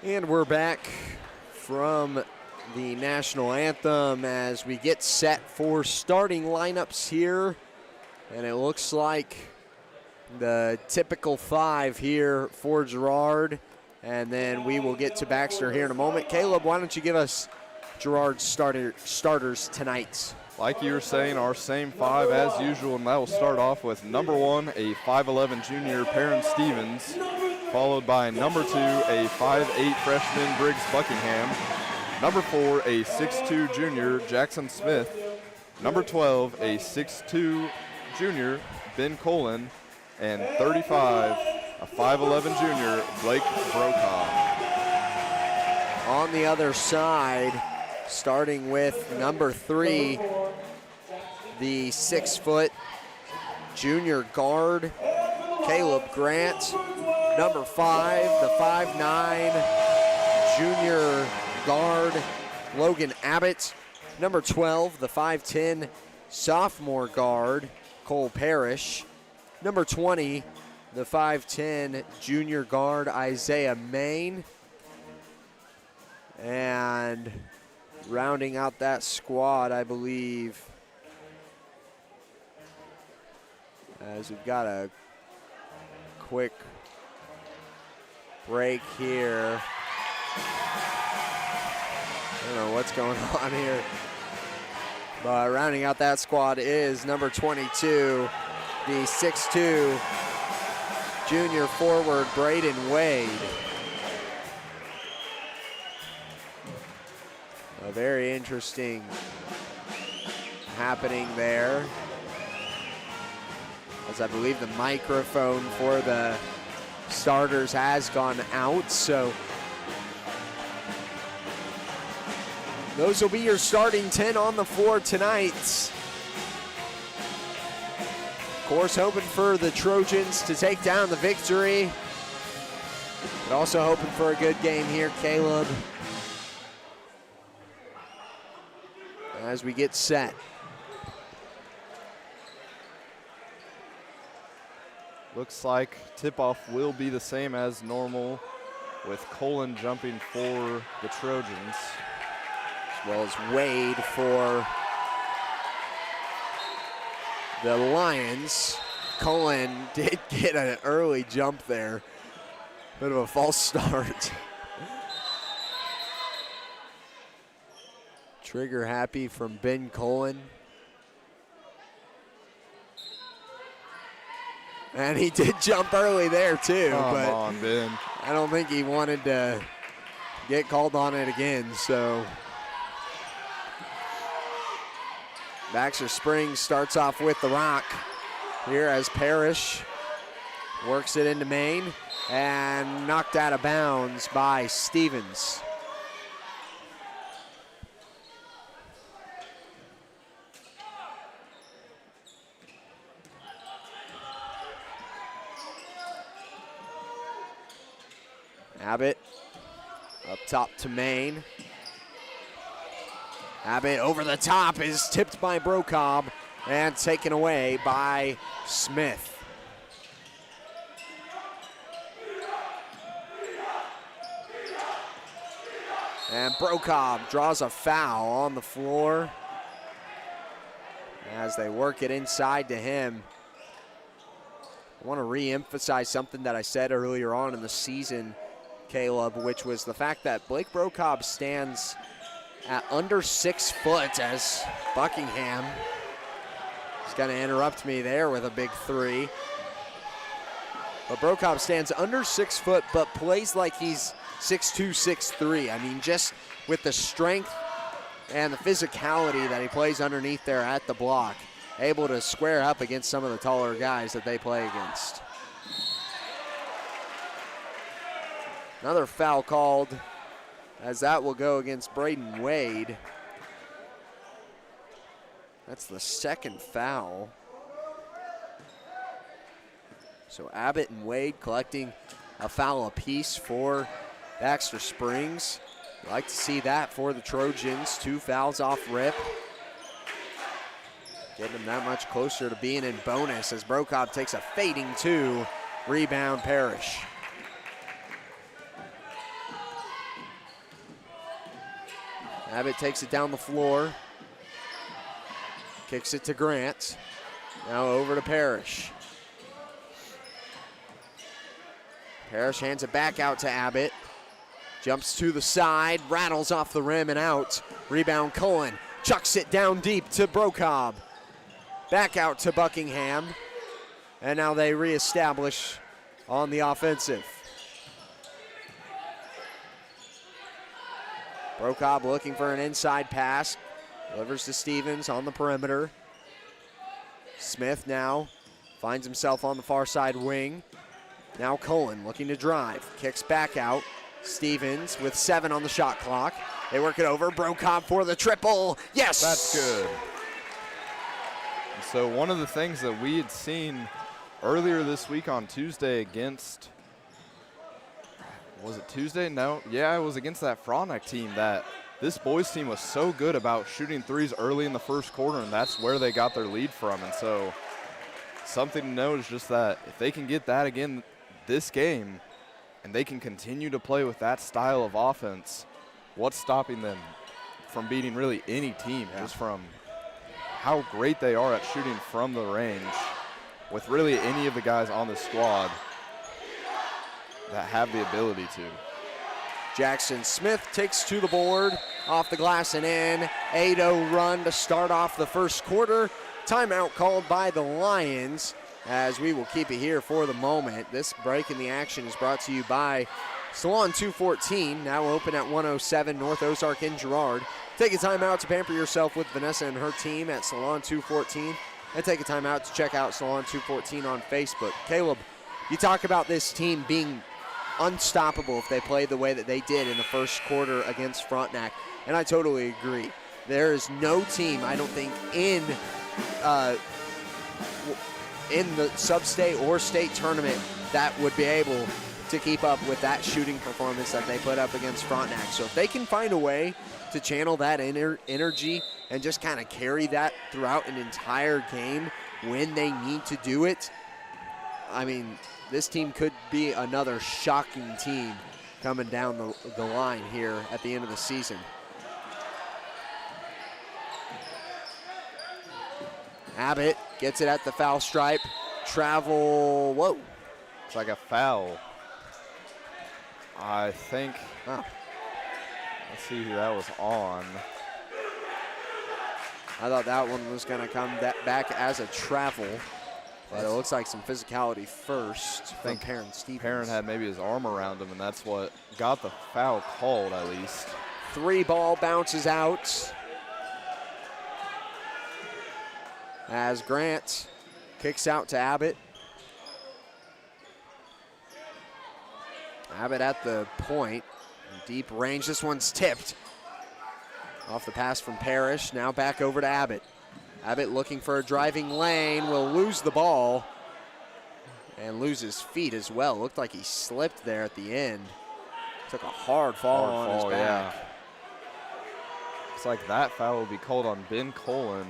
And we're back from the national anthem as we get set for starting lineups here. And it looks like the typical 5 here for Girard. And then we will get to Baxter here in a moment. Caleb, why don't you give us Girard's starters tonight? Like you were saying, our same 5 as usual, and that will start off with number 1, a 5'11 junior, Perrin Stevens, followed by number 2, a 5'8 freshman, Briggs Buckingham, number 4, a 6'2 junior, Jackson Smith, number 12, a 6'2 junior, Ben Colin, and 35, a 5'11 junior, Blake Brokaw. On the other side, starting with number 3, the 6-foot junior guard, Caleb Grant. Number 5, the 5'9 junior guard, Logan Abbott. Number 12, the 5'10 sophomore guard, Cole Parrish. Number 20, the 5'10 junior guard, Isaiah Main. And rounding out that squad, I believe, as we've got a quick break here. I don't know what's going on here. But rounding out that squad is number 22, the 6'2 junior forward, Braden Wade. A very interesting happening there, as I believe the microphone for the starters has gone out. So those will be your starting 10 on the floor tonight. Of course, hoping for the Trojans to take down the victory, but also hoping for a good game here, Caleb, as we get set. Looks like tip-off will be the same as normal, with Colin jumping for the Trojans. As well as Wade for the Lions. Colin did get an early jump there. Bit of a false start. Trigger happy from Ben Cullen. And he did jump early there too. Come but on, Ben. I don't think he wanted to get called on it again, so. Baxter Springs starts off with the rock here as Parrish works it into Maine and knocked out of bounds by Stevens. Abbott up top to Maine. Abbott over the top is tipped by Brocob and taken away by Smith. And Brocob draws a foul on the floor as they work it inside to him. I want to re-emphasize something that I said earlier on in the season, Caleb, which was the fact that Blake Brocob stands at under 6 foot as Buckingham is going to interrupt me there with a big three. But Brocob stands under 6 foot but plays like he's 6'2", 6'3". I mean, just with the strength and the physicality that he plays underneath there at the block, able to square up against some of the taller guys that they play against. Another foul called, as that will go against Braden Wade. That's the second foul. So Abbott and Wade collecting a foul apiece for Baxter Springs. Like to see that for the Trojans. 2 fouls off rip. Getting them that much closer to being in bonus as Brocob takes a fading 2. Rebound Parrish. Abbott takes it down the floor. Kicks it to Grant. Now over to Parrish. Parrish hands it back out to Abbott. Jumps to the side, rattles off the rim and out. Rebound Cullen. Chucks it down deep to Brocob. Back out to Buckingham. And now they reestablish on the offensive. Brocob looking for an inside pass. Delivers to Stevens on the perimeter. Smith now finds himself on the far side wing. Now Cullen looking to drive. Kicks back out. Stevens with 7 on the shot clock. They work it over. Brocob for the triple. Yes! That's good. So one of the things that we had seen earlier this week on Tuesday against, was it Tuesday? No. Yeah, it was against that Frontenac team that this boys team was so good about shooting threes early in the first quarter, and that's where they got their lead from. And so something to note is just that if they can get that again this game and they can continue to play with that style of offense, what's stopping them from beating really any team, just from how great they are at shooting from the range with really any of the guys on the squad that have the ability to. Jackson Smith takes to the board, off the glass and in. 8-0 run to start off the first quarter. Timeout called by the Lions, as we will keep it here for the moment. This break in the action is brought to you by Salon 214, now open at 107 North Ozark in Girard. Take a time out to pamper yourself with Vanessa and her team at Salon 214, and take a time out to check out Salon 214 on Facebook. Caleb, you talk about this team being unstoppable if they play the way that they did in the first quarter against Frontenac, and I totally agree. There is no team, I don't think, in the sub-state or state tournament that would be able to keep up with that shooting performance that they put up against Frontenac. So if they can find a way to channel that energy and just kind of carry that throughout an entire game when they need to do it, I mean, this team could be another shocking team coming down the line here at the end of the season. Abbott gets it at the foul stripe. Travel, whoa. It's like a foul. I think, let's see who that was on. I thought that one was going to come back as a travel. But it looks like some physicality first from Perrin Stevens. Perrin had maybe his arm around him, and that's what got the foul called at least. 3 ball bounces out as Grant kicks out to Abbott. Abbott at the point, deep range. This one's tipped. Off the pass from Parrish, now back over to Abbott. Abbott looking for a driving lane, will lose the ball and lose his feet as well. Looked like he slipped there at the end. Took a hard fall on his back. Yeah. Looks like that foul will be called on Ben Colin.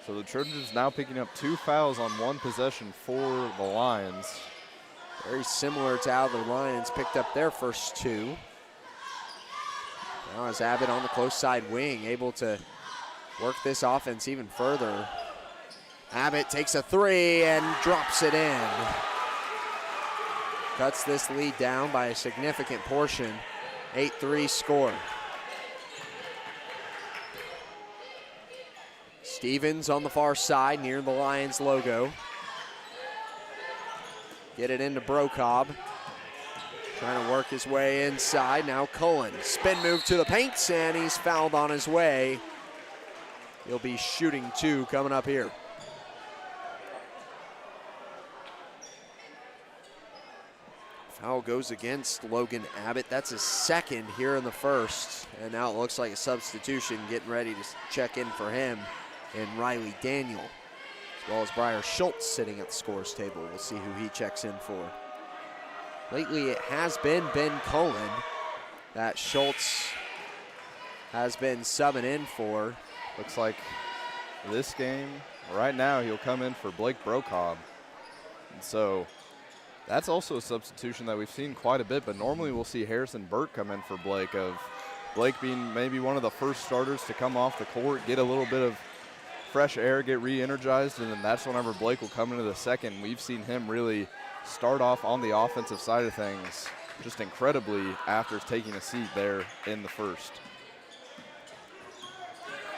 So the Trojans now picking up 2 fouls on 1 possession for the Lions. Very similar to how the Lions picked up their first 2. Now is Abbott on the close side wing, able to work this offense even further. Abbott takes a 3 and drops it in. Cuts this lead down by a significant portion. 8-3 score. Stevens on the far side near the Lions logo. Get it into Brocob. Trying to work his way inside. Now Cullen. Spin move to the paint, and he's fouled on his way. He'll be shooting 2 coming up here. Foul goes against Logan Abbott. That's his 2nd here in the first. And now it looks like a substitution getting ready to check in for him and Riley Daniel. As well as Briar Schultz sitting at the scores table. We'll see who he checks in for. Lately it has been Ben Cullen that Schultz has been subbing in for. Looks like this game, right now, he'll come in for Blake Brocob. And so that's also a substitution that we've seen quite a bit, but normally we'll see Harrison Burke come in for Blake, of Blake being maybe one of the first starters to come off the court, get a little bit of fresh air, get re-energized, and then that's whenever Blake will come into the second. We've seen him really start off on the offensive side of things just incredibly after taking a seat there in the first.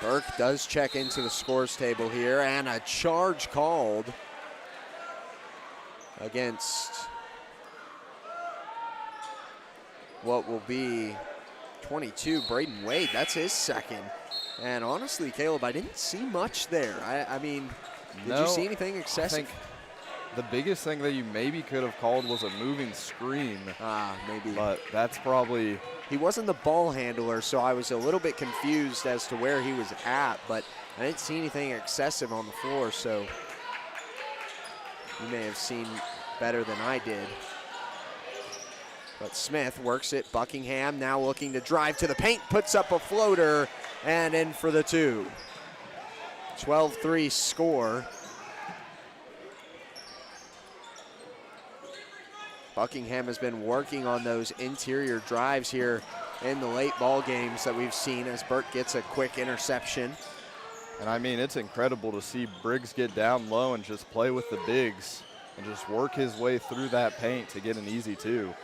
Burke does check into the scores table here, and a charge called against what will be 22, Braden Wade. That's his 2nd. And honestly, Caleb, I didn't see much there. I mean, did you see anything excessive? I think the biggest thing that you maybe could have called was a moving screen. Maybe. But that's probably... He wasn't the ball handler, so I was a little bit confused as to where he was at, but I didn't see anything excessive on the floor, so you may have seen better than I did. But Smith works it. Buckingham now looking to drive to the paint, puts up a floater, and in for the 2. 12-3 score. Buckingham has been working on those interior drives here in the late ball games that we've seen as Burke gets a quick interception. And I mean, it's incredible to see Briggs get down low and just play with the bigs and just work his way through that paint to get an easy 2.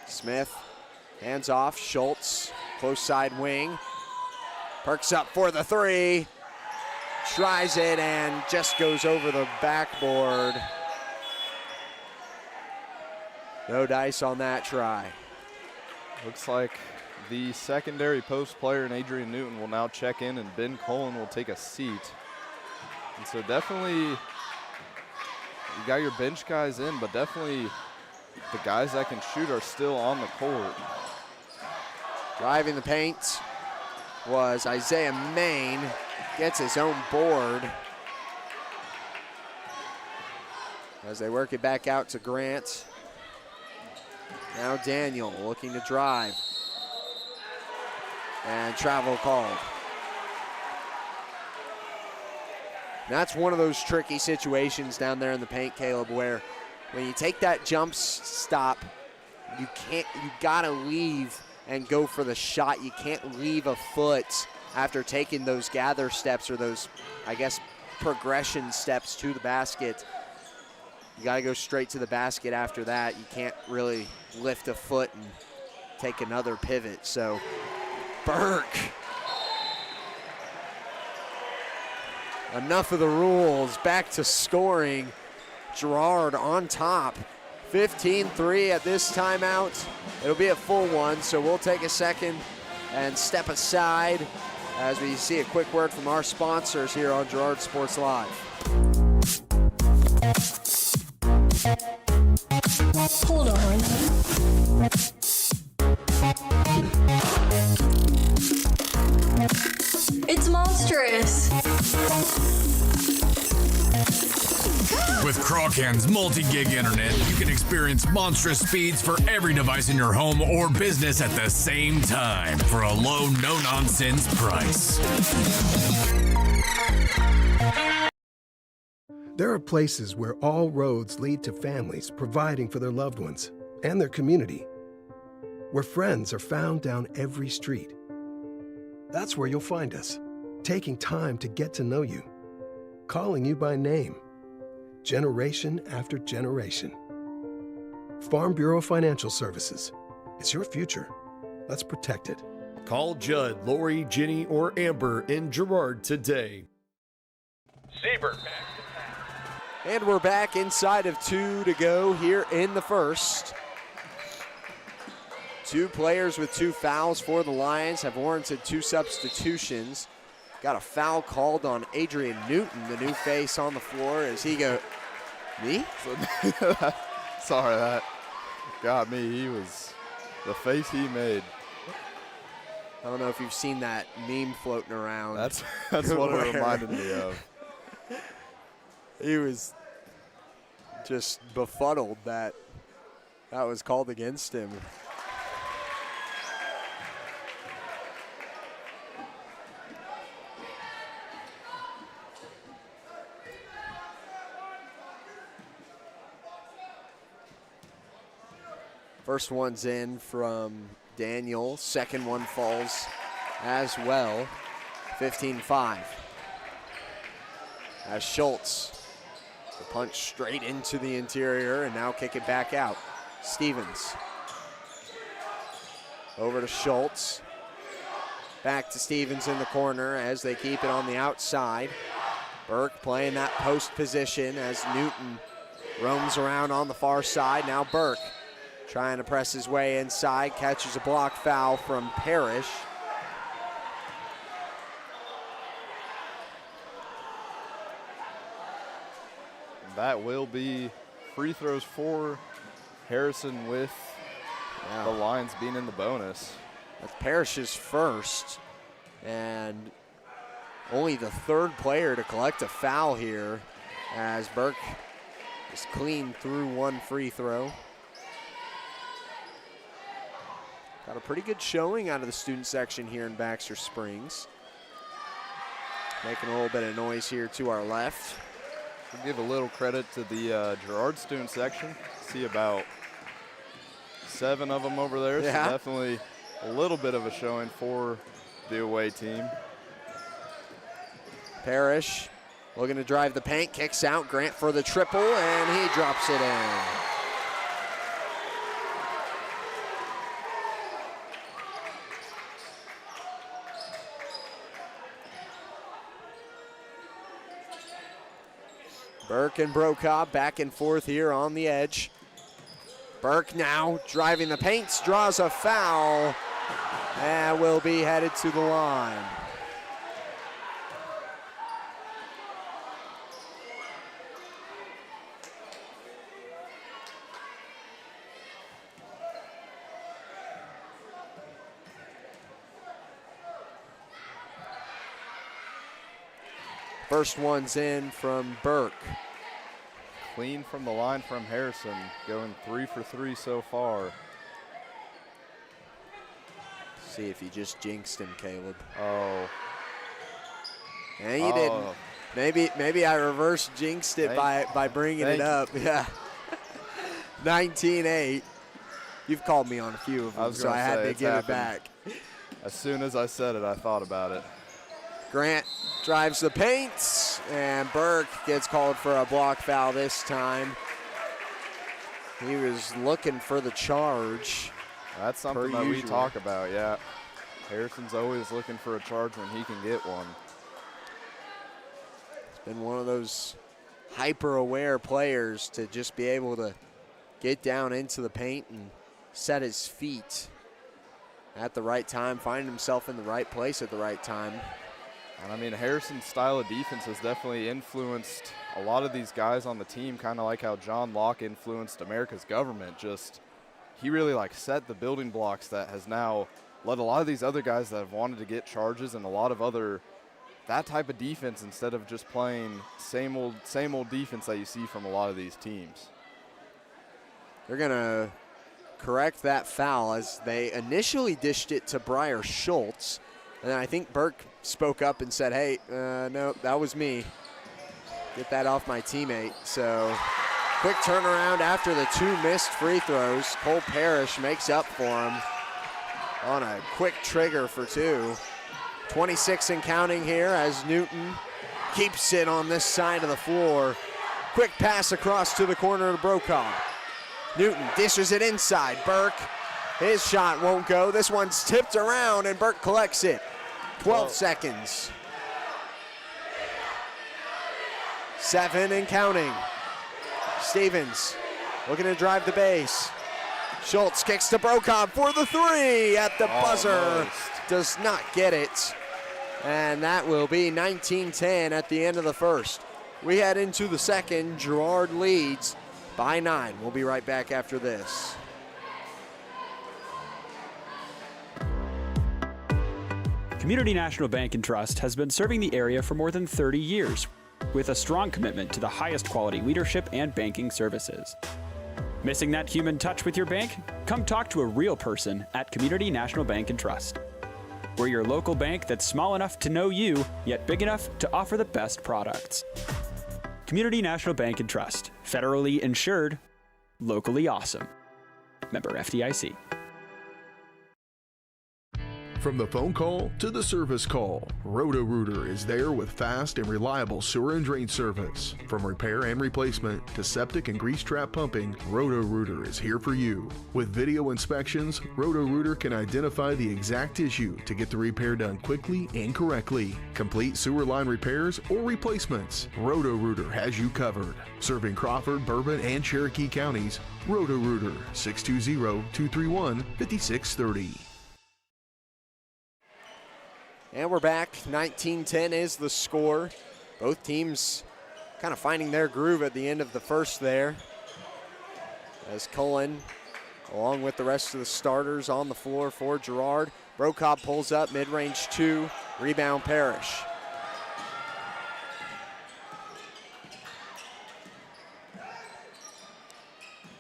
Smith, hands off, Schultz, close side wing. Perks up for the 3. Tries it and just goes over the backboard. No dice on that try. Looks like the secondary post player in Adrian Newton will now check in, and Ben Cullen will take a seat. And so definitely you got your bench guys in, but definitely the guys that can shoot are still on the court. Driving the paint was Isaiah Main. Gets his own board as they work it back out to Grant. Now Daniel looking to drive. And travel called. That's one of those tricky situations down there in the paint, Caleb, where when you take that jump stop, you gotta leave and go for the shot. You can't leave a foot after taking those gather steps or those, I guess, progression steps to the basket. You got to go straight to the basket after that. You can't really lift a foot and take another pivot. So Burke enough of the rules. Back to scoring. Girard on top. 15-3 at this timeout. It'll be a full one, so we'll take a second and step aside as we see a quick word from our sponsors here on Girard Sports Live. Hold on. It's monstrous. With Crocan's multi-gig internet, you can experience monstrous speeds for every device in your home or business at the same time for a low, no-nonsense price. There are places where all roads lead to families providing for their loved ones and their community, where friends are found down every street. That's where you'll find us, taking time to get to know you, calling you by name, generation after generation. Farm Bureau Financial Services. It's your future. Let's protect it. Call Judd, Lori, Jenny, or Amber in Girard today. Siebert back. And we're back inside of 2 to go here in the first. 2 players with 2 fouls for the Lions have warranted 2 substitutions. Got a foul called on Adrian Newton, the new face on the floor, as he go, me? Sorry, that got me. He was, the face he made. I don't know if you've seen that meme floating around. That's what it reminded me of. He was just befuddled that that was called against him. First one's in from Daniel. Second one falls as well. 15-5. As Schultz, the punch straight into the interior and now kick it back out. Stevens. Over to Schultz. Back to Stevens in the corner as they keep it on the outside. Burke playing that post position as Newton roams around on the far side. Now Burke trying to press his way inside, catches a block foul from Parrish. That will be free throws for Harrison with the Lions being in the bonus. That's Parrish's first, and only the 3rd player to collect a foul here as Burke is clean through 1 free throw. Got a pretty good showing out of the student section here in Baxter Springs. Making a little bit of noise here to our left. We'll give a little credit to the Girard student section. See about 7 of them over there, yeah. So definitely a little bit of a showing for the away team. Parrish looking to drive the paint, kicks out, Grant for the triple, and he drops it in. Burke and Brokaw back and forth here on the edge. Burke now driving the paint, draws a foul, and will be headed to the line. First one's in from Burke. Clean from the line from Harrison, going 3 for 3 so far. See if you just jinxed him, Caleb. Oh. And you didn't. Maybe I reverse jinxed it by bringing it up. Yeah. 19-8. You've called me on a few of them, so I had to give it back. As soon as I said it, I thought about it. Grant drives the paint, and Burke gets called for a block foul this time. He was looking for the charge. That's something that we talk about, yeah. Harrison's always looking for a charge when he can get one. been one of those hyper-aware players to just be able to get down into the paint and set his feet at the right time, find himself in the right place at the right time. And I mean, Harrison's style of defense has definitely influenced a lot of these guys on the team, kind of like how John Locke influenced America's government. Just, he really like set the building blocks that has now led a lot of these other guys that have wanted to get charges and a lot of other, that type of defense instead of just playing same old defense that you see from a lot of these teams. They're gonna correct that foul as they initially dished it to Briar Schultz. And then I think Burke spoke up and said, hey, no, that was me. Get that off my teammate. So quick turnaround after the 2 missed free throws. Cole Parrish makes up for him on a quick trigger for 2. 26 and counting here as Newton keeps it on this side of the floor. Quick pass across to the corner to Brokaw. Newton dishes it inside. Burke, his shot won't go. This one's tipped around and Burke collects it. 12 seconds. 7 and counting. Stevens looking to drive the base. Schultz kicks to Brokaw for the 3 at the buzzer. Does not get it. And that will be 19-10 at the end of the first. We head into the second. Girard leads by 9. We'll be right back after this. Community National Bank and Trust has been serving the area for more than 30 years with a strong commitment to the highest quality leadership and banking services. Missing that human touch with your bank? Come talk to a real person at Community National Bank and Trust. We're your local bank that's small enough to know you, yet big enough to offer the best products. Community National Bank and Trust, federally insured, locally awesome. Member FDIC. From the phone call to the service call, Roto-Rooter is there with fast and reliable sewer and drain service. From repair and replacement to septic and grease trap pumping, Roto-Rooter is here for you. With video inspections, Roto-Rooter can identify the exact issue to get the repair done quickly and correctly. Complete sewer line repairs or replacements, Roto-Rooter has you covered. Serving Crawford, Bourbon, and Cherokee counties, Roto-Rooter, 620-231-5630. And we're back. 19-10 is the score. Both teams kind of finding their groove at the end of the first there. As Cullen, along with the rest of the starters on the floor for Girard. Brokaw pulls up, mid-range 2, rebound Parrish.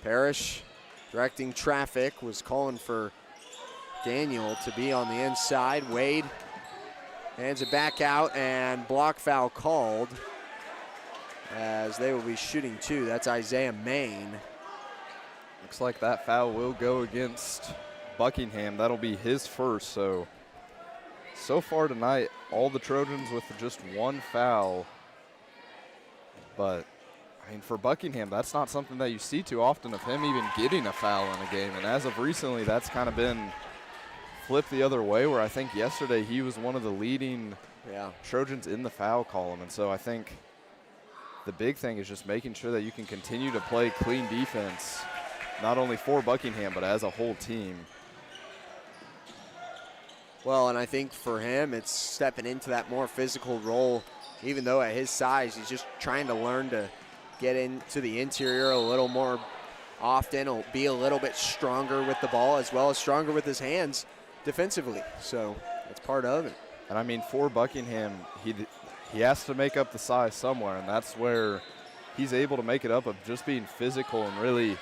Parrish directing traffic, was calling for Daniel to be on the inside. Wade hands it back out, and block foul called as they will be shooting 2. That's Isaiah Main. Looks like that foul will go against Buckingham. That'll be his first. So far tonight, all the Trojans with just 1 foul. But, I mean, for Buckingham, that's not something that you see too often of him even getting a foul in a game. And as of recently, that's kind of been flipped the other way, where I think yesterday he was one of the leading Trojans in the foul column. And so I think the big thing is just making sure that you can continue to play clean defense, not only for Buckingham, but as a whole team. Well, and I think for him, it's stepping into that more physical role. Even though at his size, he's just trying to learn to get into the interior a little more often. He'll be a little bit stronger with the ball, as well as stronger with his hands defensively. So that's part of it. And I mean, for Buckingham, he has to make up the size somewhere, and that's where he's able to make it up of just being physical and really,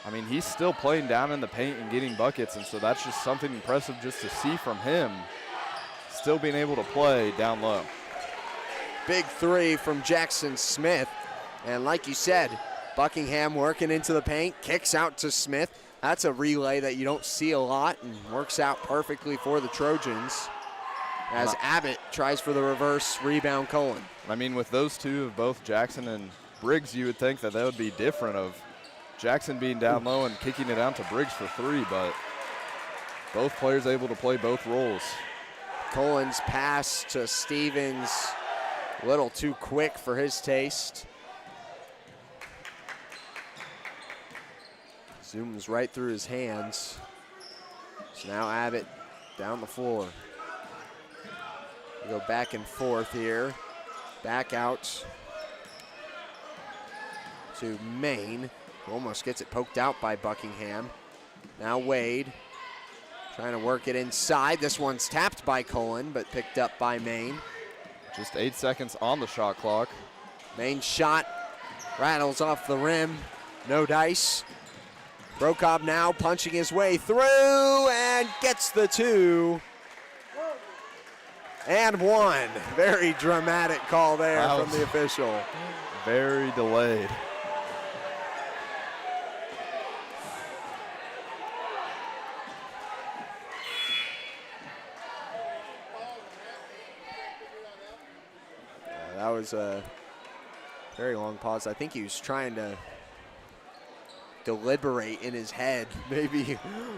I mean, he's still playing down in the paint and getting buckets, and so that's just something impressive just to see from him, still being able to play down low. Big 3 from Jackson Smith. And like you said, Buckingham working into the paint, kicks out to Smith. That's a relay that you don't see a lot and works out perfectly for the Trojans as Abbott tries for the reverse rebound Cullen. I mean, with those two of both Jackson and Briggs, you would think that would be different, of Jackson being down low and kicking it out to Briggs for 3, but both players able to play both roles. Cullen's pass to Stevens A little too quick for his taste. Zooms right through his hands. So now Abbott down the floor. We go back and forth here. Back out to Maine. Almost gets it poked out by Buckingham. Now Wade trying to work it inside. This one's tapped by Cullen, but picked up by Maine. Just 8 seconds on the shot clock. Main shot rattles off the rim. No dice. Brokob now punching his way through and gets the 2. And 1. Very dramatic call there from the official. Very delayed. That was a very long pause. I think he was trying to deliberate in his head maybe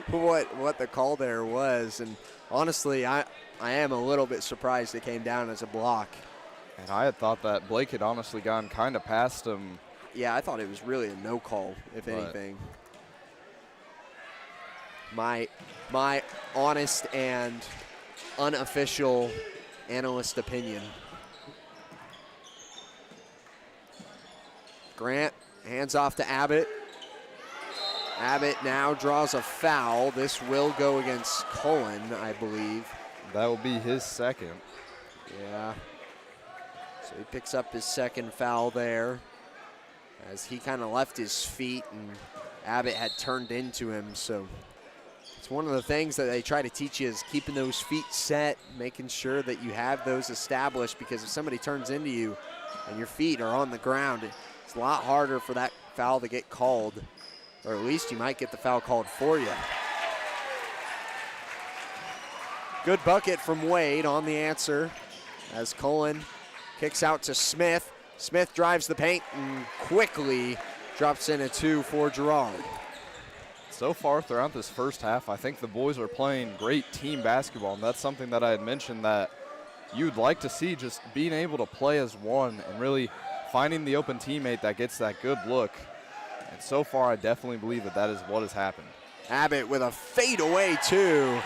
what the call there was. And honestly, I am a little bit surprised it came down as a block. And I had thought that Blake had honestly gone kind of past him. Yeah, I thought it was really a no call, if anything. My honest and unofficial analyst opinion. Grant hands off to Abbott. Abbott now draws a foul. This will go against Cullen, I believe. That will be his second. Yeah. So he picks up his second foul there as he kind of left his feet and Abbott had turned into him. So it's one of the things that they try to teach you is keeping those feet set, making sure that you have those established, because if somebody turns into you and your feet are on the ground, it's a lot harder for that foul to get called, or at least you might get the foul called for you. Good bucket from Wade on the answer as Cullen kicks out to Smith. Smith drives the paint and quickly drops in a 2 for Girard. So far throughout this first half, I think the boys are playing great team basketball, and that's something that I had mentioned that you'd like to see, just being able to play as one and really finding the open teammate that gets that good look. And so far, I definitely believe that that is what has happened. Abbott with a fadeaway 2.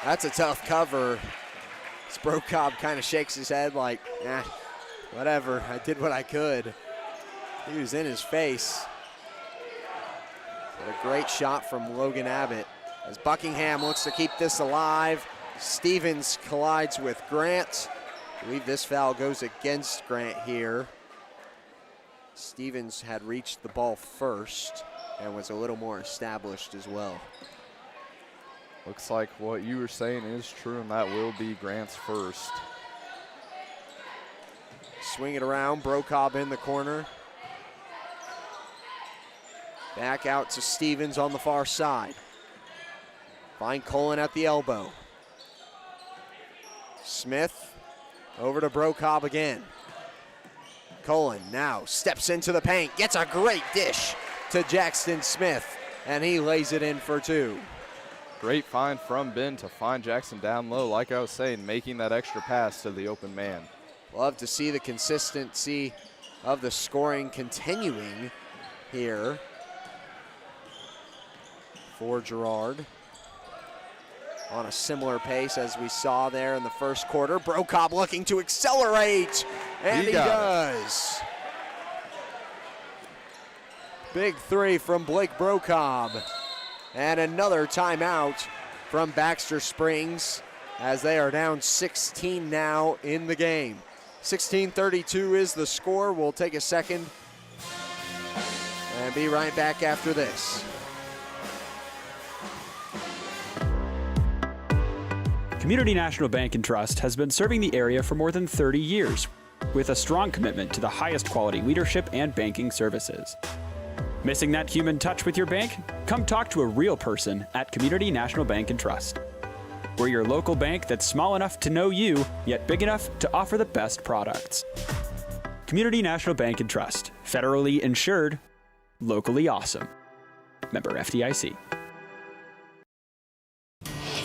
That's a tough cover. Brokob kind of shakes his head like, whatever, I did what I could. He was in his face. But a great shot from Logan Abbott as Buckingham looks to keep this alive. Stevens collides with Grant. I believe this foul goes against Grant here. Stevens had reached the ball first and was a little more established as well. Looks like what you were saying is true, and that will be Grant's first. Swing it around, Brokob in the corner. Back out to Stevens on the far side. Find Cullen at the elbow. Smith over to Brokob again. Cullen now steps into the paint, gets a great dish to Jackson Smith, and he lays it in for 2. Great find from Ben to find Jackson down low, like I was saying, making that extra pass to the open man. Love to see the consistency of the scoring continuing here for Girard. On a similar pace as we saw there in the first quarter. Brokob looking to accelerate, and he does. Big 3 from Blake Brokob. And another timeout from Baxter Springs as they are down 16 now in the game. 16-32 is the score. We'll take a second and be right back after this. Community National Bank and Trust has been serving the area for more than 30 years with a strong commitment to the highest quality leadership and banking services. Missing that human touch with your bank? Come talk to a real person at Community National Bank and Trust. We're your local bank that's small enough to know you, yet big enough to offer the best products. Community National Bank and Trust. Federally insured, locally awesome. Member FDIC.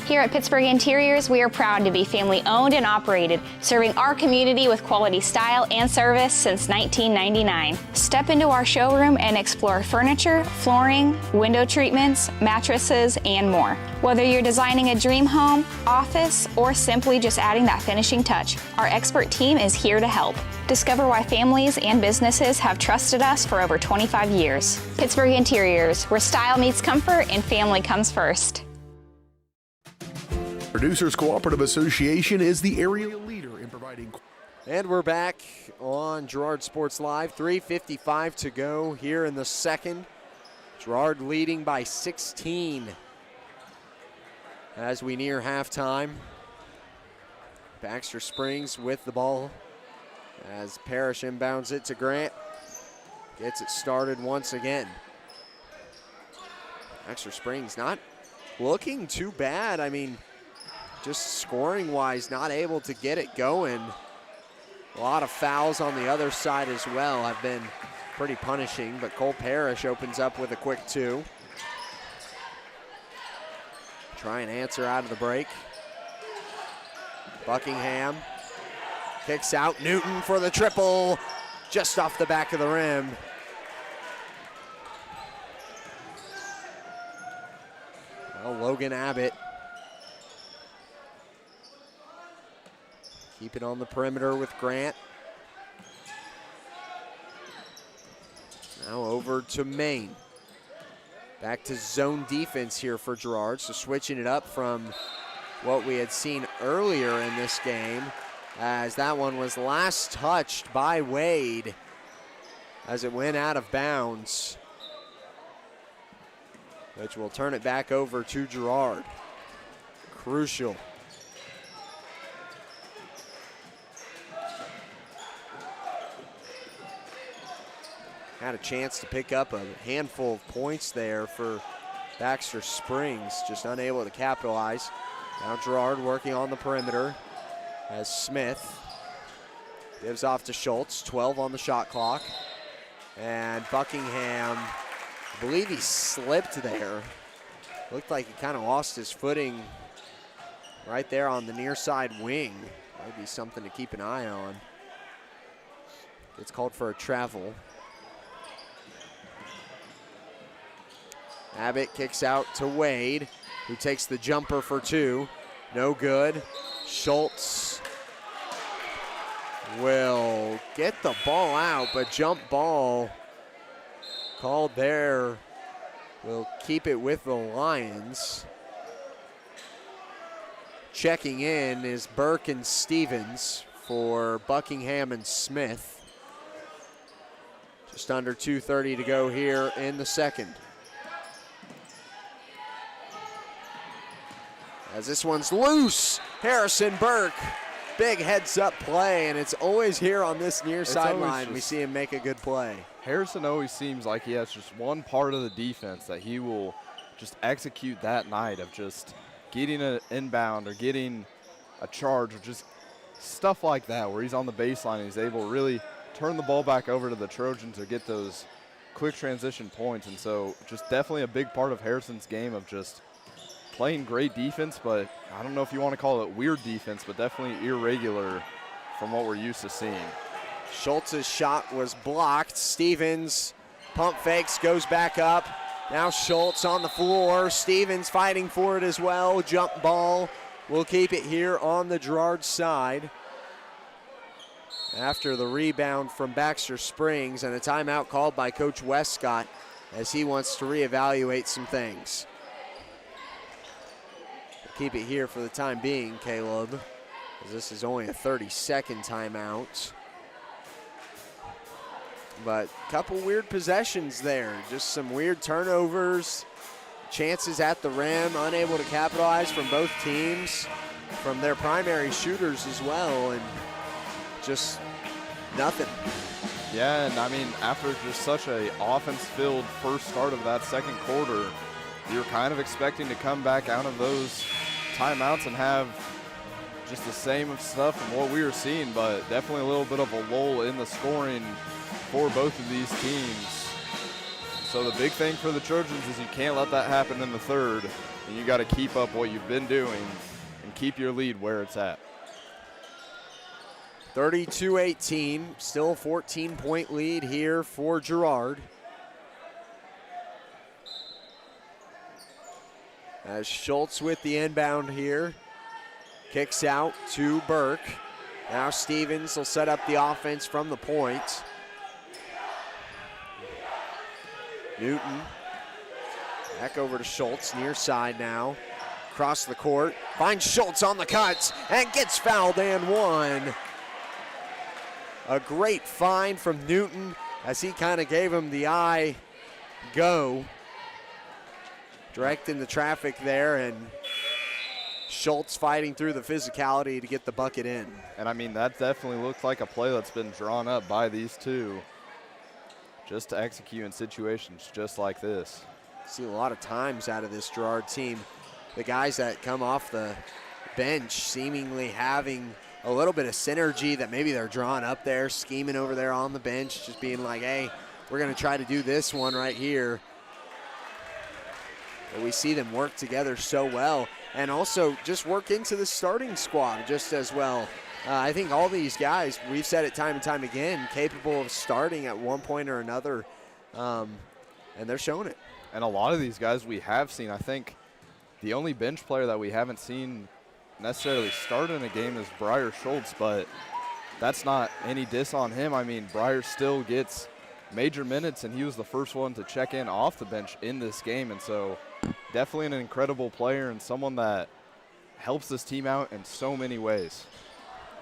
Here at Pittsburgh Interiors, we are proud to be family owned and operated, serving our community with quality style and service since 1999. Step into our showroom and explore furniture, flooring, window treatments, mattresses, and more. Whether you're designing a dream home, office, or simply just adding that finishing touch, our expert team is here to help. Discover why families and businesses have trusted us for over 25 years. Pittsburgh Interiors, where style meets comfort and family comes first. Producers Cooperative Association is the area leader in providing. And we're back on Girard Sports Live. 3:55 to go here in the second. Girard leading by 16 as we near halftime. Baxter Springs with the ball as Parrish inbounds it to Grant. Gets it started once again. Baxter Springs not looking too bad. I mean, just scoring-wise, not able to get it going. A lot of fouls on the other side as well have been pretty punishing, but Cole Parrish opens up with a quick two. Try and answer out of the break. Buckingham kicks out. Newton for the triple, just off the back of the rim. Well, Logan Abbott keep it on the perimeter with Grant. Now over to Maine. Back to zone defense here for Girard, so switching it up from what we had seen earlier in this game, as that one was last touched by Wade as it went out of bounds, which will turn it back over to Girard. Crucial. Had a chance to pick up a handful of points there for Baxter Springs, just unable to capitalize. Now Girard working on the perimeter as Smith gives off to Schultz, 12 on the shot clock. And Buckingham, I believe he slipped there. Looked like he kind of lost his footing right there on the near side wing. Might be something to keep an eye on. It's called for a travel. Abbott kicks out to Wade, who takes the jumper for two. No good. Schultz will get the ball out, but jump ball called there. Will keep it with the Lions. Checking in is Burke and Stevens for Buckingham and Smith. Just under 2:30 to go here in the second. As this one's loose, Harrison Burke, big heads-up play, and it's always here on this near sideline we see him make a good play. Harrison always seems like he has just one part of the defense that he will just execute that night of just getting an inbound or getting a charge or just stuff like that where he's on the baseline and he's able to really turn the ball back over to the Trojans or get those quick transition points. And so just definitely a big part of Harrison's game of just playing great defense, but I don't know if you want to call it weird defense, but definitely irregular from what we're used to seeing. Schultz's shot was blocked. Stevens pump fakes, goes back up. Now Schultz on the floor. Stevens fighting for it as well. Jump ball. We'll keep it here on the Girard side. After the rebound from Baxter Springs and a timeout called by Coach Westcott as he wants to reevaluate some things. Keep it here for the time being, Caleb, as this is only a 30-second timeout. But a couple weird possessions there, just some weird turnovers, chances at the rim, unable to capitalize from both teams, from their primary shooters as well, and just nothing. Yeah, and I mean, after just such a offense-filled first start of that second quarter, you're kind of expecting to come back out of those timeouts and have just the same stuff from what we were seeing, but definitely a little bit of a lull in the scoring for both of these teams. So the big thing for the Trojans is you can't let that happen in the third. and you got to keep up what you've been doing and keep your lead where it's at. 32-18, still a 14-point lead here for Girard. As Schultz with the inbound here. Kicks out to Burke. Now Stevens will set up the offense from the point. Newton. Back over to Schultz, near side now. Across the court. Finds Schultz on the cuts and gets fouled and one. A great find from Newton as he kind of gave him the eye go. Directing the traffic there, and Schultz fighting through the physicality to get the bucket in. And I mean, that definitely looks like a play that's been drawn up by these two just to execute in situations just like this. See a lot of times out of this Girard team, the guys that come off the bench seemingly having a little bit of synergy, that maybe they're drawing up there, scheming over there on the bench, just being like, hey, we're going to try to do this one right here. But we see them work together so well, and also just work into the starting squad just as well. I think all these guys, we've said it time and time again, capable of starting at one point or another, and they're showing it. And a lot of these guys we have seen. I think the only bench player that we haven't seen necessarily start in a game is Briar Schultz, but that's not any diss on him. I mean, Briar still gets major minutes, and he was the first one to check in off the bench in this game, and so definitely an incredible player and someone that helps this team out in so many ways.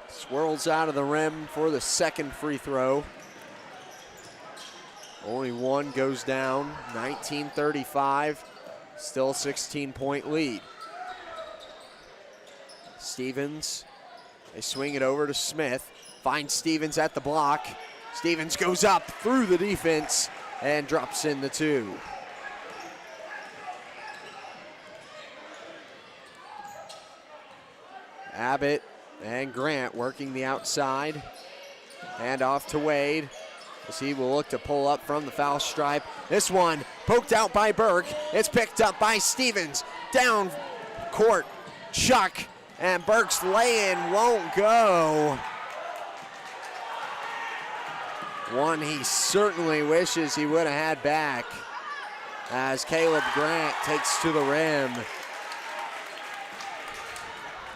Swirls out of the rim for the second free throw. Only one goes down, 19-35, still a 16-point lead. Stevens, they swing it over to Smith, finds Stevens at the block. Stevens goes up through the defense and drops in the two. Abbott and Grant working the outside. Hand off to Wade as he will look to pull up from the foul stripe. This one poked out by Burke. It's picked up by Stevens. Down court, Chuck, and Burke's lay-in won't go. One he certainly wishes he would have had back as Caleb Grant takes to the rim.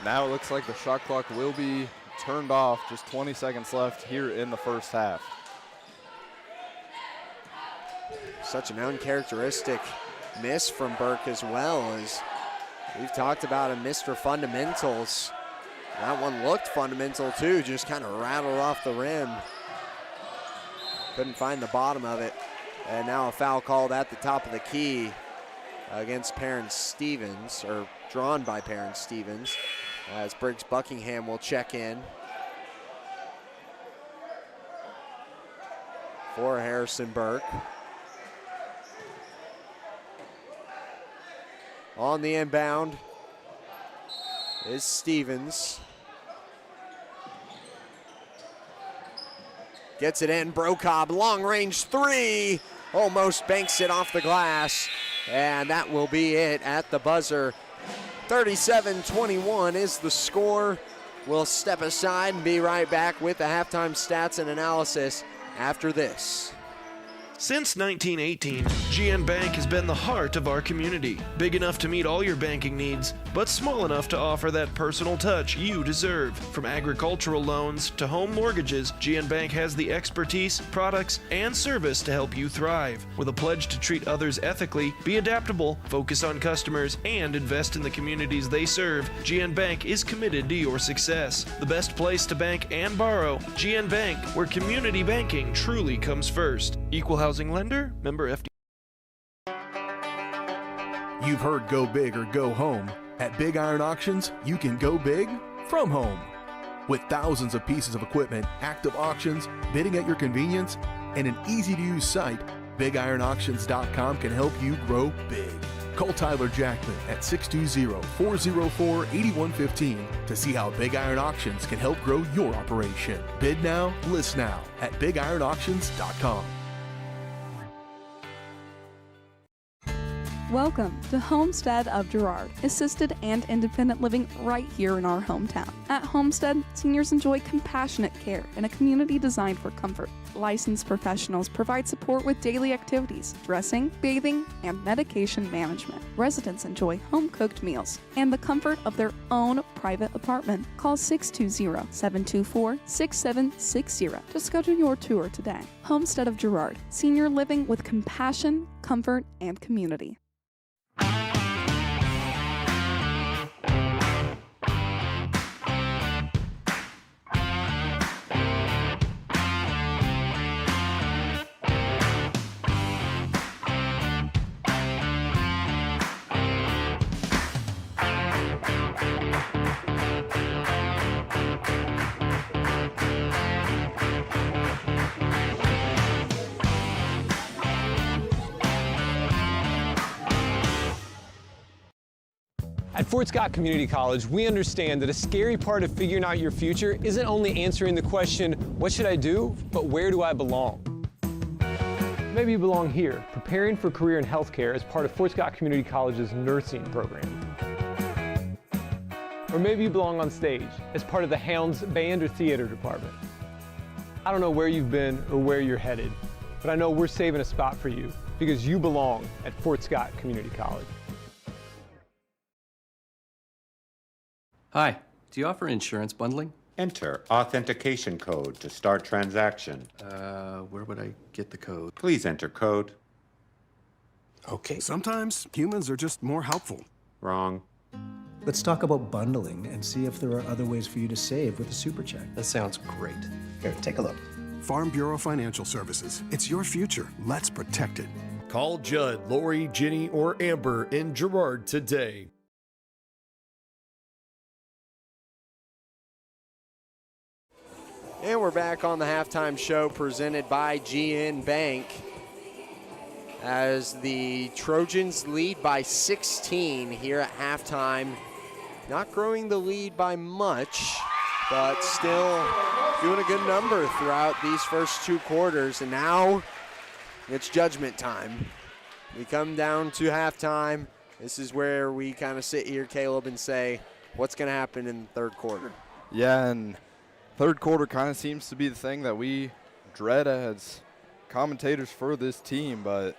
Now it looks like the shot clock will be turned off. Just 20 seconds left here in the first half. Such an uncharacteristic miss from Burke as well, as we've talked about a Mr. Fundamentals. That one looked fundamental too, just kind of rattled off the rim. Couldn't find the bottom of it. And now a foul called at the top of the key against Perrin Stevens, or drawn by Perrin Stevens, as Briggs Buckingham will check in for Harrison Burke. On the inbound is Stevens. Gets it in, Brocob, long range three, almost banks it off the glass, and that will be it at the buzzer. 37-21 is the score. We'll step aside and be right back with the halftime stats and analysis after this. Since 1918, GN Bank has been the heart of our community. Big enough to meet all your banking needs, but small enough to offer that personal touch you deserve. From agricultural loans to home mortgages, GN Bank has the expertise, products, and service to help you thrive. With a pledge to treat others ethically, be adaptable, focus on customers, and invest in the communities they serve, GN Bank is committed to your success. The best place to bank and borrow, GN Bank, where community banking truly comes first. Equal housing lender, member FD. You've heard go big or go home. At Big Iron Auctions, you can go big from home. With thousands of pieces of equipment, active auctions, bidding at your convenience, and an easy-to-use site, BigIronAuctions.com can help you grow big. Call Tyler Jackman at 620-404-8115 to see how Big Iron Auctions can help grow your operation. Bid now, list now at BigIronAuctions.com. Welcome to Homestead of Girard, assisted and independent living right here in our hometown. At Homestead, seniors enjoy compassionate care in a community designed for comfort. Licensed professionals provide support with daily activities, dressing, bathing, and medication management. Residents enjoy home-cooked meals and the comfort of their own private apartment. Call 620-724-6760 to schedule your tour today. Homestead of Girard, senior living with compassion, comfort, and community. At Fort Scott Community College, we understand that a scary part of figuring out your future isn't only answering the question, what should I do, but where do I belong? Maybe you belong here, preparing for a career in healthcare as part of Fort Scott Community College's nursing program. Or maybe you belong on stage as part of the Hounds band or theater department. I don't know where you've been or where you're headed, but I know we're saving a spot for you because you belong at Fort Scott Community College. Hi, do you offer insurance bundling? Enter authentication code to start transaction. Where would I get the code? Please enter code. Okay. Sometimes humans are just more helpful. Wrong. Let's talk about bundling and see if there are other ways for you to save with a super check. That sounds great. Here, take a look. Farm Bureau Financial Services. It's your future. Let's protect it. Call Judd, Lori, Ginny, or Amber in Girard today. And we're back on the halftime show presented by GN Bank as the Trojans lead by 16 here at halftime. Not growing the lead by much, but still doing a good number throughout these first two quarters. And now it's judgment time. We come down to halftime. This is where we kind of sit here, Caleb, and say, what's going to happen in the third quarter? Yeah, and third quarter kind of seems to be the thing that we dread as commentators for this team. But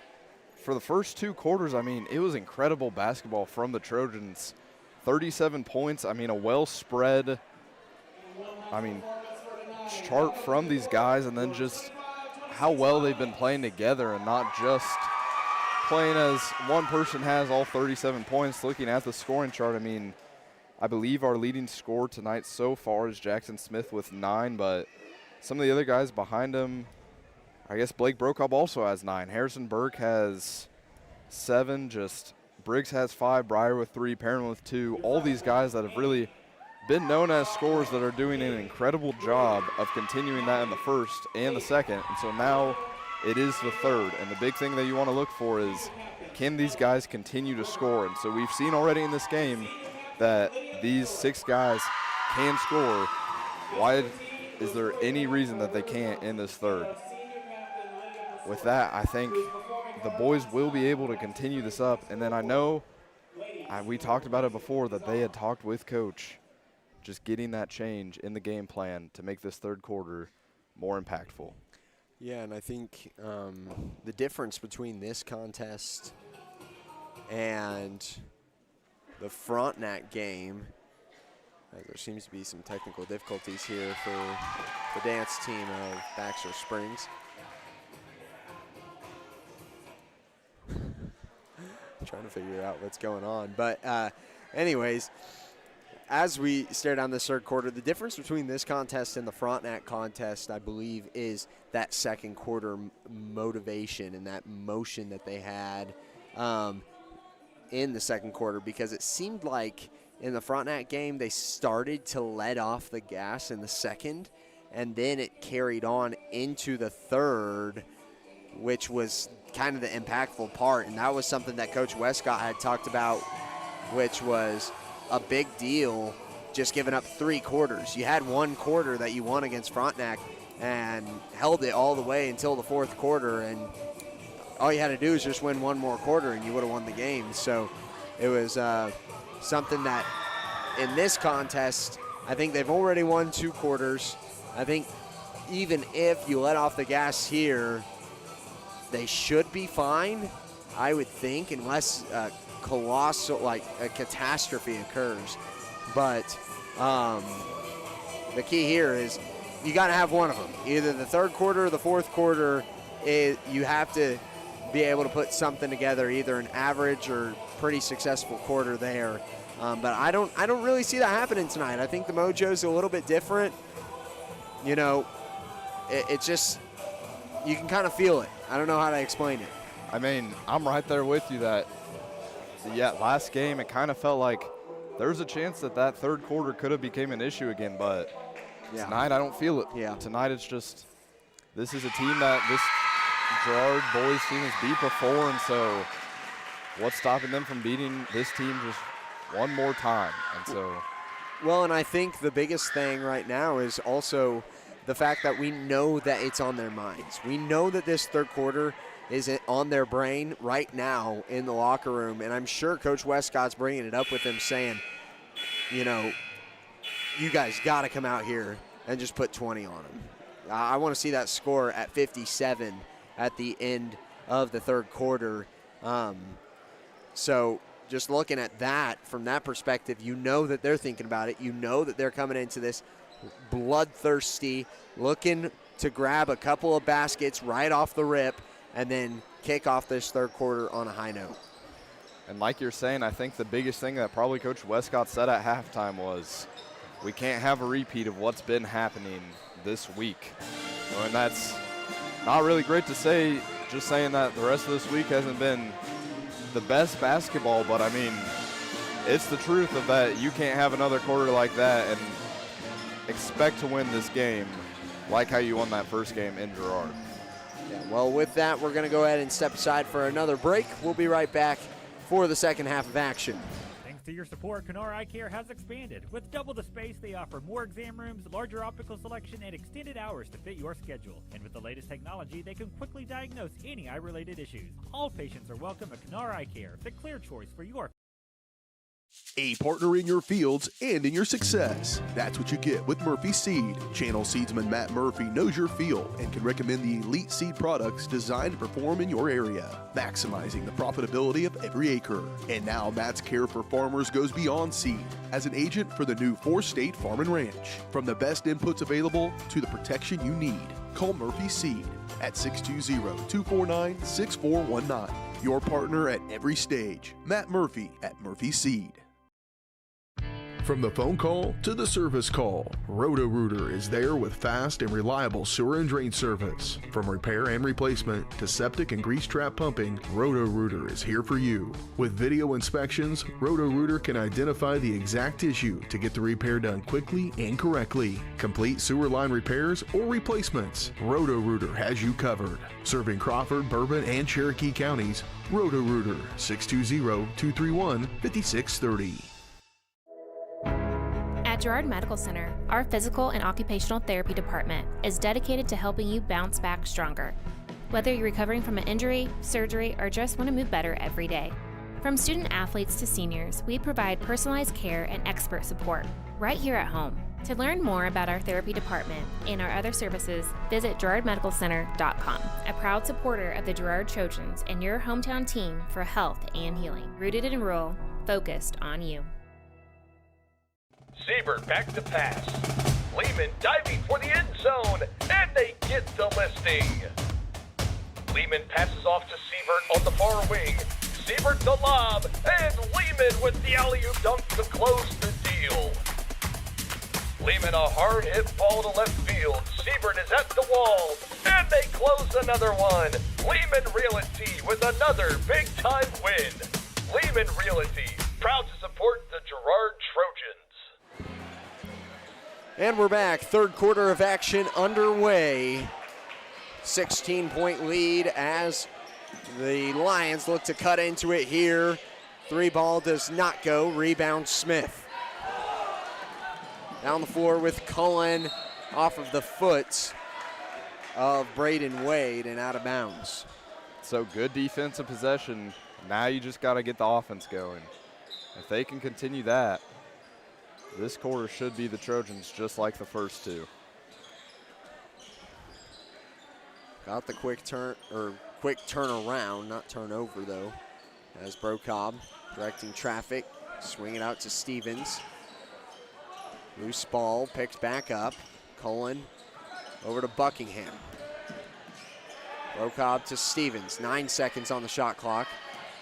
for the first two quarters, I mean, it was incredible basketball from the Trojans. 37 points, I mean, a well-spread, chart from these guys, and then just how well they've been playing together and not just playing as one person has all 37 points. Looking at the scoring chart, I mean, I believe our leading scorer tonight so far is Jackson Smith with 9, but some of the other guys behind him, I guess Blake Brokop also has 9. Harrison Burke has 7, just Briggs has 5, Breyer with 3, Perrin with 2. All these guys that have really been known as scorers that are doing an incredible job of continuing that in the first and the second. And so now it is the third. And the big thing that you want to look for is, can these guys continue to score? And so we've seen already in this game that these 6 guys can score. Why is there any reason that they can't in this third? With that, I think the boys will be able to continue this up. And then I know we talked about it before that they had talked with Coach, just getting that change in the game plan to make this third quarter more impactful. Yeah, and I think the difference between this contest and the Frontenac game, there seems to be some technical difficulties here for the dance team of Baxter Springs. Trying to figure out what's going on. But anyways, as we stare down this third quarter, the difference between this contest and the Frontenac contest, I believe, is that second quarter motivation and that motion that they had in the second quarter, because it seemed like in the Frontenac game they started to let off the gas in the second, and then it carried on into the third, which was kind of the impactful part. And that was something that Coach Westcott had talked about, which was a big deal, just giving up 3 quarters. You had 1 quarter that you won against Frontenac and held it all the way until the fourth quarter, and all you had to do is just win one more quarter and you would have won the game. So it was something that in this contest, I think they've already won 2 quarters. I think even if you let off the gas here, they should be fine, I would think, unless colossal, like a catastrophe occurs. But the key here is you got to have one of them. Either the third quarter or the fourth quarter, you have to be able to put something together, either an average or pretty successful quarter there. But I don't really see that happening tonight. I think the mojo's a little bit different. You know, it's just, you can kind of feel it. I don't know how to explain it. I mean, I'm right there with you that, yeah, last game it kind of felt like there's a chance that that third quarter could have became an issue again, but tonight I don't feel it. Yeah. Tonight it's just, this is a team that this Girard boys team has beat before, and so what's stopping them from beating this team just one more time? And so, well, and I think the biggest thing right now is also the fact that we know that it's on their minds. We know that this third quarter is on their brain right now in the locker room, and I'm sure Coach Westcott's bringing it up with them saying, you know, you guys got to come out here and just put 20 on them. I want to see that score at 57 at the end of the third quarter. So just looking at that from that perspective, you know that they're thinking about it. You know that they're coming into this bloodthirsty, looking to grab a couple of baskets right off the rip and then kick off this third quarter on a high note. And like you're saying, I think the biggest thing that probably Coach Westcott said at halftime was, we can't have a repeat of what's been happening this week. And that's not really great to say, just saying that the rest of this week hasn't been the best basketball, but I mean, it's the truth of that. You can't have another quarter like that and expect to win this game like how you won that first game in Girard. Yeah, well, with that, we're going to go ahead and step aside for another break. We'll be right back for the second half of action. Thanks to your support, Kenora Eye Care has expanded. With double the space, they offer more exam rooms, larger optical selection, and extended hours to fit your schedule. And with the latest technology, they can quickly diagnose any eye-related issues. All patients are welcome at Kenora Eye Care, the clear choice for your A partner in your fields and in your success. That's what you get with Murphy Seed. Channel seedsman Matt Murphy knows your field and can recommend the elite seed products designed to perform in your area, maximizing the profitability of every acre. And now Matt's care for farmers goes beyond seed as an agent for the new 4-state farm and ranch. From the best inputs available to the protection you need, call Murphy Seed at 620-249-6419. Your partner at every stage. Matt Murphy at Murphy Seed. From the phone call to the service call, Roto-Rooter is there with fast and reliable sewer and drain service. From repair and replacement to septic and grease trap pumping, Roto-Rooter is here for you. With video inspections, Roto-Rooter can identify the exact issue to get the repair done quickly and correctly. Complete sewer line repairs or replacements, Roto-Rooter has you covered. Serving Crawford, Bourbon, and Cherokee counties, Roto-Rooter, 620-231-5630. At Girard Medical Center, our physical and occupational therapy department is dedicated to helping you bounce back stronger. Whether you're recovering from an injury, surgery, or just want to move better every day. From student athletes to seniors, we provide personalized care and expert support right here at home. To learn more about our therapy department and our other services, visit GirardMedicalCenter.com, a proud supporter of the Girard Trojans and your hometown team for health and healing. Rooted in rural, focused on you. Siebert back to pass. Lehman diving for the end zone, and they get the listing. Lehman passes off to Siebert on the far wing. Siebert the lob, and Lehman with the alley-oop dunk to close the deal. Lehman a hard hit ball to left field. Siebert is at the wall, and they close another one. Lehman Realty with another big-time win. Lehman Realty, proud to support the Girard Trojans. And we're back. Third quarter of action underway. 16-point lead as the Lions look to cut into it here. 3-ball does not go. Rebound Smith. Down the floor with Cullen off of the foot of Braden Wade and out of bounds. So good defensive possession. Now you just got to get the offense going. If they can continue that, this quarter should be the Trojans just like the first two. Got the quick turnaround, not turnover though, as Brocobb directing traffic, swing it out to Stevens. Loose ball, picked back up. Cullen over to Buckingham. Brocobb to Stevens, 9 seconds on the shot clock.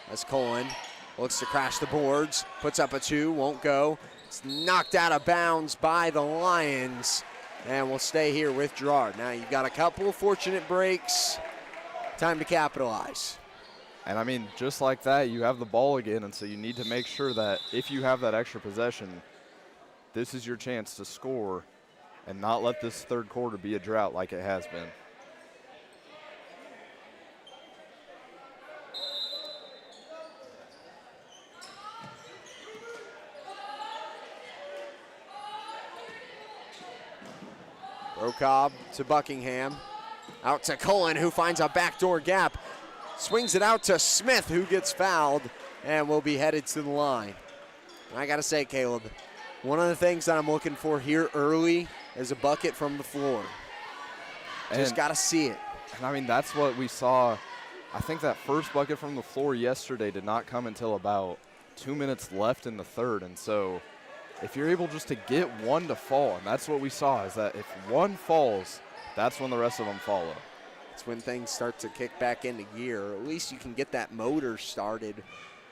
As Cullen looks to crash the boards, puts up a 2, won't go. It's knocked out of bounds by the Lions, and we'll stay here with Girard. Now you've got a couple of fortunate breaks. Time to capitalize. And I mean, just like that, you have the ball again, and so you need to make sure that if you have that extra possession, this is your chance to score and not let this third quarter be a drought like it has been. Brocobb to Buckingham. Out to Cullen, who finds a backdoor gap. Swings it out to Smith, who gets fouled and will be headed to the line. And I got to say, Caleb, one of the things that I'm looking for here early is a bucket from the floor. Just got to see it. And I mean, that's what we saw. I think that first bucket from the floor yesterday did not come until about 2 minutes left in the third. And so if you're able just to get one to fall, and that's what we saw, is that if one falls, that's when the rest of them follow. It's when things start to kick back into gear, or at least you can get that motor started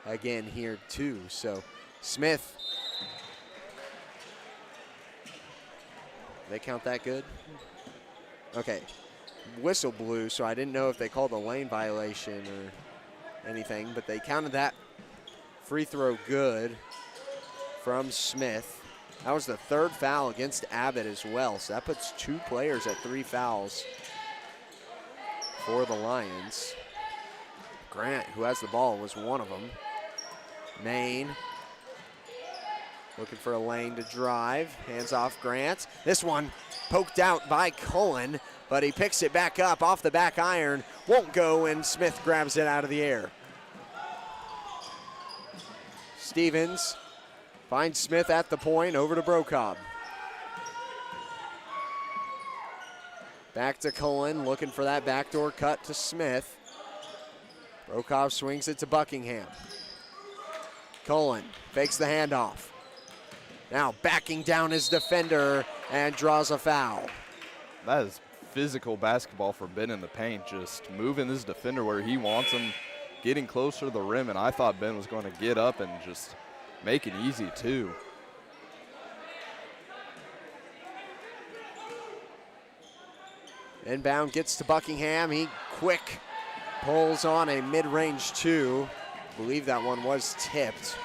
again here too. So Smith, they count that good? Okay, whistle blew, so I didn't know if they called a lane violation or anything, but they counted that free throw good from Smith. That was the third foul against Abbott as well, so that puts 2 players at 3 fouls for the Lions. Grant, who has the ball, was one of them. Maine looking for a lane to drive. Hands off Grant. This one poked out by Cullen, but he picks it back up off the back iron. Won't go, and Smith grabs it out of the air. Stevens finds Smith at the point, over to Brocobb. Back to Cullen, looking for that backdoor cut to Smith. Brocobb swings it to Buckingham. Cullen fakes the handoff. Now backing down his defender and draws a foul. That is physical basketball for Ben in the paint, just moving his defender where he wants him, getting closer to the rim, and I thought Ben was going to get up and just make it easy too. Inbound gets to Buckingham. He quick pulls on a mid-range 2. I believe that one was tipped.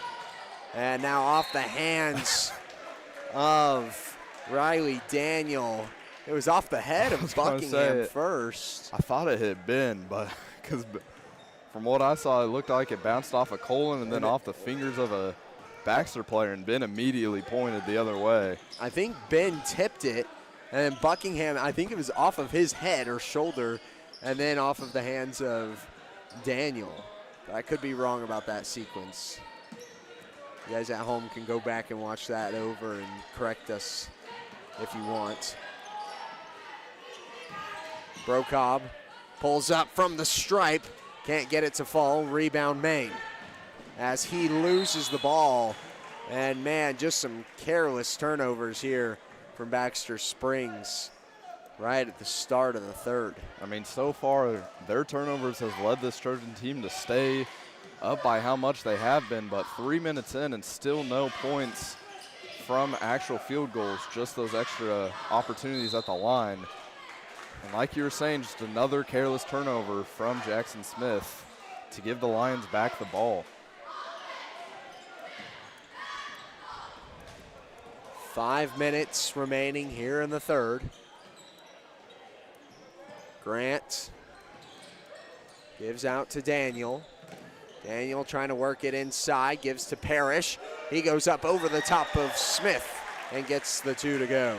And now off the hands of Riley Daniel. It was off the head of Buckingham first. I thought it hit Ben, but because from what I saw, it looked like it bounced off of Cullen and then off the fingers of a Baxter player, and Ben immediately pointed the other way. I think Ben tipped it, and then Buckingham, I think it was off of his head or shoulder, and then off of the hands of Daniel. I could be wrong about that sequence. You guys at home can go back and watch that over and correct us if you want. Brocobb pulls up from the stripe, can't get it to fall. Rebound Maine as he loses the ball. And man, just some careless turnovers here from Baxter Springs right at the start of the third. I mean, so far, their turnovers has led this Trojan team to stay up by how much they have been, but 3 minutes in and still no points from actual field goals, just those extra opportunities at the line. And like you were saying, just another careless turnover from Jackson Smith to give the Lions back the ball. 5 minutes remaining here in the third. Grant gives out to Daniel. Daniel trying to work it inside, gives to Parrish. He goes up over the top of Smith and gets the 2 to go.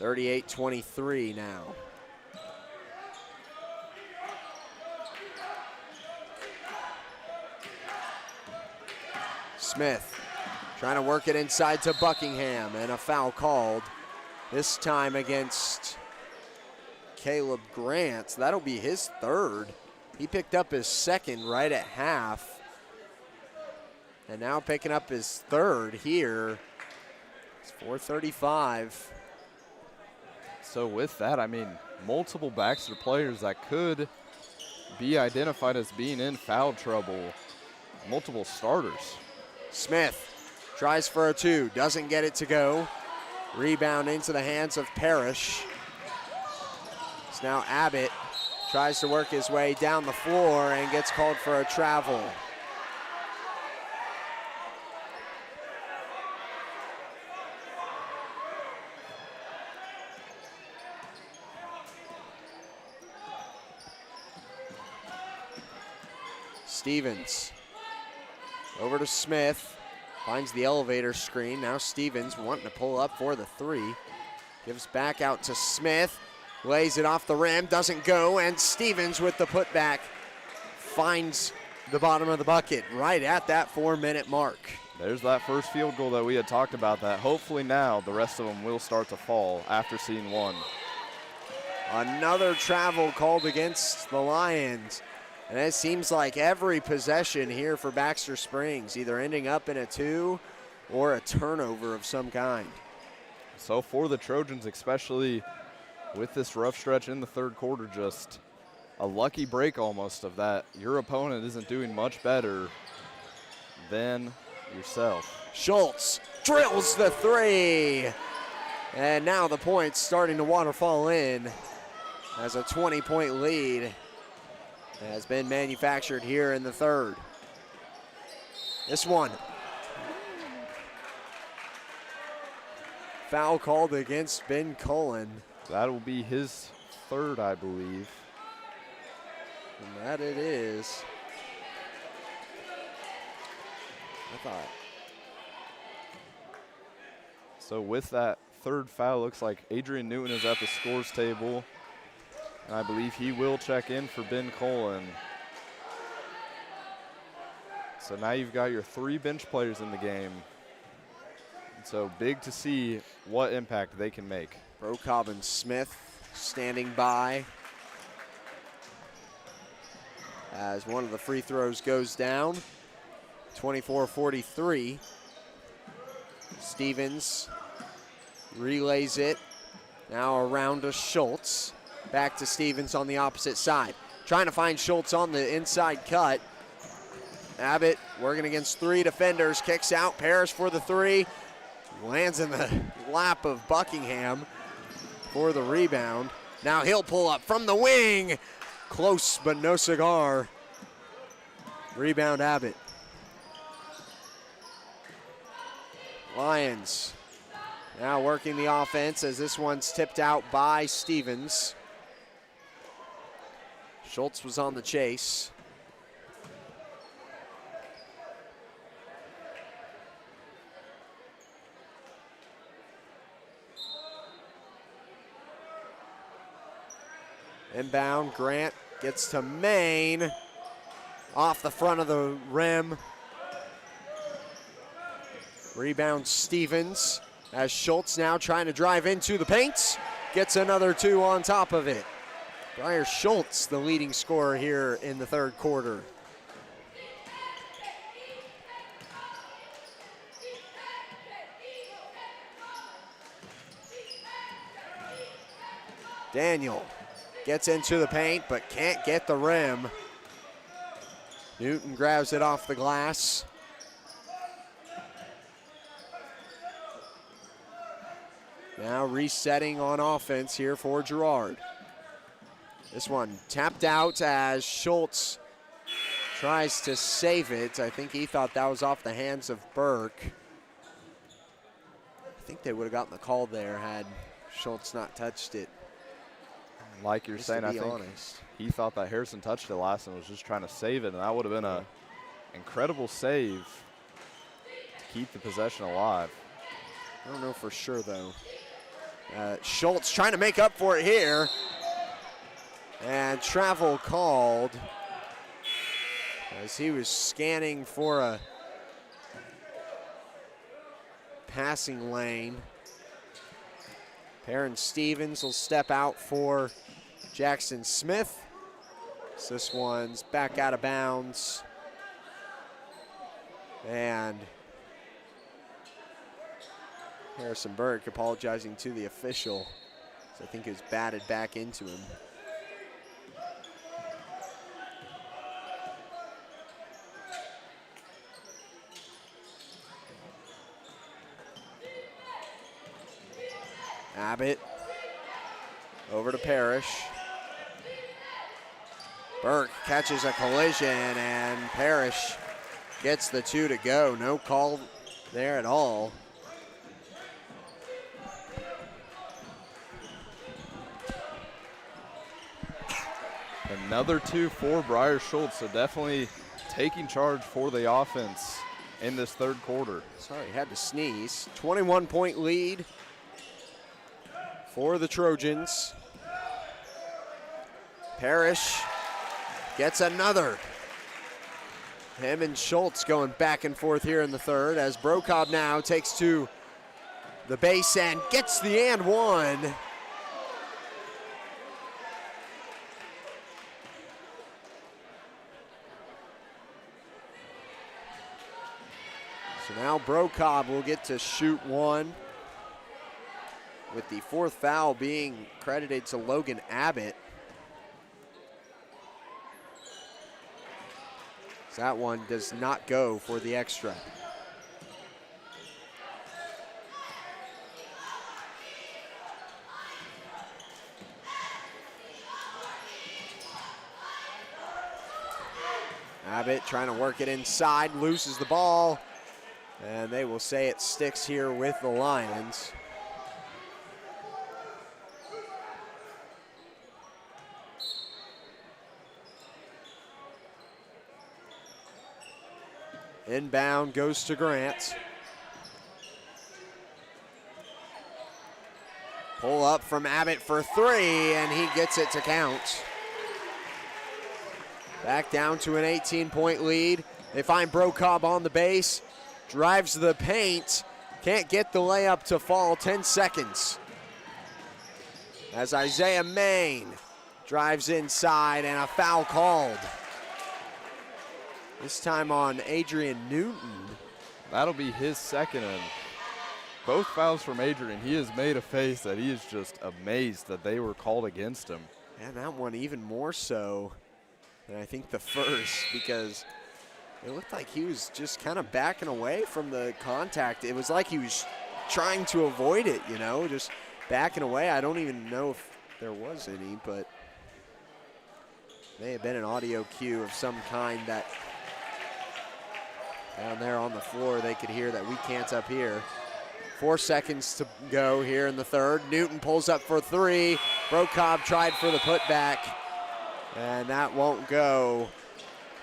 38-23 now. Smith trying to work it inside to Buckingham, and a foul called. This time against Caleb Grant. That'll be his third. He picked up his second right at half. And now picking up his third here. It's 4:35. So with that, I mean, multiple Baxter players that could be identified as being in foul trouble. Multiple starters. Smith tries for a two, doesn't get it to go. Rebound into the hands of Parrish. It's now Abbott. Tries to work his way down the floor and gets called for a travel. Stevens over to Smith. Finds the elevator screen. Now Stevens wanting to pull up for the three. Gives back out to Smith. Lays it off the rim. Doesn't go. And Stevens with the putback finds the bottom of the bucket right at that 4-minute mark. There's that first field goal that we had talked about, that hopefully now the rest of them will start to fall after seeing one. Another travel called against the Lions. And it seems like every possession here for Baxter Springs either ending up in a two or a turnover of some kind. So for the Trojans, especially with this rough stretch in the third quarter, just a lucky break almost of that. Your opponent isn't doing much better than yourself. Schultz drills the three. And now the points starting to waterfall in as a 20-point lead has been manufactured here in the third. This one. Foul called against Ben Cullen. That will be his third, I believe. And that it is. I thought. So with that third foul, looks like Adrian Newton is at the scores table. And I believe he will check in for Ben Cullen. So now you've got your three bench players in the game. And so big to see what impact they can make. Brocobb and Smith standing by as one of the free throws goes down. 24-43. Stevens relays it. Now around to Schultz. Back to Stevens on the opposite side. Trying to find Schultz on the inside cut. Abbott working against three defenders. Kicks out. Parrish for the three. Lands in the lap of Buckingham for the rebound. Now he'll pull up from the wing. Close, but no cigar. Rebound Abbott. Lions now working the offense as this one's tipped out by Stevens. Schultz was on the chase. Inbound, Grant gets to Maine. Off the front of the rim. Rebound Stevens as Schultz now trying to drive into the paint. Gets another two on top of it. Briar Schultz, the leading scorer here in the third quarter. Daniel gets into the paint but can't get the rim. Newton grabs it off the glass. Now resetting on offense here for Girard. This one tapped out as Schultz tries to save it. I think he thought that was off the hands of Burke. I think they would have gotten the call there had Schultz not touched it. Like you're saying, I think he thought that Harrison touched it last and was just trying to save it, and that would have been an incredible save to keep the possession alive. I don't know for sure, though. Schultz trying to make up for it here. And travel called as he was scanning for a passing lane. Perrin Stevens will step out for Jackson Smith. So this one's back out of bounds. And Harrison Burke apologizing to the official. So I think it was batted back into him. Abbott over to Parrish. Burke catches a collision and Parrish gets the 2 to go. No call there at all. Another 2 for Briar Schultz, so definitely taking charge for the offense in this third quarter. Sorry, had to sneeze. 21-point lead for the Trojans. Parrish gets another. Him and Schultz going back and forth here in the third as Brocob now takes to the base and gets the and one. So now Brocob will get to shoot one, with the fourth foul being credited to Logan Abbott. So that one does not go for the extra. Abbott trying to work it inside, loses the ball, and they will say it sticks here with the Lions. Inbound goes to Grant. Pull up from Abbott for 3, and he gets it to count. Back down to an 18-point lead. They find Brocob on the base, drives the paint, can't get the layup to fall, 10 seconds. As Isaiah Main drives inside and a foul called. This time on Adrian Newton. That'll be his second, and both fouls from Adrian. He has made a face that he is just amazed that they were called against him. And that one even more so than I think the first, because it looked like he was just kind of backing away from the contact. It was like he was trying to avoid it, you know, just backing away. I don't even know if there was any, but may have been an audio cue of some kind that down there on the floor they could hear that we can't up here. 4 seconds to go here in the third. Newton pulls up for 3. Brocob tried for the putback, and that won't go.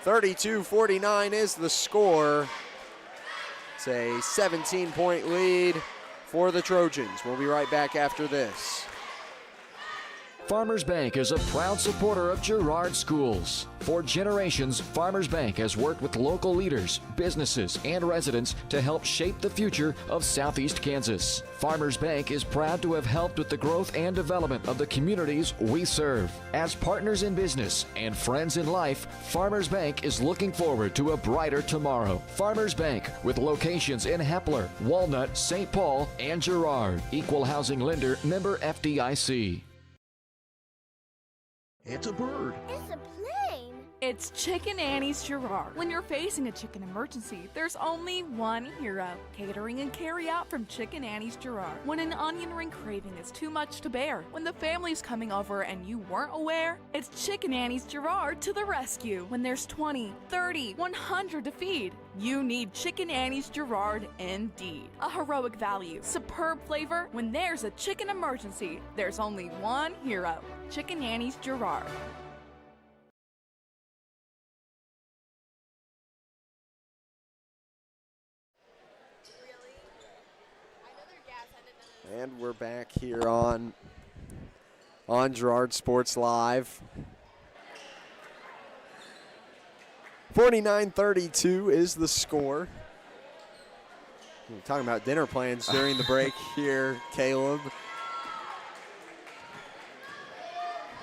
32-49 is the score. It's a 17-point lead for the Trojans. We'll be right back after this. Farmers Bank is a proud supporter of Girard schools. For generations, Farmers Bank has worked with local leaders, businesses, and residents to help shape the future of Southeast Kansas. Farmers Bank is proud to have helped with the growth and development of the communities we serve. As partners in business and friends in life, Farmers Bank is looking forward to a brighter tomorrow. Farmers Bank, with locations in Hepler, Walnut, St. Paul, and Girard. Equal housing lender, member FDIC. It's a bird. It's a plane. It's Chicken Annie's Gerard. When you're facing a chicken emergency, there's only one hero. Catering and carry out from Chicken Annie's Gerard. When an onion ring craving is too much to bear, when the family's coming over and you weren't aware, it's Chicken Annie's Gerard to the rescue. When there's 20, 30, 100 to feed, you need Chicken Annie's Gerard indeed. A heroic value, superb flavor. When there's a chicken emergency, there's only one hero. Chicken Annie's Gerard. And we're back here on Girard Sports Live. 49-32 is the score. We're talking about dinner plans during the break here, Caleb.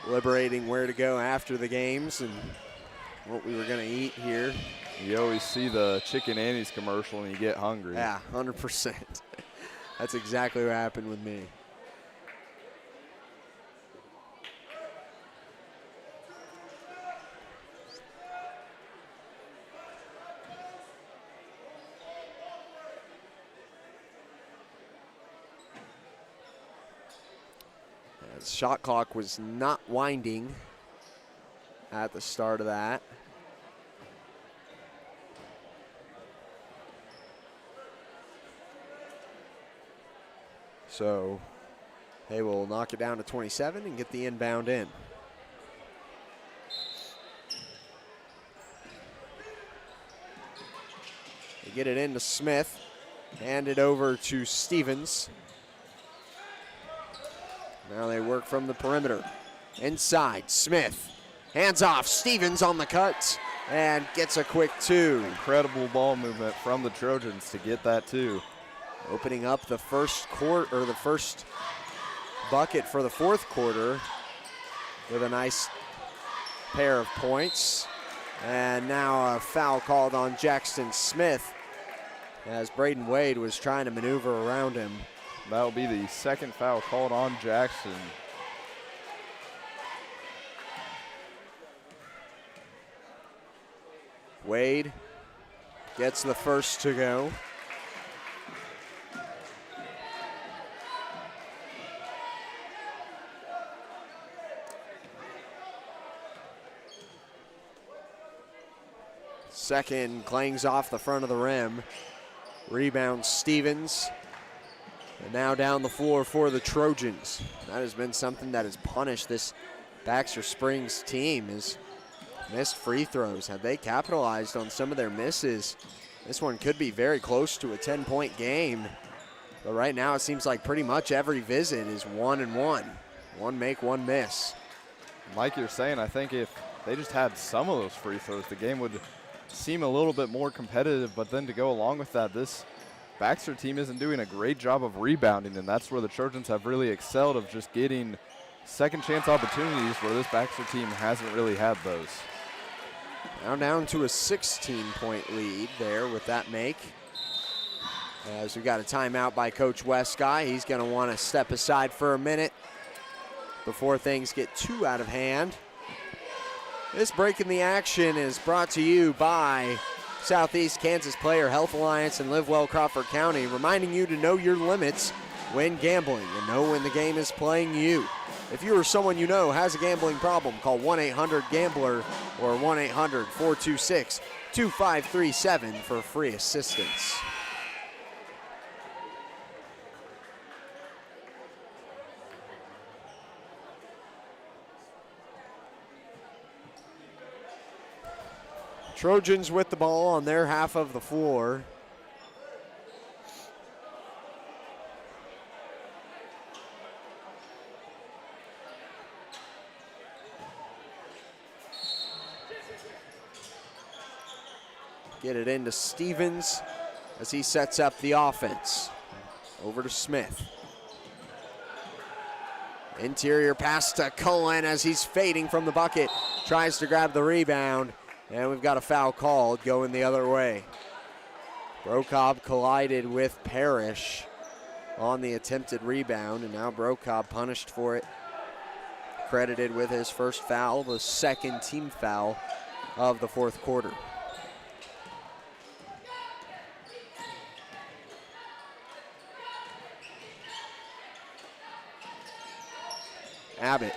Liberating where to go after the games and what we were going to eat here. You always see the Chicken Annie's commercial and you get hungry. Yeah, 100%. That's exactly what happened with me. The shot clock was not winding at the start of that. So they will knock it down to 27 and get the inbound in. They get it into Smith, hand it over to Stevens. Now they work from the perimeter. Inside, Smith, hands off, Stevens on the cut, and gets a quick two. Incredible ball movement from the Trojans to get that two. Opening up the first quarter, or the first bucket for the fourth quarter with a nice pair of points. And now a foul called on Jackson Smith as Braden Wade was trying to maneuver around him. That will be the second foul called on Jackson. Wade gets the first to go. Second clangs off the front of the rim. Rebound Stevens. And now down the floor for the Trojans. That has been something that has punished this Baxter Springs team, is missed free throws. Had they capitalized on some of their misses, this one could be very close to a 10-point game. But right now it seems like pretty much every visit is 1-1. One make, one miss. Like you're saying, I think if they just had some of those free throws, the game would seem a little bit more competitive. But then to go along with that, this Baxter team isn't doing a great job of rebounding, and that's where the Trojans have really excelled, of just getting second chance opportunities where this Baxter team hasn't really had those. Now down to a 16-point lead there with that make. As we've got a timeout by Coach Westguy. He's going to want to step aside for a minute before things get too out of hand. This break in the action is brought to you by Southeast Kansas Player Health Alliance and Live Well Crawford County, reminding you to know your limits when gambling and know when the game is playing you. If you or someone you know has a gambling problem, call 1-800-GAMBLER or 1-800-426-2537 for free assistance. Trojans with the ball on their half of the floor. Get it into Stevens as he sets up the offense. Over to Smith. Interior pass to Cullen as he's fading from the bucket. Tries to grab the rebound. And we've got a foul called going the other way. Brocobb collided with Parrish on the attempted rebound, and now Brocobb punished for it. Credited with his first foul, the second team foul of the fourth quarter. Abbott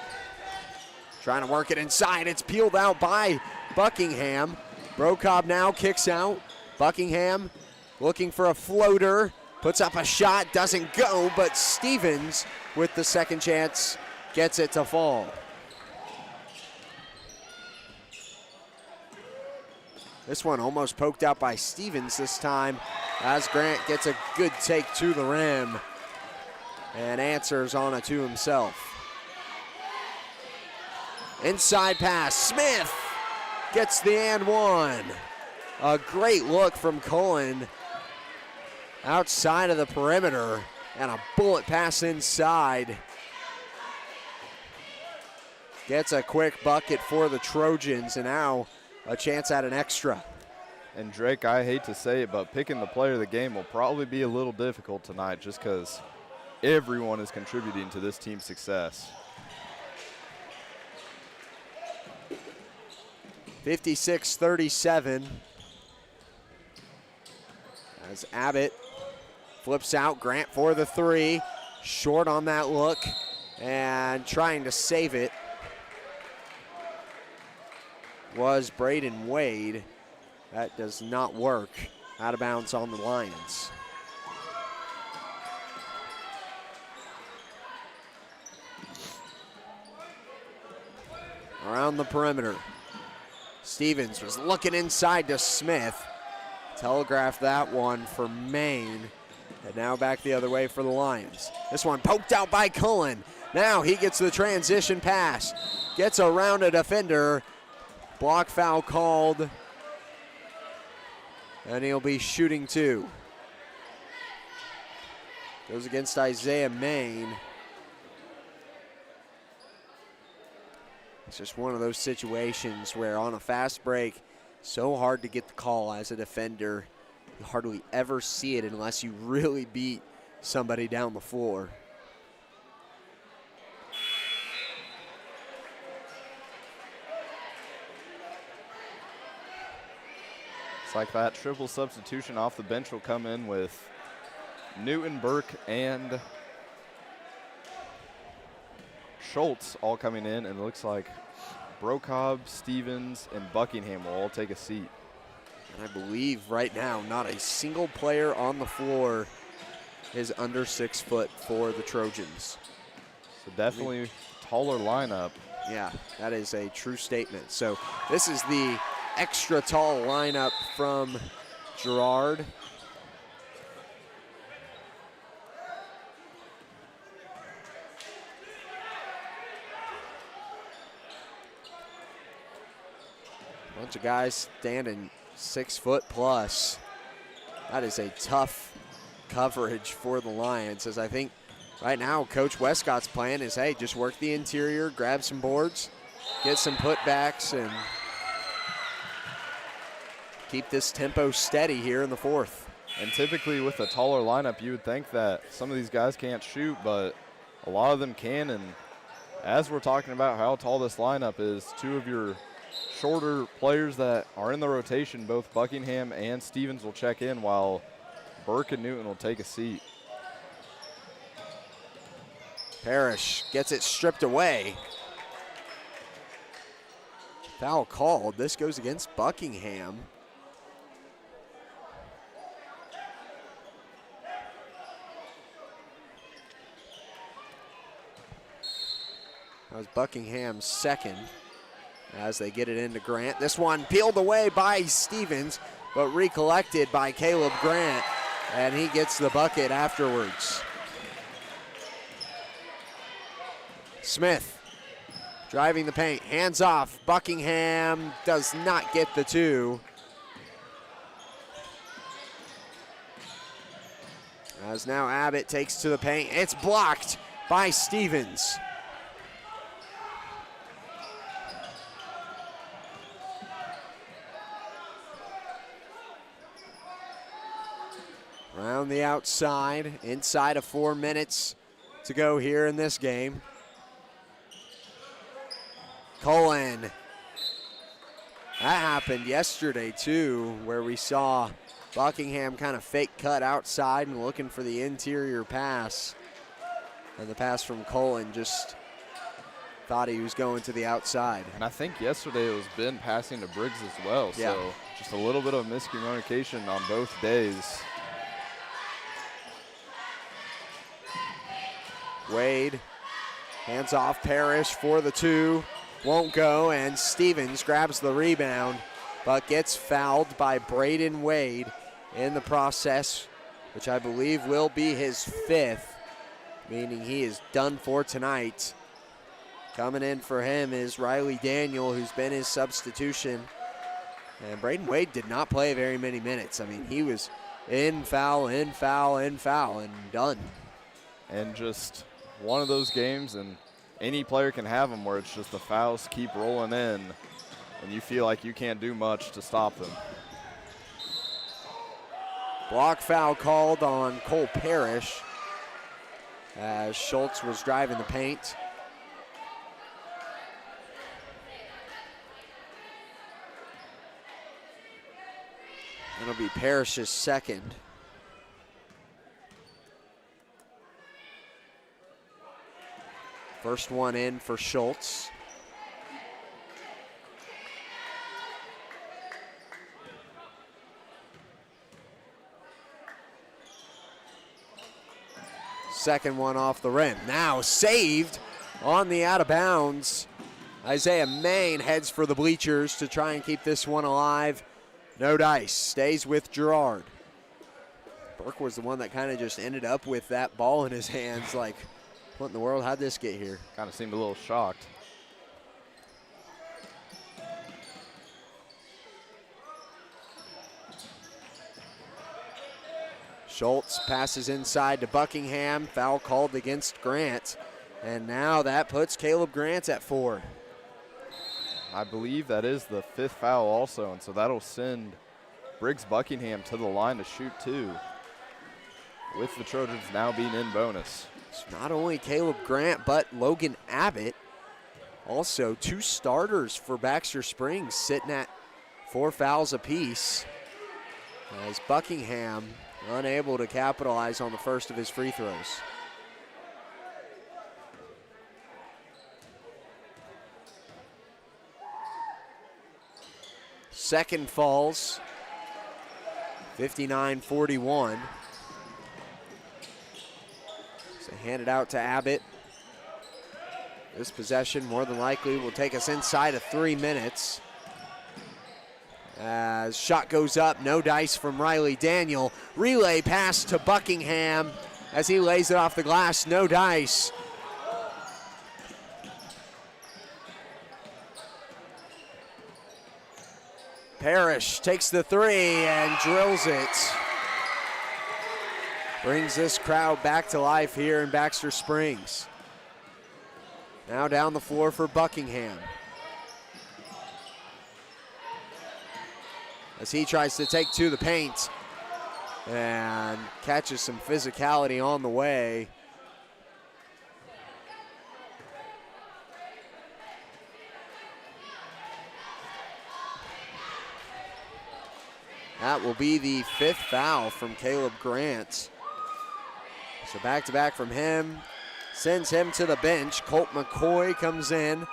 trying to work it inside. It's peeled out by Buckingham. Brocobb now kicks out. Buckingham looking for a floater. Puts up a shot, doesn't go, but Stevens with the second chance gets it to fall. This one almost poked out by Stevens this time as Grant gets a good take to the rim and answers on it to himself. Inside pass, Smith gets the and one. A great look from Cullen outside of the perimeter, and a bullet pass inside. Gets a quick bucket for the Trojans, and now a chance at an extra. And Drake, I hate to say it, but picking the player of the game will probably be a little difficult tonight just because everyone is contributing to this team's success. 56-37. As Abbott flips out, Grant for the three. Short on that look and trying to save it was Braden Wade. That does not work. Out of bounds on the Lions. Around the perimeter. Stevens was looking inside to Smith. Telegraphed that one for Maine. And now back the other way for the Lions. This one poked out by Cullen. Now he gets the transition pass. Gets around a defender. Block foul called. And he'll be shooting two. Goes against Isaiah Maine. It's just one of those situations where on a fast break, so hard to get the call as a defender. You hardly ever see it unless you really beat somebody down the floor. It's like that triple substitution off the bench will come in with Newton, Burke, and Schultz all coming in, and it looks like Brocob, Stevens, and Buckingham will all take a seat. And I believe right now not a single player on the floor is under 6 foot for the Trojans. So definitely taller lineup. Yeah, that is a true statement. So this is the extra tall lineup from Girard. Bunch of guys standing 6 foot plus. That is a tough coverage for the Lions, as I think right now Coach Westcott's plan is, hey, just work the interior, grab some boards, get some putbacks, and keep this tempo steady here in the fourth. And typically with a taller lineup, you would think that some of these guys can't shoot, but a lot of them can. And as we're talking about how tall this lineup is, two of your shorter players that are in the rotation, both Buckingham and Stevens, will check in while Burke and Newton will take a seat. Parrish gets it stripped away. Foul called. This goes against Buckingham. That was Buckingham's second as they get it into Grant. This one peeled away by Stevens, but recollected by Caleb Grant, and he gets the bucket afterwards. Smith driving the paint, hands off. Buckingham does not get the two. As now Abbott takes to the paint. It's blocked by Stevens. Around the outside, inside of 4 minutes to go here in this game. Cullen. That happened yesterday too, where we saw Buckingham kind of fake cut outside and looking for the interior pass. And the pass from Cullen just thought he was going to the outside. And I think yesterday it was Ben passing to Briggs as well. Yeah. So just a little bit of miscommunication on both days. Wade hands off. Parrish for the two. Won't go, and Stevens grabs the rebound, but gets fouled by Braden Wade in the process, which I believe will be his 5th, meaning he is done for tonight. Coming in for him is Riley Daniel, who's been his substitution. And Braden Wade did not play very many minutes. I mean, he was In, foul, in, foul, in, foul, and done. And just one of those games, and any player can have them, where it's just the fouls keep rolling in, and you feel like you can't do much to stop them. Block foul called on Cole Parrish as Schultz was driving the paint. It'll be Parrish's second. First one in for Schultz. Second one off the rim. Now saved on the out of bounds. Isaiah Main heads for the bleachers to try and keep this one alive. No dice. Stays with Girard. Burke was the one that kind of just ended up with that ball in his hands. Like, what in the world? How'd this get here? Kind of seemed a little shocked. Schultz passes inside to Buckingham. Foul called against Grant. And now that puts Caleb Grant at 4. I believe that is the 5th foul also, and so that'll send Briggs Buckingham to the line to shoot 2, with the Trojans now being in bonus. It's not only Caleb Grant, but Logan Abbott. Also 2 starters for Baxter Springs sitting at 4 fouls apiece, as Buckingham unable to capitalize on the first of his free throws. Second falls, 59-41. So hand it out to Abbott. This possession more than likely will take us inside of 3 minutes. As shot goes up, no dice from Riley Daniel. Relay pass to Buckingham as he lays it off the glass, no dice. Parrish takes the 3 and drills it. Brings this crowd back to life here in Baxter Springs. Now down the floor for Buckingham, as he tries to take to the paint and catches some physicality on the way. That will be the 5th foul from Caleb Grant. So back-to-back from him, sends him to the bench. Colt McCoy comes in.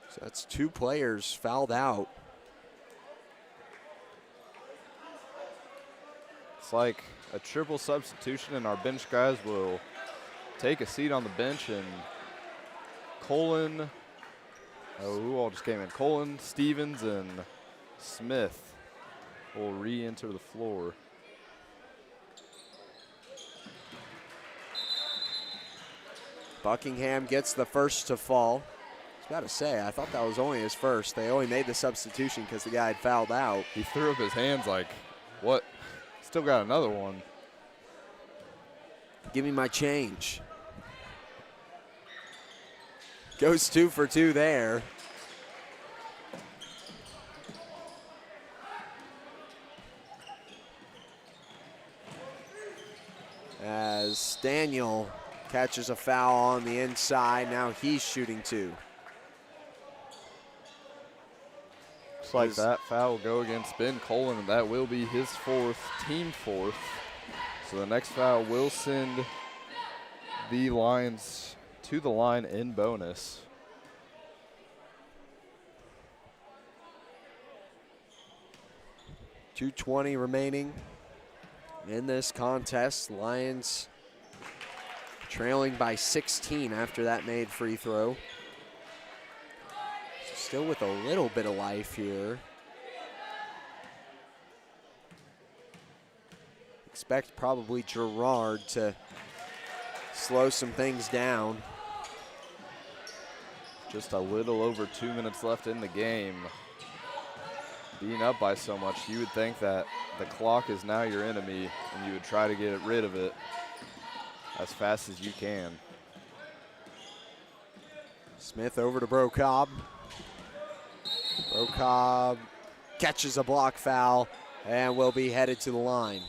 So that's 2 players fouled out. It's like a triple substitution, and our bench guys will take a seat on the bench, and who all just came in? Colin, Stevens, and Smith will re-enter the floor. Buckingham gets the first to fall. I was about to say, I thought that was only his first. They only made the substitution because the guy had fouled out. He threw up his hands like, what? Still got another one. Give me my change. Goes 2 for 2 there. As Daniel catches a foul on the inside, now he's shooting 2. Looks like that foul will go against Ben Colin, and that will be his 4th, team 4th. So the next foul will send the Lions to the line in bonus. .220 remaining in this contest. Lions trailing by 16 after that made free throw. Still with a little bit of life here. Expect probably Girard to slow some things down. Just a little over 2 minutes left in the game. being up by so much, you would think that the clock is now your enemy and you would try to get rid of it as fast as you can. Smith over to Brocobb. Brocobb catches a block foul and will be headed to the line.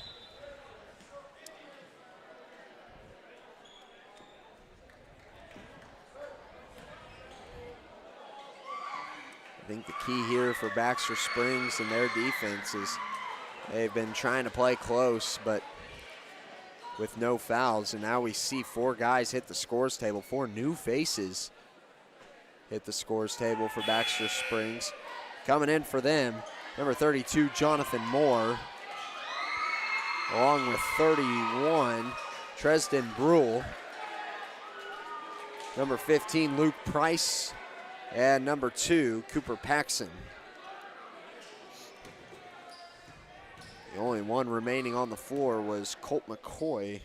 I think the key here for Baxter Springs and their defense is they've been trying to play close, but with no fouls. And now we see 4 guys hit the scores table, 4 new faces hit the scores table for Baxter Springs. Coming in for them, number 32, Jonathan Moore, along with 31, Tresden Brule, number 15, Luke Price, and number 2, Cooper Paxson. The only one remaining on the floor was Colt McCoy,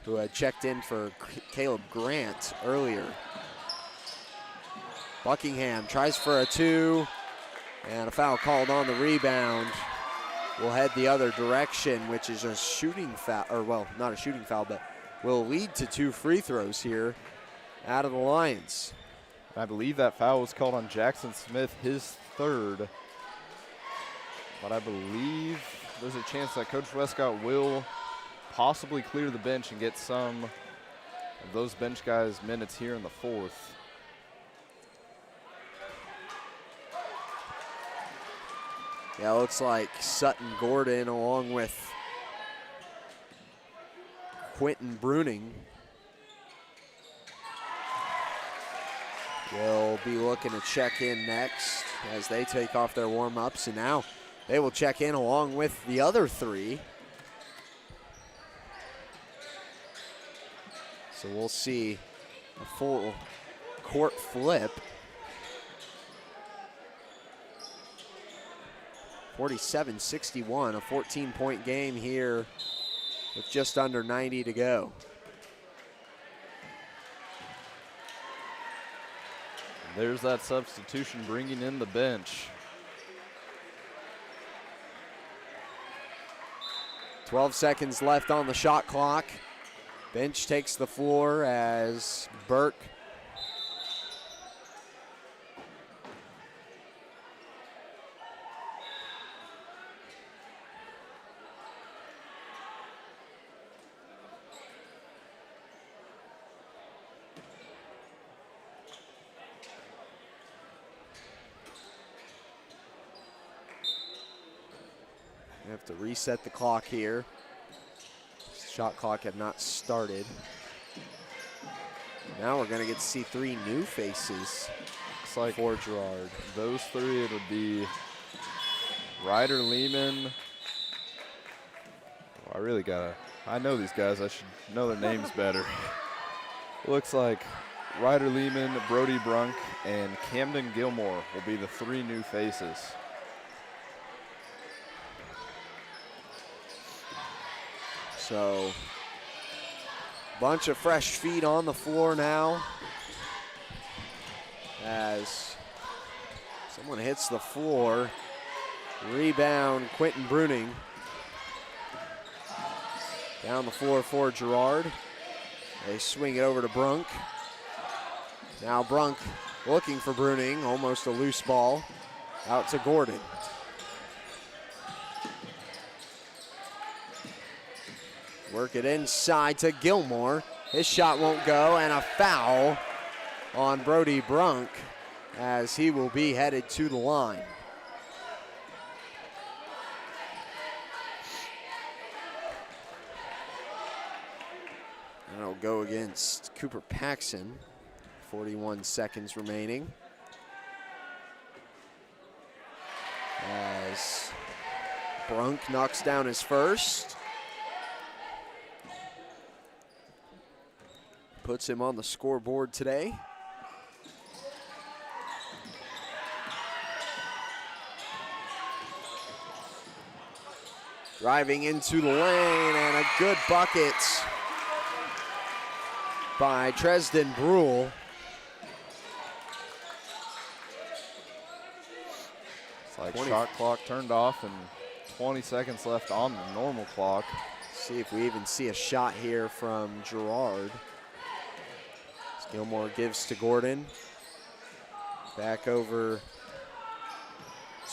who had checked in for Caleb Grant earlier. Buckingham tries for a 2, and a foul called on the rebound. Will head the other direction, which is a shooting foul, or well, not a shooting foul, but will lead to 2 free throws here out of the Lions. I believe that foul was called on Jackson Smith, his 3rd. But I believe there's a chance that Coach Westcott will possibly clear the bench and get some of those bench guys minutes here in the 4th. Yeah, it looks like Sutton Gordon along with Quentin Bruning will be looking to check in next as they take off their warm-ups, and now they will check in along with the other 3. So we'll see a full court flip. 47-61, a 14-point game here with just under 90 to go. There's that substitution bringing in the bench. 12 seconds left on the shot clock. Bench takes the floor as Burke We have to reset the clock here. Shot clock had not started. Now we're going to get to see 3 new faces. Looks like for Girard. Those 3, it would be Ryder Lehman. Oh, I know these guys. I should know their names better. Looks like Ryder Lehman, Brody Brunk, and Camden Gilmore will be the 3 new faces. So, bunch of fresh feet on the floor now as someone hits the floor. Rebound, Quentin Bruning. Down the floor for Girard. They swing it over to Brunk. Now Brunk looking for Bruning, almost a loose ball. Out to Gordon. Work it inside to Gilmore. His shot won't go, and a foul on Brody Brunk as he will be headed to the line. And it'll go against Cooper Paxson. 41 seconds remaining. As Brunk knocks down his first. Puts him on the scoreboard today. Driving into the lane, and a good bucket by Tresden Brule. It's Like shot clock turned off and 20 seconds left on the normal clock. See if we even see a shot here from Girard. Gilmore gives to Gordon. Back over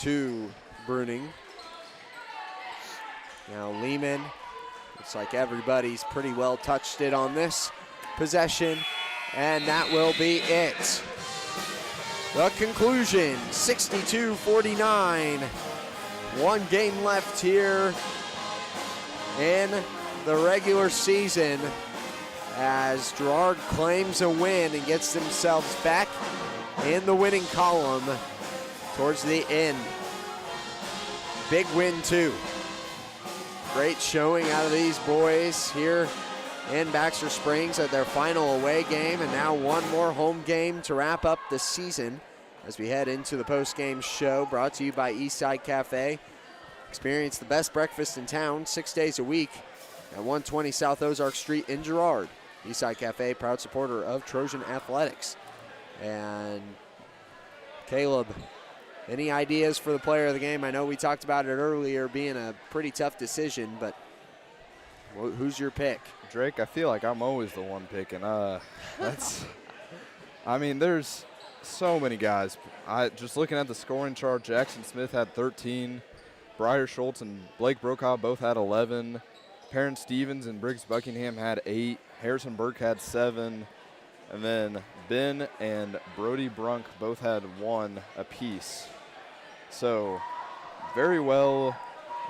to Bruning. Now Lehman. Looks like everybody's pretty well touched it on this possession. And that will be it. The conclusion, 62-49. One game left here in the regular season as Girard claims a win and gets themselves back in the winning column towards the end. Big win too. Great showing out of these boys here in Baxter Springs at their final away game, and now one more home game to wrap up the season as we head into the post-game show brought to you by Eastside Cafe. Experience the best breakfast in town 6 days a week at 120 South Ozark Street in Girard. Eastside Cafe, proud supporter of Trojan Athletics. And Caleb, any ideas for the player of the game? I know we talked about it earlier being a pretty tough decision, but who's your pick? Drake, I feel like I'm always the one picking. I mean, there's so many guys. Just looking at the scoring chart, Jackson Smith had 13. Briar Schultz and Blake Brokaw both had 11. Perrin Stevens and Briggs Buckingham had 8. Harrison Burke had 7. And then Ben and Brody Brunk both had 1 apiece. So very well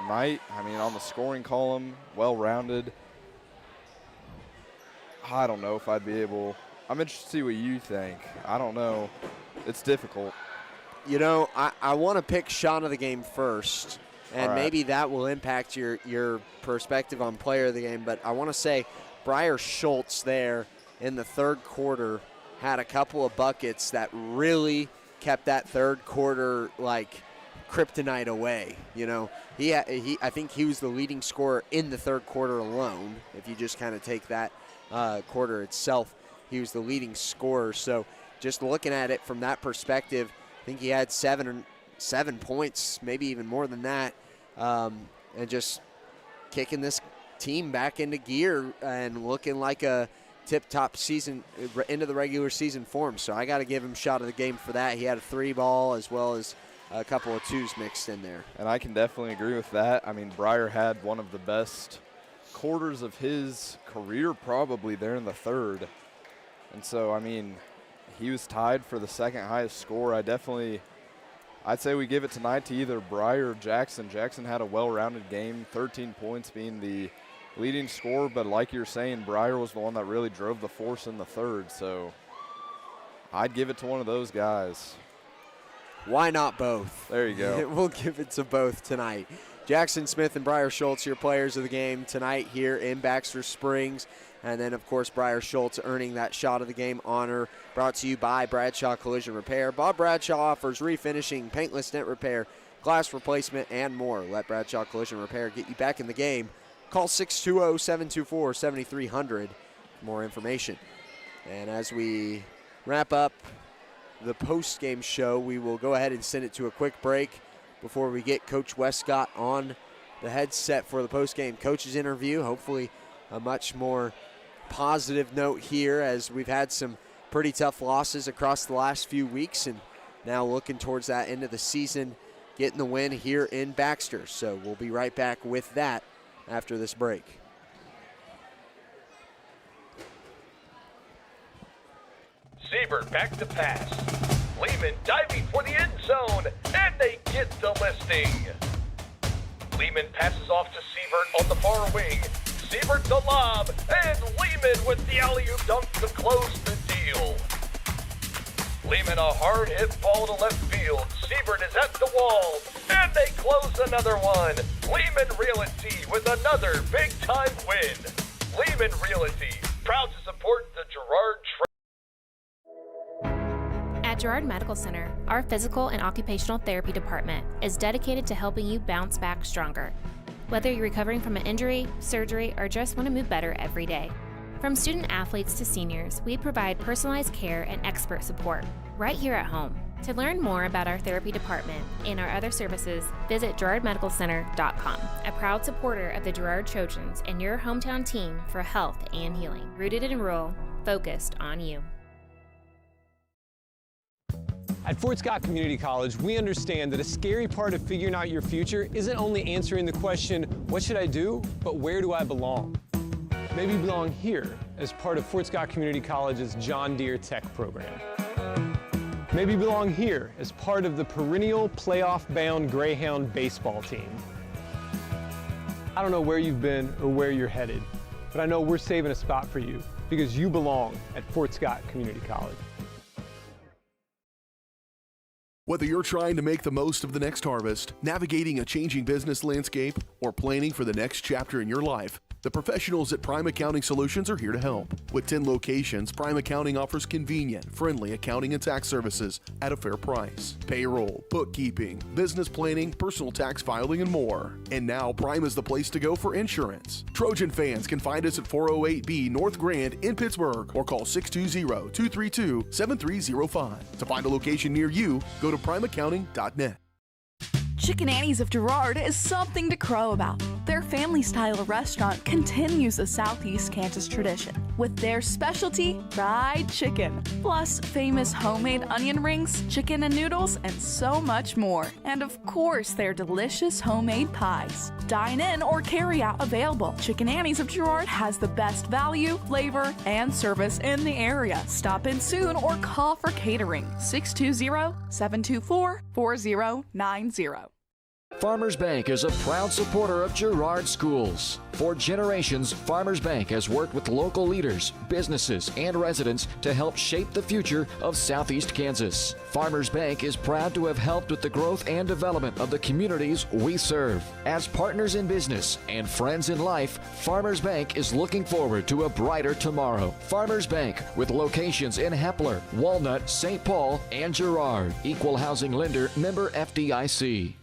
night. I mean, on the scoring column, well-rounded. I don't know if I'd be able. I'm interested to see what you think. I don't know. It's difficult. You know, I want to pick shot of the game first, and maybe that will impact your perspective on player of the game. But I want to say Briar Schultz there in the third quarter had a couple of buckets that really kept that third quarter like kryptonite away. You know, I think he was the leading scorer in the third quarter alone. If you just kind of take that quarter itself, he was the leading scorer. So just looking at it from that perspective, I think he had 7 points, maybe even more than that, and just kicking this team back into gear and looking like a tip-top season into the regular season form. So I got to give him shot of the game for that. He had a 3-ball as well as a couple of 2s mixed in there. And I can definitely agree with that. I mean, Briar had one of the best quarters of his career probably there in the third. And so, I mean, he was tied for the second highest score. I'd say we give it tonight to either Briar or Jackson. Jackson had a well-rounded game, 13 points being the leading scorer, but like you're saying, Briar was the one that really drove the force in the third. So I'd give it to one of those guys. Why not both? There you go. We'll give it to both tonight. Jackson Smith and Briar Schultz, your players of the game tonight here in Baxter Springs. And then, of course, Briar Schultz earning that shot of the game honor, brought to you by Bradshaw Collision Repair. Bob Bradshaw offers refinishing, paintless net repair, glass replacement, and more. Let Bradshaw Collision Repair get you back in the game. Call 620-724-7300 for more information. And as we wrap up the post-game show, we will go ahead and send it to a quick break before we get Coach Westcott on the headset for the post-game coaches interview. Hopefully a much more positive note here, as we've had some pretty tough losses across the last few weeks, and now looking towards that end of the season, getting the win here in Baxter. So we'll be right back with that after this break. Siebert back to pass. Lehman diving for the end zone, and they get the listing. Lehman passes off to Siebert on the far wing. Siebert the lob, and Lehman with the alley-oop dunk to close the deal. Lehman a hard hit ball to left field. Siebert is at the wall, and they close another one. Lehman Realty with another big-time win. Lehman Realty, proud to support the Girard At Girard Medical Center, our physical and occupational therapy department is dedicated to helping you bounce back stronger. Whether you're recovering from an injury, surgery, or just want to move better every day. From student athletes to seniors, we provide personalized care and expert support right here at home. To learn more about our therapy department and our other services, visit GerardMedicalCenter.com, a proud supporter of the Girard Trojans and your hometown team for health and healing. Rooted in rural, focused on you. At Fort Scott Community College, we understand that a scary part of figuring out your future isn't only answering the question, what should I do, but where do I belong? Maybe you belong here as part of Fort Scott Community College's John Deere Tech program. Maybe you belong here as part of the perennial playoff-bound Greyhound baseball team. I don't know where you've been or where you're headed, but I know we're saving a spot for you because you belong at Fort Scott Community College. Whether you're trying to make the most of the next harvest, navigating a changing business landscape, or planning for the next chapter in your life, the professionals at Prime Accounting Solutions are here to help. With 10 locations, Prime Accounting offers convenient, friendly accounting and tax services at a fair price. Payroll, bookkeeping, business planning, personal tax filing, and more. And now Prime is the place to go for insurance. Trojan fans can find us at 408B North Grand in Pittsburgh or call 620-232-7305. To find a location near you, go to primeaccounting.net. Chicken Annie's of Girard is something to crow about. Their family-style restaurant continues a Southeast Kansas tradition with their specialty, fried chicken, plus famous homemade onion rings, chicken and noodles, and so much more. And of course, their delicious homemade pies. Dine in or carry out available. Chicken Annie's of Girard has the best value, flavor, and service in the area. Stop in soon or call for catering. 620-724-4090. Farmers Bank is a proud supporter of Girard schools. For generations, Farmers Bank has worked with local leaders, businesses, and residents to help shape the future of Southeast Kansas. Farmers Bank is proud to have helped with the growth and development of the communities we serve. As partners in business and friends in life, Farmers Bank is looking forward to a brighter tomorrow. Farmers Bank, with locations in Hepler, Walnut, St. Paul, and Girard. Equal housing lender, member FDIC.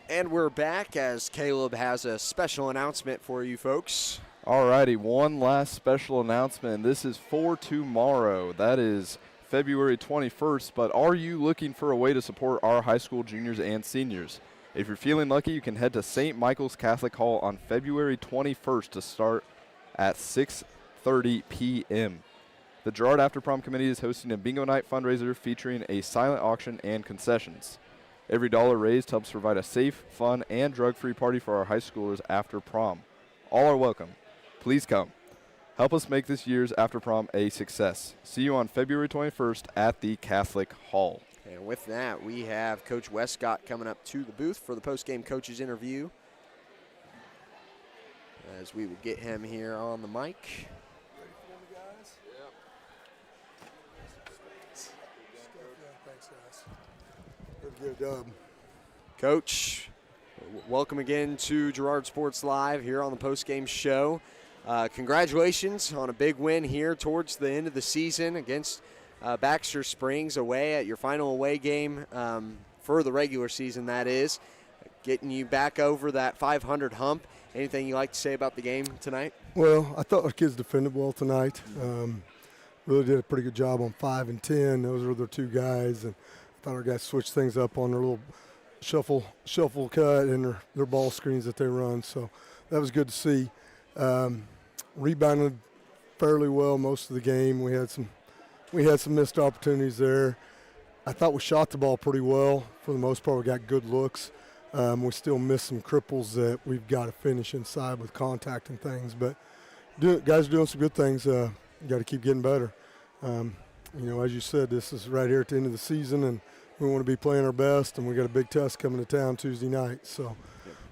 And we're back as Caleb has a special announcement for you folks. Alrighty, one last special announcement. This is for tomorrow. That is February 21st. But are you looking for a way to support our high school juniors and seniors? If you're feeling lucky, you can head to St. Michael's Catholic Hall on February 21st to start at 6:30 p.m. The Gerard After Prom Committee is hosting a bingo night fundraiser featuring a silent auction and concessions. Every dollar raised helps provide a safe, fun, and drug-free party for our high schoolers after prom. All are welcome. Please come. Help us make this year's after prom a success. See you on February 21st at the Catholic Hall. And with that, we have Coach Westcott coming up to the booth for the post-game coaches interview. As we will get him here on the mic. Good. Coach, welcome again to Girard Sports Live here on the postgame show. Congratulations on a big win here towards the end of the season against Baxter Springs away at your final away game for the regular season, that is. Getting you back over that 500 hump. Anything you like to say about the game tonight? Well, I thought our kids defended well tonight. Really did a pretty good job on 5 and 10. Those were their two guys. And I thought our guys switched things up on their little shuffle cut and their ball screens that they run. So that was good to see. Rebounded fairly well most of the game. We had some missed opportunities there. I thought we shot the ball pretty well. For the most part, we got good looks. We still missed some cripples that we've got to finish inside with contact and things. But guys are doing some good things. You got to keep getting better. As you said, this is right here at the end of the season, and we want to be playing our best, and we got a big test coming to town Tuesday night. So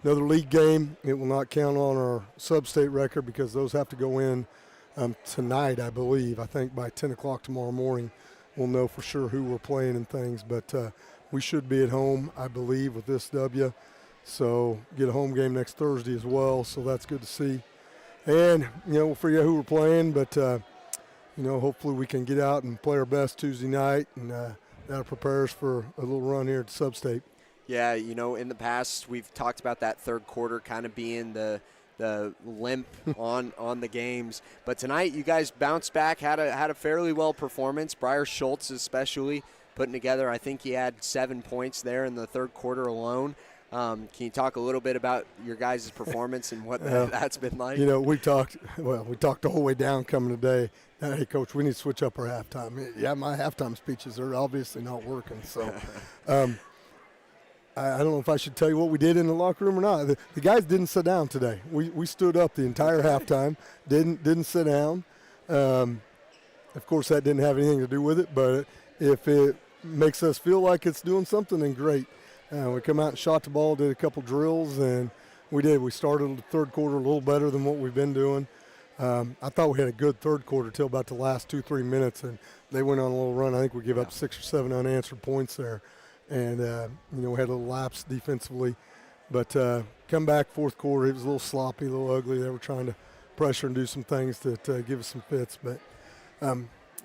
another league game. It will not count on our sub-state record because those have to go in tonight, I believe. I think by 10 o'clock tomorrow morning we'll know for sure who we're playing and things. But we should be at home, I believe, with this W. So get a home game next Thursday as well, so that's good to see. And, we'll figure out who we're playing, but hopefully we can get out and play our best Tuesday night, and that'll prepare us for a little run here at Sub-State. Yeah, in the past we've talked about that third quarter kind of being the the limp on the games. But tonight you guys bounced back, had a fairly well performance. Briar Schultz especially putting together, I think he had 7 points there in the third quarter alone. Can you talk a little bit about your guys' performance and what that's been like? You know, we talked the whole way down coming today. Hey, Coach, we need to switch up our halftime. Yeah, my halftime speeches are obviously not working. So I don't know if I should tell you what we did in the locker room or not. The guys didn't sit down today. We stood up the entire halftime, didn't sit down. Of course, that didn't have anything to do with it, but if it makes us feel like it's doing something, then great. We come out and shot the ball, did a couple drills, and we did. We started the third quarter a little better than what we've been doing. I thought we had a good third quarter till about the last 2-3 minutes, and they went on a little run. I think we gave up 6 or 7 unanswered points there. And, we had a little lapse defensively. But come back fourth quarter, it was a little sloppy, a little ugly. They were trying to pressure and do some things that give us some fits. But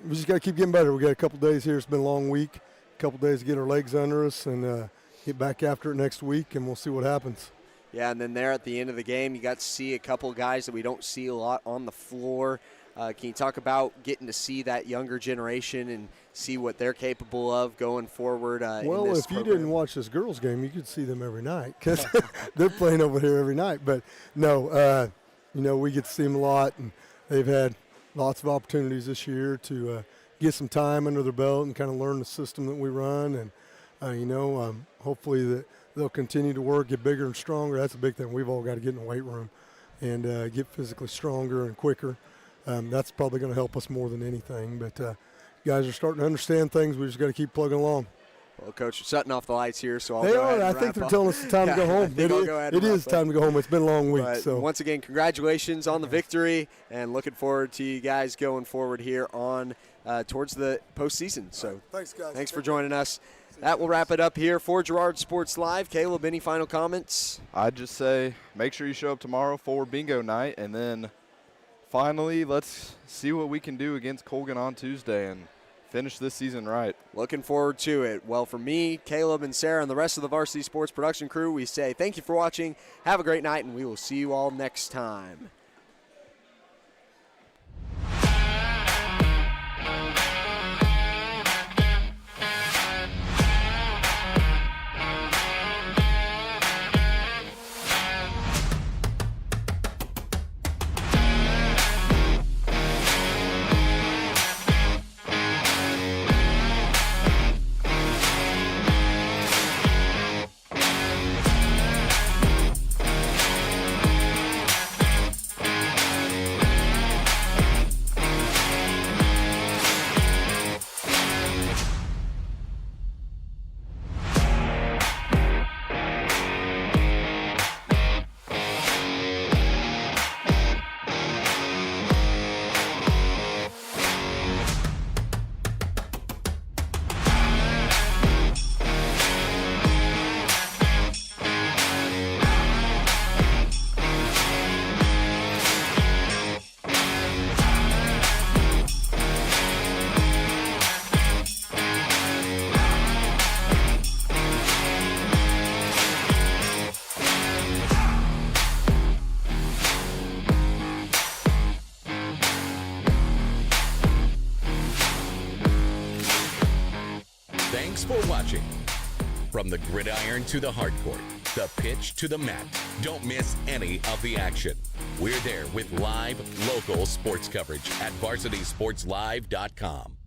we just got to keep getting better. We got a couple days here. It's been a long week, a couple days to get our legs under us and get back after it next week, and we'll see what happens. Yeah, and then there at the end of the game, you got to see a couple of guys that we don't see a lot on the floor. Can you talk about getting to see that younger generation and see what they're capable of going forward well, in this if program? you didn't watch this girls' game, you could see them every night because they're playing over here every night. But, no, we get to see them a lot, and they've had lots of opportunities this year to get some time under their belt and kind of learn the system that we run. And, hopefully that they'll continue to work, get bigger and stronger. That's a big thing. We've all got to get in the weight room and get physically stronger and quicker. That's probably going to help us more than anything. But guys are starting to understand things. We just got to keep plugging along. Well, Coach, you're shutting off the lights here, so I'll they go are. ahead and I think wrap they're up. telling us it's time to go home. It is time to go home. It's been a long week. But so once again, congratulations on the victory, and looking forward to you guys going forward here on towards the postseason. So thanks, guys. Thanks for joining us. That will wrap it up here for Girard Sports Live. Caleb, any final comments? I'd just say make sure you show up tomorrow for bingo night, and then finally let's see what we can do against Colgan on Tuesday and finish this season right. Looking forward to it. Well, for me, Caleb, and Sarah, and the rest of the Varsity Sports production crew, we say thank you for watching. Have a great night, and we will see you all next time. Thanks for watching. From the gridiron to the hardcourt, the pitch to the mat, don't miss any of the action. We're there with live, local sports coverage at varsitysportslive.com.